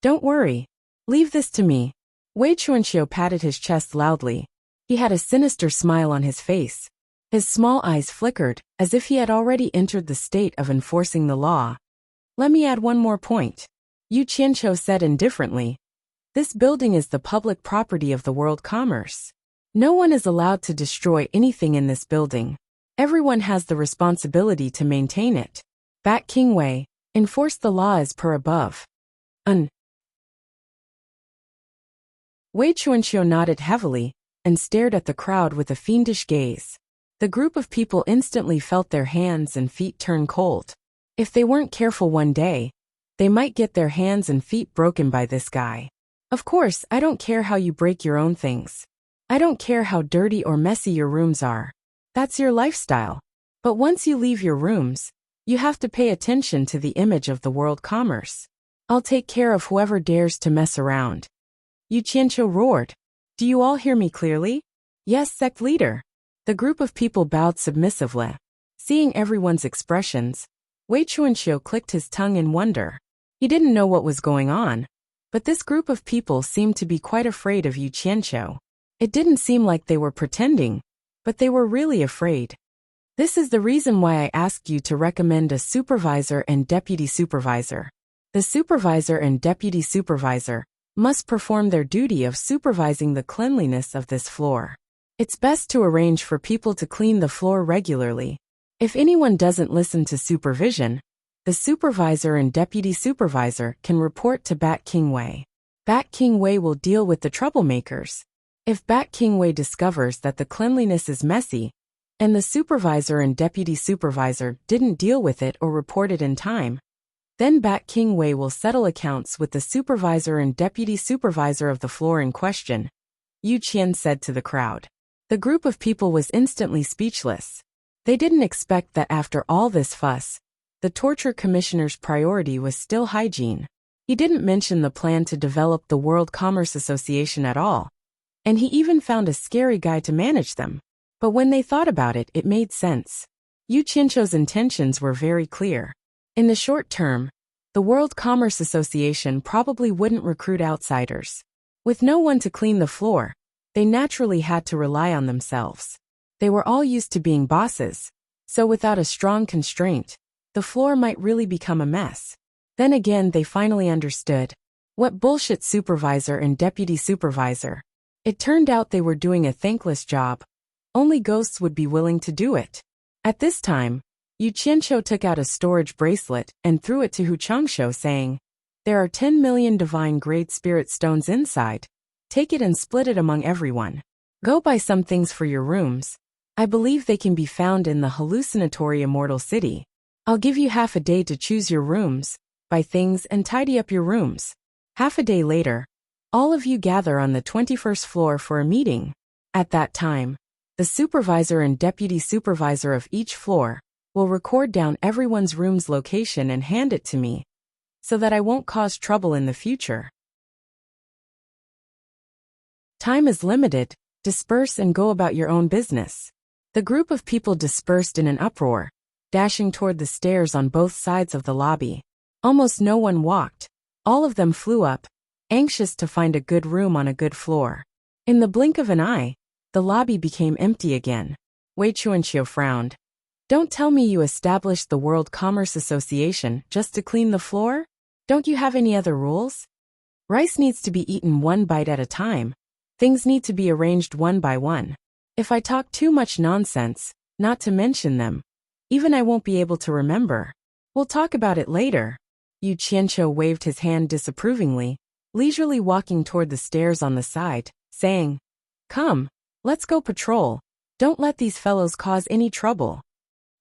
"Don't worry. Leave this to me." Wei Chuanxiu patted his chest loudly. He had a sinister smile on his face. His small eyes flickered, as if he had already entered the state of enforcing the law. "Let me add one more point," Yu Qianqiu said indifferently. "This building is the public property of the world commerce. No one is allowed to destroy anything in this building. Everyone has the responsibility to maintain it. Bat King Wei, enforce the law as per above." Wei Chuanqiu nodded heavily and stared at the crowd with a fiendish gaze. The group of people instantly felt their hands and feet turn cold. If they weren't careful one day, they might get their hands and feet broken by this guy. Of course, I don't care how you break your own things. I don't care how dirty or messy your rooms are. That's your lifestyle. But once you leave your rooms, you have to pay attention to the image of the world commerce. I'll take care of whoever dares to mess around. Yu Qianqiu roared. "Do you all hear me clearly?" "Yes, sect leader." The group of people bowed submissively. Seeing everyone's expressions, Wei Chuanqiu clicked his tongue in wonder. He didn't know what was going on, but this group of people seemed to be quite afraid of Yu Qianqiu. It didn't seem like they were pretending, but they were really afraid. "This is the reason why I asked you to recommend a supervisor and deputy supervisor. The supervisor and deputy supervisor must perform their duty of supervising the cleanliness of this floor. It's best to arrange for people to clean the floor regularly. If anyone doesn't listen to supervision, the supervisor and deputy supervisor can report to Bat King Wei. Bat King Wei will deal with the troublemakers. If Bat King Wei discovers that the cleanliness is messy, and the supervisor and deputy supervisor didn't deal with it or report it in time, then Bat King Wei will settle accounts with the supervisor and deputy supervisor of the floor in question," Yu Qian said to the crowd. The group of people was instantly speechless. They didn't expect that after all this fuss, the torture commissioner's priority was still hygiene. He didn't mention the plan to develop the World Commerce Association at all, and he even found a scary guy to manage them. But when they thought about it, it made sense. Yu Qianqiu's intentions were very clear. In the short term, the World Commerce Association probably wouldn't recruit outsiders. With no one to clean the floor, they naturally had to rely on themselves. They were all used to being bosses, so without a strong constraint, the floor might really become a mess. Then again, they finally understood. What bullshit supervisor and deputy supervisor. It turned out they were doing a thankless job. Only ghosts would be willing to do it. At this time, Yu Qianqiu took out a storage bracelet and threw it to Hu Changshou, saying, "There are 10 million divine grade spirit stones inside. Take it and split it among everyone. Go buy some things for your rooms. I believe they can be found in the hallucinatory immortal city. I'll give you half a day to choose your rooms, buy things and tidy up your rooms." Half a day later, all of you gather on the 21st floor for a meeting. At that time, the supervisor and deputy supervisor of each floor will record down everyone's room's location and hand it to me, so that I won't cause trouble in the future. Time is limited. Disperse and go about your own business. The group of people dispersed in an uproar, dashing toward the stairs on both sides of the lobby. Almost no one walked. All of them flew up, anxious to find a good room on a good floor. In the blink of an eye, the lobby became empty again. Wei Chuanqiu frowned. "Don't tell me you established the World Commerce Association just to clean the floor? Don't you have any other rules? Rice needs to be eaten one bite at a time. Things need to be arranged one by one. If I talk too much nonsense, not to mention them, even I won't be able to remember. We'll talk about it later." Yu Qianqiu waved his hand disapprovingly, leisurely walking toward the stairs on the side, saying, "Come, let's go patrol. Don't let these fellows cause any trouble."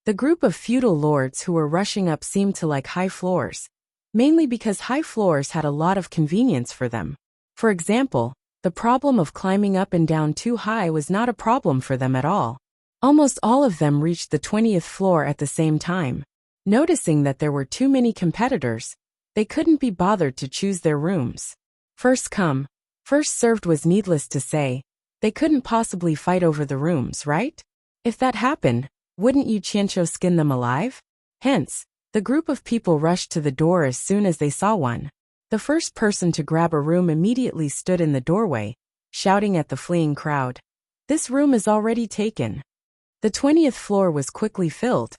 The group of feudal lords who were rushing up seemed to like high floors, mainly because high floors had a lot of convenience for them. For example, the problem of climbing up and down too high was not a problem for them at all. Almost all of them reached the 20th floor at the same time. Noticing that there were too many competitors, they couldn't be bothered to choose their rooms. First come, first served was needless to say. They couldn't possibly fight over the rooms, right? If that happened, wouldn't Yu Qianqiu skin them alive? Hence, the group of people rushed to the door as soon as they saw one. The first person to grab a room immediately stood in the doorway, shouting at the fleeing crowd, "This room is already taken." The 20th floor was quickly filled,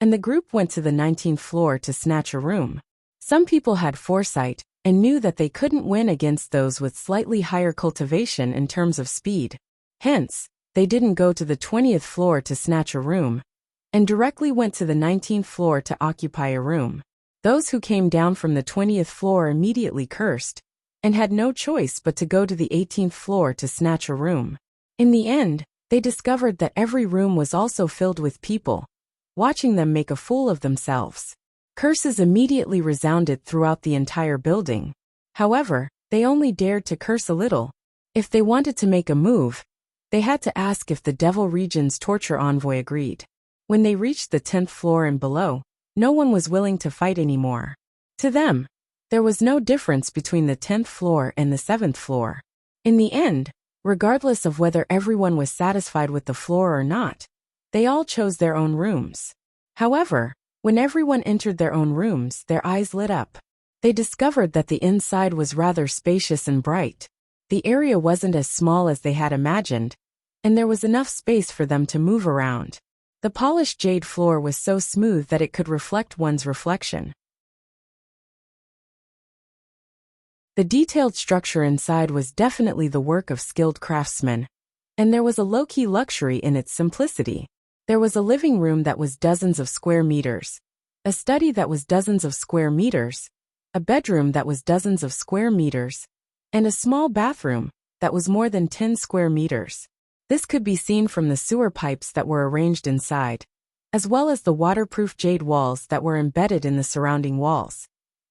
and the group went to the 19th floor to snatch a room. Some people had foresight and knew that they couldn't win against those with slightly higher cultivation in terms of speed. Hence, they didn't go to the 20th floor to snatch a room, and directly went to the 19th floor to occupy a room. Those who came down from the 20th floor immediately cursed, and had no choice but to go to the 18th floor to snatch a room. In the end, they discovered that every room was also filled with people, watching them make a fool of themselves. Curses immediately resounded throughout the entire building. However, they only dared to curse a little. If they wanted to make a move, they had to ask if the Devil Region's torture envoy agreed. When they reached the 10th floor and below, no one was willing to fight anymore. To them, there was no difference between the 10th floor and the 7th floor. In the end, regardless of whether everyone was satisfied with the floor or not, they all chose their own rooms. However, when everyone entered their own rooms, their eyes lit up. They discovered that the inside was rather spacious and bright. The area wasn't as small as they had imagined, and there was enough space for them to move around. The polished jade floor was so smooth that it could reflect one's reflection. The detailed structure inside was definitely the work of skilled craftsmen, and there was a low-key luxury in its simplicity. There was a living room that was dozens of square meters, a study that was dozens of square meters, a bedroom that was dozens of square meters, and a small bathroom that was more than 10 square meters. This could be seen from the sewer pipes that were arranged inside, as well as the waterproof jade walls that were embedded in the surrounding walls.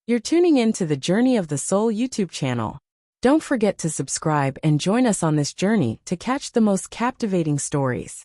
You're tuning in to the Journey of the Soul YouTube channel. Don't forget to subscribe and join us on this journey to catch the most captivating stories.